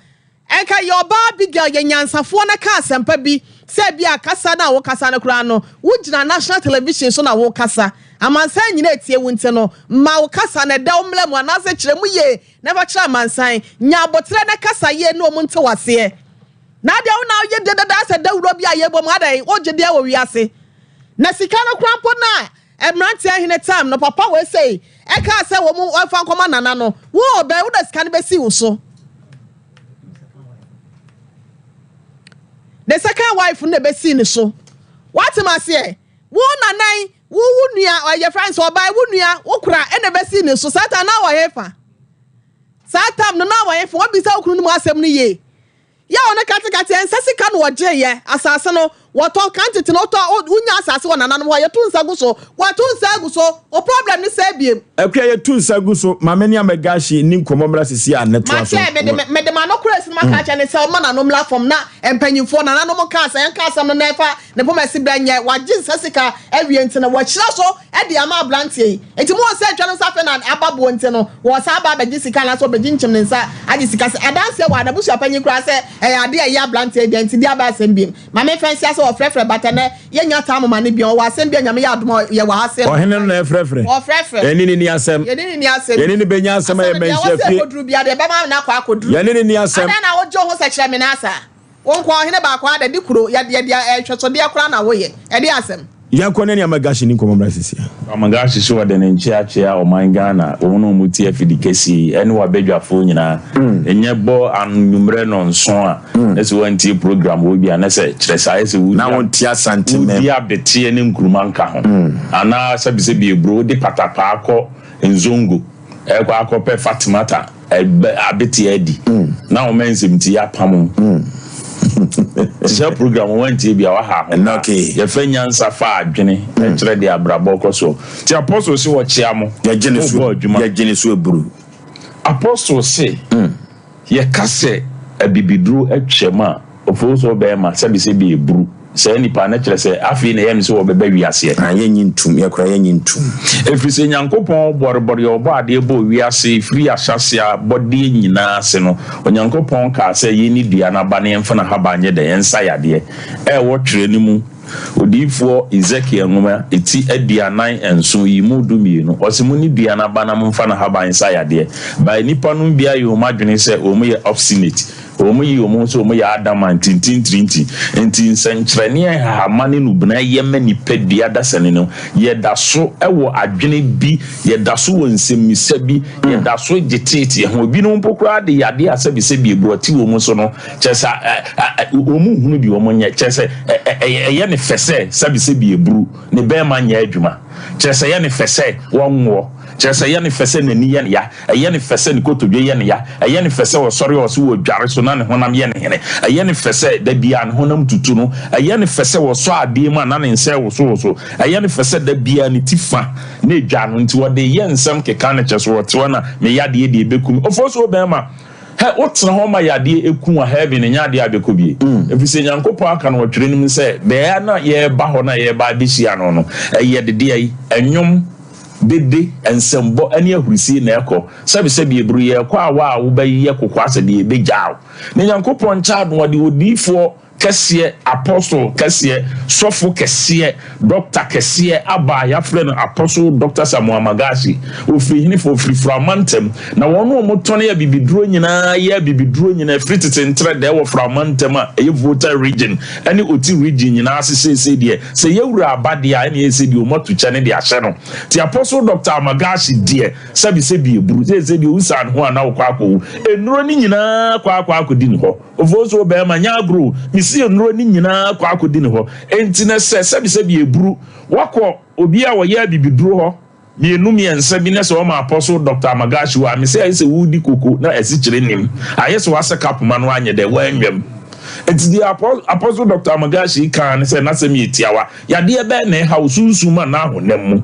enka ye oba biga ye nyansafo na ka asempa bi se bia kasa na wo kasa na kura no wo gina national television so na wo kasa amansan nyina etie wunte no ma wo kasa na da omlemu anase kire mu ye never kire amansan nya abotre na kasa ye no mu nte wase na dia wo na ye dedada se da wuro bia ye bom adai wo gide wo wiase na sika no krampo na emrante ahine time no papa we say e ka se wo mu ofa nkoma nana no wo be wo da sika ne besi wo so. The second wife ne be seen so. What am I say? Wo nanai, wo nua or your friends or by wo nua, wo kura e ne be seen so satan na wa hefa. Satan no na wa hefa, wo bi sa okunu mu asem ni ye. Ya ona kate ensasi kan wo je ye, asase no wo to kantete no to unya asase wo nananom ho ye tu nsagu so, wo tu nsagu so, o problem ni se biem. Akwa ye tu nsagu so, mamani amegashi ni nkomomra sisi a netwa so. Me de ma no kura sima ka cha ne se o mananom la fom na empanyimfo nananom ka asa yan ka asam no nefa ne poma sibra nya waje nsasika awie ntina wo kira so e de ama blantie. Enti mo se atwa no safe na ababo ntino, wo sa aba beji sika na so beji nchim ne nsa agi sika se adanse wa da busu apanyi kura se ade ya blantie de enti dia ba asem biem. Ma me fancy ase o frefre batene ye nya ta mama ne bion wa asem bia nyame ya adom ye wa asem. O hene no frefre. O frefre. Eni ni asem. Eni ni benya asem e menhia fi. Kodru bia de ba ma na kwa kodru. Eni ni asem. Ada na wo jo ho se kire me na asa. Won kwa hene ba kwa da di kuro ya de hweso de akura na wo ye. E de asem. Yakone ni amagashi ni nkomomra sisi. Amagashi so wade ne nchiachia o mangana ono muti afidikesi ene wa bedwafo nyina enye bo anumre no nso a nese wanti program wo bia nese kiresa ese wo na wonti asante me dia betie ne nkruma nka ho ana sabise bi ebro de patapa akọ nzongo ekwa akọpe fatimata abeti edi na o mensemti ya pam This program went to be our house. Okay. Your friend Yansa fa adwene e kire de abrabọ so. Ti apostle si wo chiamo. Ya genesu eburu. Apostle say ye kase abibiduru atwema Oforisuo bema sabi se bi ebru se nipa na kyerɛ sɛ afei na yɛm se wo bɛba wiase ayenyi ntum yakora yenyi ntum efiri Nyankopɔn bɔrebɔre ɔbɔ ade bɔ wiase firi ahyase a bɔde nyinaa se no Onyankopɔn ka sɛ yɛni dua na ba ne yɛmfa na haba nyɛ de yɛnsa yadeɛ ɛwɔ twerɛ ne mu Odiifo Ezekiel ngoma eti aduanan enso yi mu dumienu ɔsemu ni dua na ba na mfa na haba nsa yadeɛ ba nipa no bia yɛ ɔma dwene sɛ ɔmo yɛ obstinate ɔmo yi ɔmo so ɔmo yɛ adamant tintintinti enti nsɛnkyerɛne hamane no bena yɛma nipa dua dasane no yɛda so ɛwɔ adwene bi yɛda so wɔ nsɛmmisa bi yɛda so gyetete ho bi no mpokora de yade asɛbisɛ bi ebrɔti ɔmo so no kyɛsɛ ɔmo hunu bi ɔmo nyɛ kyɛsɛ ɛyɛ ne fɛsɛ sɛbisɛ bi ebru ne bɛɛma nyɛ adwuma kyɛsɛ yɛ ne fɛsɛ wɔnwo kyɛsɛ yɛ ne fɛsɛ n'ani yɛ ne ya ɛyɛ ne fɛsɛ ne kotodwe yɛ ne ya ɛyɛ ne fɛsɛ wɔ sɔre wɔ so wɔ dware so na ne honam yɛ ne hene ɛyɛ ne fɛsɛ da bia ne honam tutu no ɛyɛ ne fɛsɛ wɔ so adeɛ mu na ne nsɛ wɔ so ɛyɛ ne fɛsɛ da bia ne tifa ne dwa no nti wɔde yɛ nsɛm keka ne kyɛso wɔ tewa na me yadeɛ de bekum Oforisuo bɛɛma wotena hɔ ma yadeɛ eku a heaven nya adeɛ abɛkɔ bie efisɛ Nyankopɔn aka no wɔtwere nim sɛ bɛɛ na yɛba hɔ na yɛba abɛhyia no no ɛyɛ dedeɛ yi ɛnwom dede ensembo ani ahurisi na ekọ sabi ebru ye kwa wa wo bayi ye kokwa se de ebegyaw ne Nyankopɔn cha do de odifo kɛseɛ apostle kɛseɛ sɔfo kɛseɛ doctor kɛseɛ aba ya frɛ no apostle Dr. Samuel Magashi ofiri hini fo free from mantem na wɔn mo tɔne ya bibiduro nyinaa ya bibiduro nyinaa free tetentre de wɔ from mantem a ɛyɛ voter region ɛne oti region nyinaa sesese deɛ sɛ yɛwura abade a ɛne yɛsɛ deɛ o moto kyane de ahyɛ no ti apostle Dr. Magashi deɛ sabi ebru sɛ deɛ usan ho ana wɔ akɔ enuro ni nyinaa kwa akɔdi ne hɔ Oforisuo bɛɛma nya agro si enuro ni nyinaa kwa akodi ne ho enti na sɛ bi ebru wakɔ obi a wɔyɛ bibiduro hɔ mienu miensa bi na sɛ wɔma apostle Dr. Magashi wa me sɛ ayɛ wudi koko na asi kyerɛ nim ayɛ sɛ wasa kapuma no anyɛ dɛ wanwam enti di apostle Dr. Magashi kan ne sɛ na sɛ mi etiawa yadeɛ bɛ na ha osunsuma na ahonam mu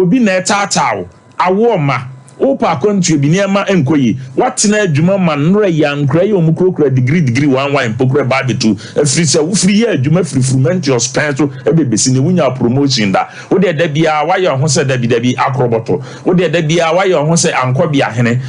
obi na ɛtaataw awo ma opa kontri bi niema enkoyi watena adwuma manra yankra ye omukrokra degree 11 pokra babetu afiri se wofiri ye adwuma free frumentous penso ebebesi ne wunya promotion da wo de da bia waye ho se da bi akroboto wo de da bia waye ho se ankobia hene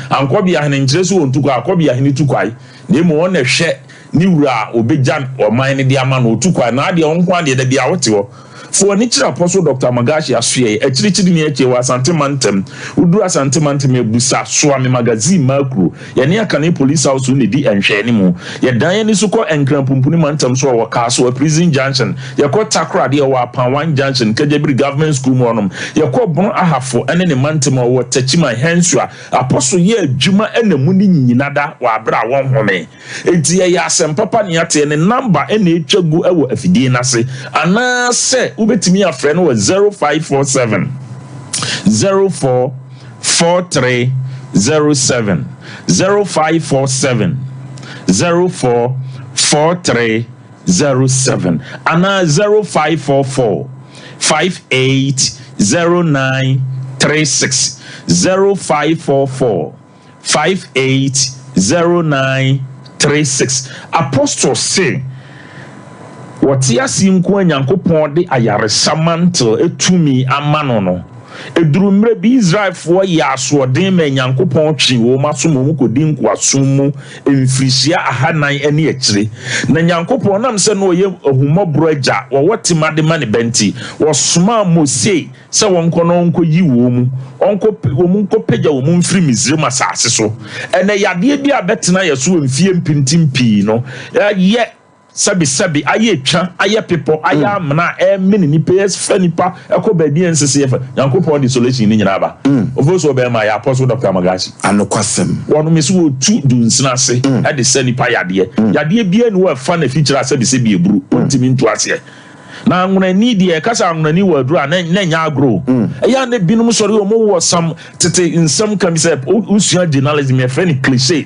nkyere so ontuko akobia hene tukwai na emu won na hwe ni wura obegyan oman ne de ama no tukwai na de onko ade da bia wote wo for ni kira apostle Dr. Magashi asue ekirichiri ni eche wa Santemantem udura Santemantem ebusa so ame magazine makro ye ne aka ne police house ne di enhwe ne mu ye dan ni so ko enkrampumpu ni mantem so wa kaso prison junction ye ko takra de wa Pan1 junction Kajabiri government school mo nom ye ko bon ahafo ene ne mantem wo tachima hensua apostle ye adwuma ene mu ni nyinada wa bra won home enti ye Asem papa ne ate ne number ene etwagu ewo afidie nase ana se ubetimi a friend was 0547 044307 0547 044307 ana 0544 580936 0544 580936 apostle say Wati asinko Nyankopɔn de ayaresamanto etumi amano no eduru mre bi Israel fo ya asoden ma Nyankopɔn twi wo maso mu kodi nkwaso mu emfirisia ahanan ane ekire na Nyankopɔn nam se no ye ahumobro agya wo wotimade ma ne benti wo soma Mose se wonko no onko yi wo mu onko pagya wo mu mfiri Misraim asase so ene yade bi abetena yeso mfie mpintimpi no ye sabi aye twa aye people aye amna mini ni PS fanipa eko ba bi ensese yefa Nyankopɔn de solution ni nyina ba Oforisuo bɛɛma ya apostle Dr. Magashi anokwasem wono me so wo tu dunsina se e de sanipa yadeɛ bia ni wa fa na feature sabi ebru ontimi ntu ase na nguna ni de kasa nguna ni wa duru na nya agro ya ne binum sori o mo wo sam tete nsam kam se usua journalism e fa ni cliché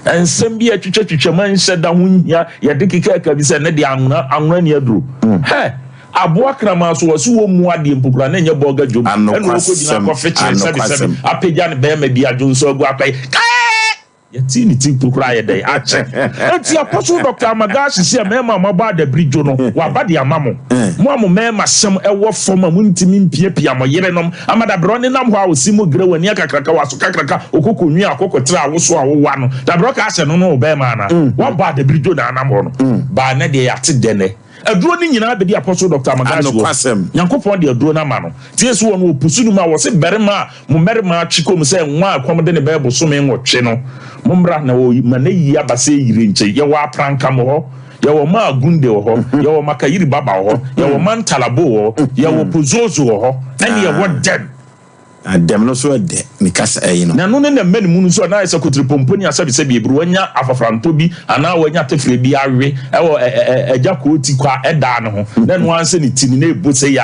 ensem bi atwitwa man hyeda hunya ye de keka bi se ne de anwuna ni aduro he aboa krama so wo so mu ade mpokura na nya boga jom eno ko gina ko feche sabi apegya ne be ma bi adwo so agu akai yɛti ne ti kukura yɛ dɛ akyɛ enti apostle Dr. Amagashi sɛ mɛma maba da bridge no waba de amamo mo amo mɛma sɛm ɛwɔ fam a muntimi mpiapia mo yerenom amada bro ne nam hɔ a osi mu gre wani akakraka waso kakraka okokonwi akokotra awoso awowa no da bro ka asɛ no obɛma na waba da bridge na anam hɔ no ba na de yate dene aduro ni nyina bedi apostle Dr. Amagashi Nyankopɔn de aduro na ma no tie so won opusu no ma wo se berema mo merema atwikom se nwa akwam de ne bɛbo so me nwotwe no mo mra na wo ma na yi abase yire nche ye wa pranka mo ho ye wo ma agunde wo ho ye wo makayiri baba ho ye wo mantalabo ho ye wo pozozo ho na ne ye wo dem dem no so de me kasa no na no ne mani mu so na yesa kotri pomponi asabi se bi ebru wanya afafranto bi ana wanya tefre bi awe ewo eja ko oti kwa eda no ho na no anse ni tini na ebose ya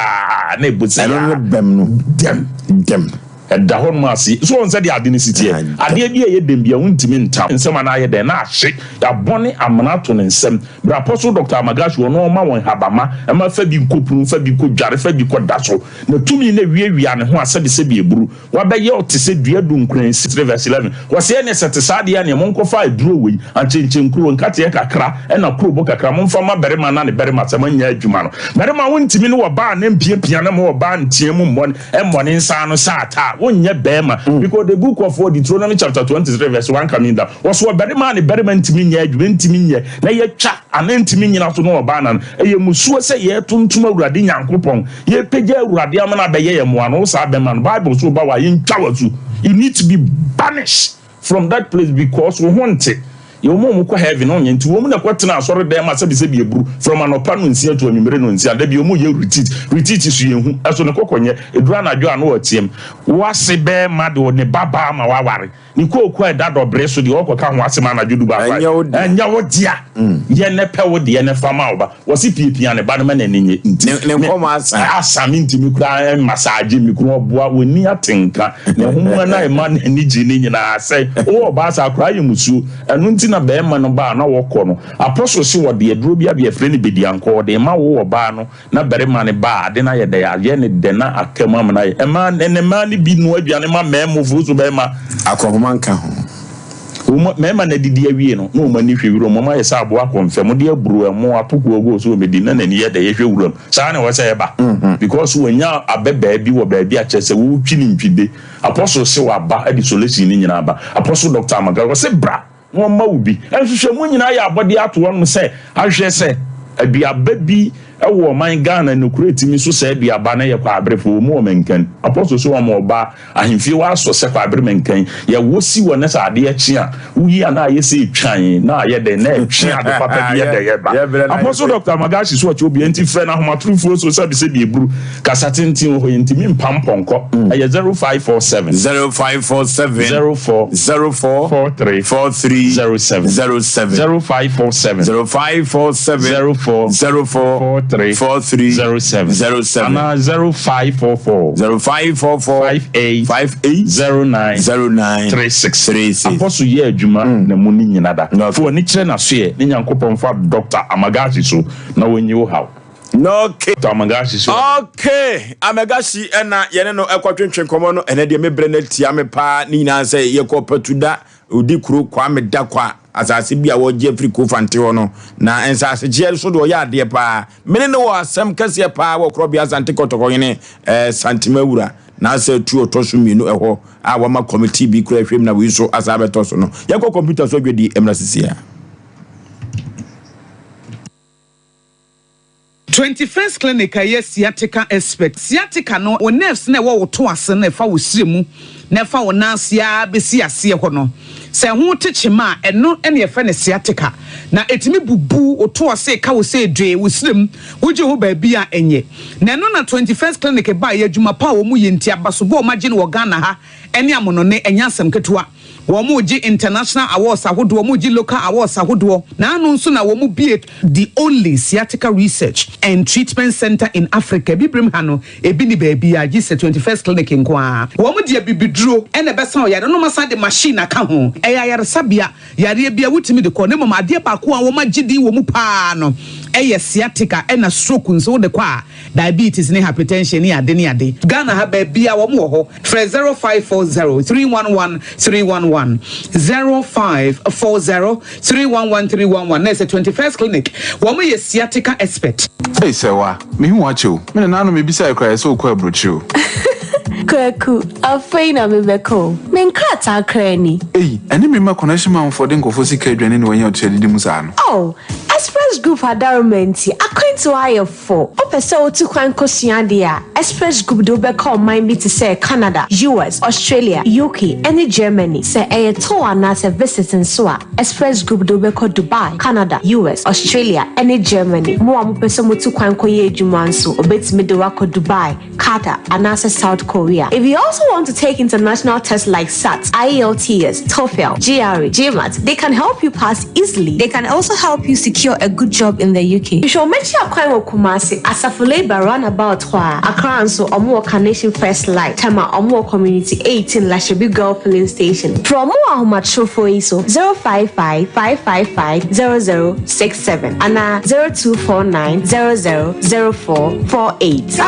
na ebose ya no bem no dem da hon ma si so on said ade ne sitie ade bi ye dem bia wontimi ntam nsem na ye de na ahye ya bone amana to ne nsem bra apostle Dr. Amagashi wono ma won habama e ma fa bi nkopuru fa bi ko dware fa bi ko daso na tumi na wiawia ne ho asabi se bi eburu wa be ye otese dua du nkran 6 verse 11 wo se ne sete sade ya ne monko fa aduro wei anchenchem kuro nkate kakra e na kuro bo kakra monfa ma berema na ne berema se manya adwuma no berema wontimi ne wo ba na mpiapia na mo wo ba ntiemu mmon e mmone nsa no sa ata wonye bema because the book of Deuteronomy chapter 23 verse 1 coming down was what berema ne berema ntimi nya adwuma ntimi nye na ye twa anantimi nyina so no obana eye musuo se ye tuntum awurade Nyankopɔn ye pegya awurade amana beye ye moa no sa bema no Bible so ba wa ye ntwa wasu you need to be banished from that place because we want it you mo ko heaven on yenti wo mu na kwatena asore dem asabi se bi eburu from anopa no nsia to anwumere no nsia da bi o mu ye retreat so yehu eso ne kokonye edura na dwo ano otiem wase be ma de ne baba ma waware ni ko eda dobre so de okoka ho asema na dwodu ba fa enya wo dia ye ne pe wo de ne fama oba wose piepia ne ba ne ma na nenye ne ko ma asa minti mi kura massage mi kura boa woni atenka ne homo na e ma na ni gini nyina sai o ba sa kura ye musu enu nti na bema no ba na wokɔ no apostle si wode aduro bia bia frɛ ne bedianko de ma wo ba no na berema ne ba de na ye de ya ne de na akam am na ye ma ne ma ne bi no aduane ma memo furu so bema akɔhoma nka ho mema na didi awie no no ma ni hwewuro mo ma ye sa abo akonfɛ mo de aburu mo atoko ogo so medi na na ni ye de ye hwewuro sa na wo sɛ ye ba because wonya abeba bi wo ba bi a kyerɛ sɛ wo twini ntwide apostle si wa ba adi solution ni nyina ba apostle Dr. Amagashi wo sɛ bra won ma ubi enhwehwe mu nyina ya abode ato won se ahwe se aduaba bi ewo man Ghana no kuretimi so se aduaba na ye kwa abrefo mu o menkan apostle so am oba ahemfie wa so se kwa abre menkan ye wosi won sa ade achi a uyi ana ye se twan na ye de na twi ade papa bi ye de ye ba apostle Dr. Amagashi so achi obi enti frɛ na homatrufuo so se bi se bi eburu kasatentin ho yentimi mpamponko eye 0547 04 43 07 0547 04 4307 and 0544 58 0936 apostle ye adwuma na muni nyina da fo ni kire na so ye ni Nyankopɔn fa Dr. Amagashi so na wonyi wo haw no okay Dr. Amagashi so okay Amagashi na yene no ekwatwentwen komo no ene de mebre na tia me pa ni nyina se ye ko patuda odi kuro kwa me da kwa asase bia wo Jeffrey Kofante ho no na ensase je so do ya ade pa mene no asem kase pa wo kro bia sante kotoko yene santimawura na se tu otoso mienu eho a wa ma committee bi kura hwem na wi so asabe toso no ye ko computer so gwedi emra sisia 21st clinic a sciatica expert sciatica no o nerves na wo to ase na fa wo siremu na fa wo nansia besi ase ho no se ho techema eno ene ye fa ne sciatica na etimi bubu o to ase ka wo se dwe wo sirem wo je ho ba bi a enye na no na 21st clinic ba ye adwuma pa wo mu ye ntia baso bo ma je no Ghana ha ene amono ne enya asem ketua Womuji international awards ahodo womuji local awards ahodo na anu nso na womu be the only sciatica research and treatment center in Africa bibrim hano ebi ni baby a gise 21st clinic nkoa womu de bibiduro ene besa o yare no masa de machine aka ho eya yare sabia yare bia wutimi de ko ne mama de ba ko a woma gidi womu pa no ɛyɛ sciatica ɛna stroke nso de kwa diabetes ne hypertension ne ade Ghana ha ba bia wo mo ho frɛ 0540 311 311 0540 311 311 na ɛsɛ 21st clinic wo mo yɛ sciatica expert. Hey sewa me hu acho me na nanu me bisa ekra so ko abrochi. Kwaku, afei na mebeko. Menkrata krani. Hey, eni me ma connection man for den kofo sika adwane ne wanya otu adidi musa no. Oh, Express Group adarumenti akwantu ayefo. Opese otu kwan kosua dia. Express Group do be call mind me to say Canada, US, Australia, UK, and Germany. Say a tour na se visiting so a Express Group do be call Dubai, Canada, US, Australia, and Germany. Mo am pese mo tu kwan koye adwuma nso obetimi de wako Dubai, Qatar, and South Korea. If you also want to take international tests like SAT, IELTS, TOEFL, GRE, GMAT, they can help you pass easily. They can also help you secure a good job in the UK. You should make sure you Kumasi Asafule Roundabout Accra and so Omo Carnation First Light, Tama Omo Community 18 Lashabi Girl Filling Station. From Omo for ISO 055 555 0067 and 0249 000448.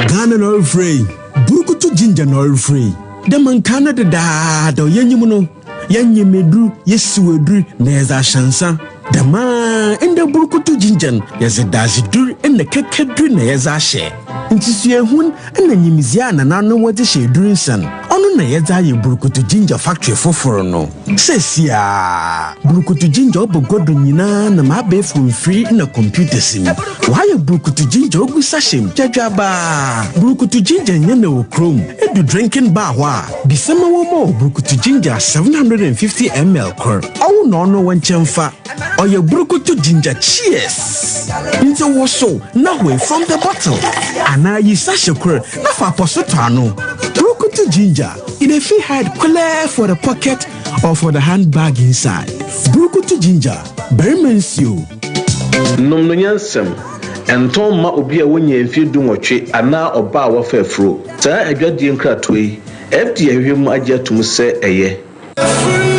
Ghana no free. Burukutu ginger no free. The man Canada da yenyimuno. Yenyimedru yesuedru neza shansa. The man in the burukutu ginger yezedazidur in the kekedru neza she. Ntisue hun na nyimizia na nanu wode she drinsan. Onu na yeza ye burukutu ginger factory foforo no. Sesia burukutu ginger obogodo nyina na mabe from free na computer sim. Why burukutu ginger ogusashim jajaba. Burukutu ginger nyene wo chrome edu drinking bar wa. Bisema wo mo burukutu ginger 750 ml kor. Awu no no wanchemfa. Oye burukutu ginger cheers. Nti wo so na we from the bottle. Ana yi sachet kor na fa posoto ano. Burukutu ginger in a fee hide clear for the pocket or for the handbag inside. Burukutu ginger, very mensio. Nomno nyansem enton ma obi a wonya mfie dunwotwe ana oba a wafafro. Saa adwadie nkratoi FDA hwem agye atum se eye.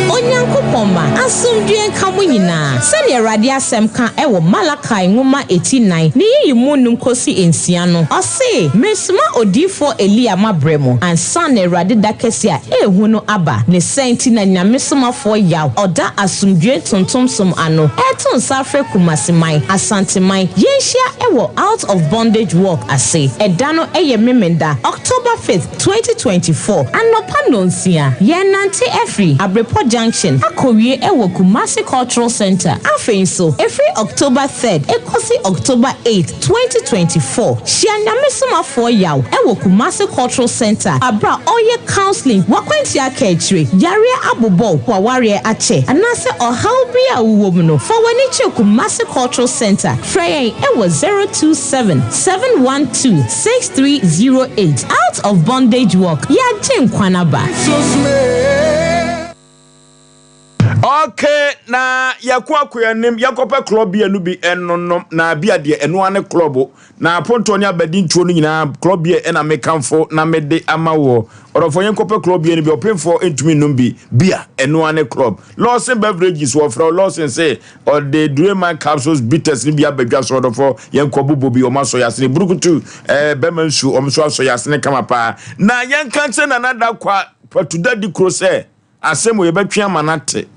Onyankopoma asomdue nka mo nyina sene Awurade asem ka ewo Malakai ngoma 89 ne yimu num kosi ensia no ose mesuma odifo Elia mabremo ansa na Awurade dakese a ehu no aba ne senti na nyamesomafo Yaw oda asomdue tontomsom ano eton safre kumaseman asanteman yenhia ewo out of bondage walk ase edano eye memenda October 5th 2024 anopa nonsia yenante efri Abrepo Junction Akowie ewo Kumasi Cultural Center afenso every October 3rd ekosi October 8th 2024 Shianyamesomafo Yaw ewo Kumasi Cultural Center abra oye counseling wakwanti akechire yare abobo waware ache anase ohalbi a uwomno for waniche Kumasi Cultural Center frey ewo 027-712-6308 out of bondage walk ya jenkwanaba. Okay, na yakwa kuyanim yakope club ya nubi enonom na bia de eno ane club na pontonya bedi ntuo no nyina club ya ena mekamfo na mede amawo orofo yenkope club ya ni bi opemfo entumi numbi bia eno ane club Lawson Beverages wo fra Lawson say or the Dreaman capsules bitters ni bia badwa so orofo yenkobo bobi o maso yasne burukutu bemansu omso aso yasne kama pa na yenkanse na nada kwa patuda di krose asemo yebetwa manate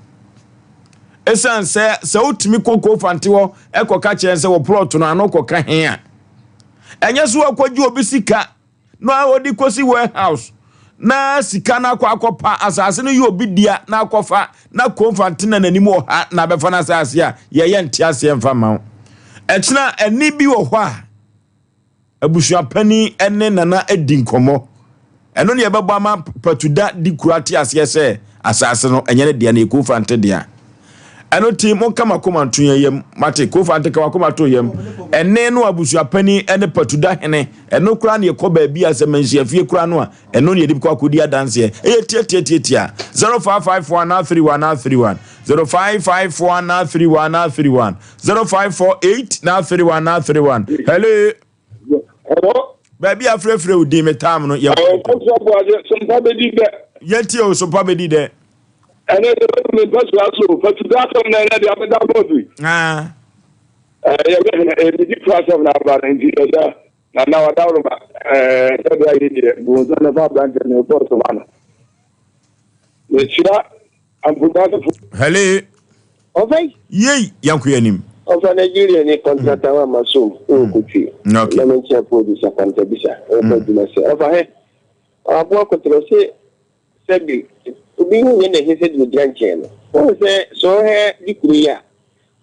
esan se utimi koko fantiwo ekoka chense wo plot no anokoka hia enye so akwaji obi sika no odi kosi warehouse na sika na akopa asase no yo obi dia na akofa na konfantina nanim oha na befa na asase a ye ntiase emfa ma echina eni bi wo hɔ a abusua pani ene nana edi nkomo eno ne yebebo ama patuda di kurati asese asase no enye ne dia na ekofante dia eno team on kama komantu yem mate kofante ka wakomato yem ene no abusua pani ene patuda hene eno kura ne ekoba bia asemanhia fie kura no a eno ne yedip kwa kodi adanse tie 0554931931 0554931931 0548931931 hello baby afrefre udi metam no ye Sompa bedi de yeti o Sompa bedi de ene de me pasu aso patuda from na de abeda bobi the class of Naba and Gita, and now down about Buzana Brand and the Portomana. The Chira and Bugata. Hello. Okay. Yay, Yankuyanim. Of a Nigerian contract, Masu, Kuti. No, let me check for this account. Of a head. I walk to say, Sebi, to be in the head with grandchildren. So here, Dikuya.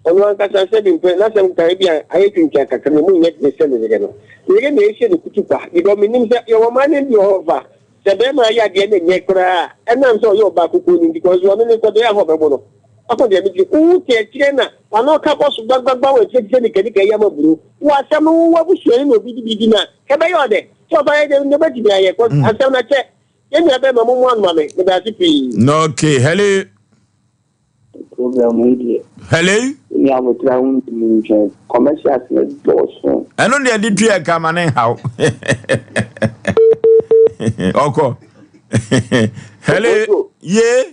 On one case, I said in Pelasam Caribbean, I think I can make the same again. You get the issue of Kutupa. You don't mean that your man and your over. Sabema, I get the Nekra, and I'm so your Baku because you are in the day of a bottle. Upon the ability, who take China, and no couples of Bagba and take Jenny Yama Blue, who are some who was showing of dinner. Cabayode, so by the Nebati, and some check. Then you have a one mommy, the Basipi. No, okay, hello. Hello? Yeah, I'm trying to commercial. I know they did try come and how. Oko. Hello? Yeah?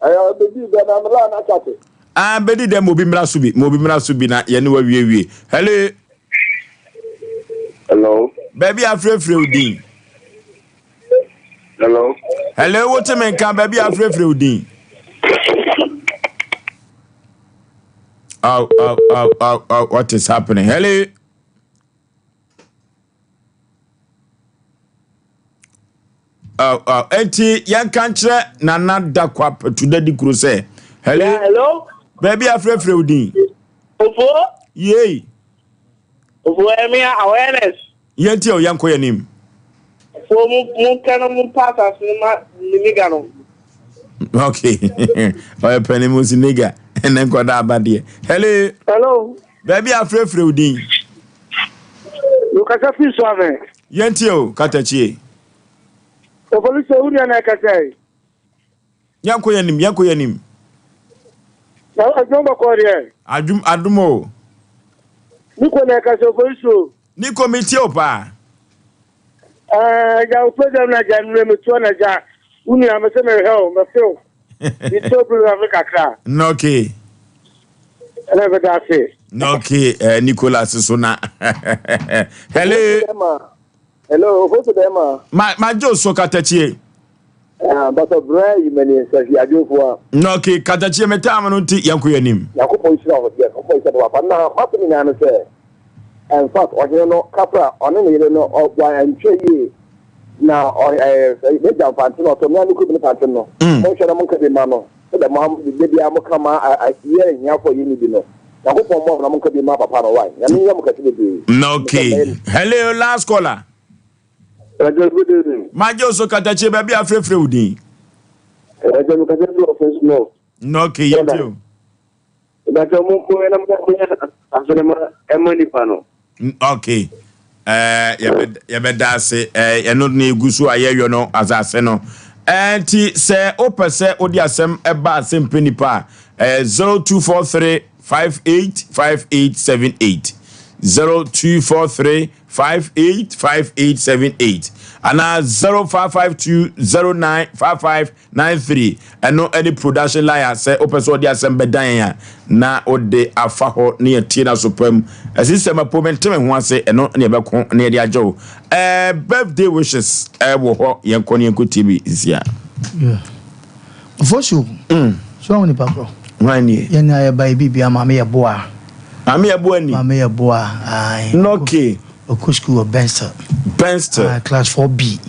I believe that I'm not at it. I believe them will be Mrasubi, na Yanua. Hello? Hello? Baby, I'm free. Hello? Hello, what a man can baby, I'm free. Oh, what is happening? Hello? Enti, yan kantre nana da kwa today di kruse. Hello? Yeah, hello? Baby, afre udin. Ofo? Yay. Ofo, emia awareness. Yenti o yanko yanim. Fo mu kana mu pasa sinima nimiga no. Okay. Oya peni mu siniga. Enen ko da abade. Hello? Hello? Baby, afre udin. You kasa fi so ave. Yenti o katachi. Oforisuo uri na kasa. Yanko yanim. Na ajumba ko re. Adumo. Niko na kasa Oforisuo. Niko miti opa. Ya program na janre me to na ja. Uni amese me hell, me feel. It's so program kakra. No okay. Ana beta se. No okay, Nicolas Sona. Hello. Hello, what's the name? My Joe so katachi. But a brave many says you do for. No okay, katachi metamanunti yanku yanim. Yakupo is not yet. But now happening and say. In fact, or you know, Capra, on any no, why I'm sure you now or a Pantino, so many couldn't Pantino. No, shall I be mamma? The mom, the baby, I'm come I hear in Yapo, you need to know. I hope more than could be Mapa Pano. No okay. Hello, last caller. My Joe so katachi baby afre udin. No okay, you. Okay. Yabeda se eno na egusu ayeyo no azase no. Enti se opese odi asem eba Asem Mpe Nipa 0243 585878 0243585878 ana 0552095593 eno any production line say opese odi asem bedan ya na ode afa ho ne tie na sopam asisem apomentem ho ase eno ne beko ne de ajo birthday wishes wo ho yenko ne yenko TV isia yeah for sure so woni papa wani ye na ya bai bibia mama ya boa mama ya boa ni mama ya boa ai okay okusku o Benster class 4B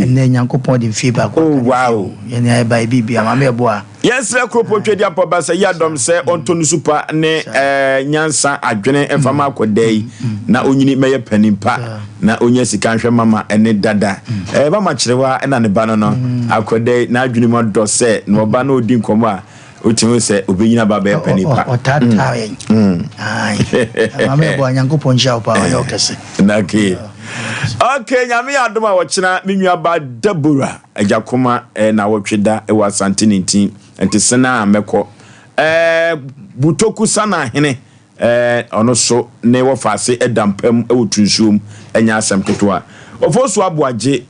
and then yankopon de feedback oh wow ye na ya bai bibia mama ya boa yes rekropo twedi apoba se yadom se ontonu super ne nyansa adwene enfama akodai na onyini meye panimpa na onya sika nhwe mama ene dada ba ma kirewa na ne ba no akodai na adwene mo do se no ba na odi nkomo a otimo se obenyina ba be panimpa otata ai mama bo nyankopon jao pa yo kese na ke okay nyame adoma wo kina menua ba dabura ajakoma na wotweda e wa santintin enti sena meko butoku sana hene ono so ne wo fase edampam e wotunsuom enya asem ketewa Osei Aboagye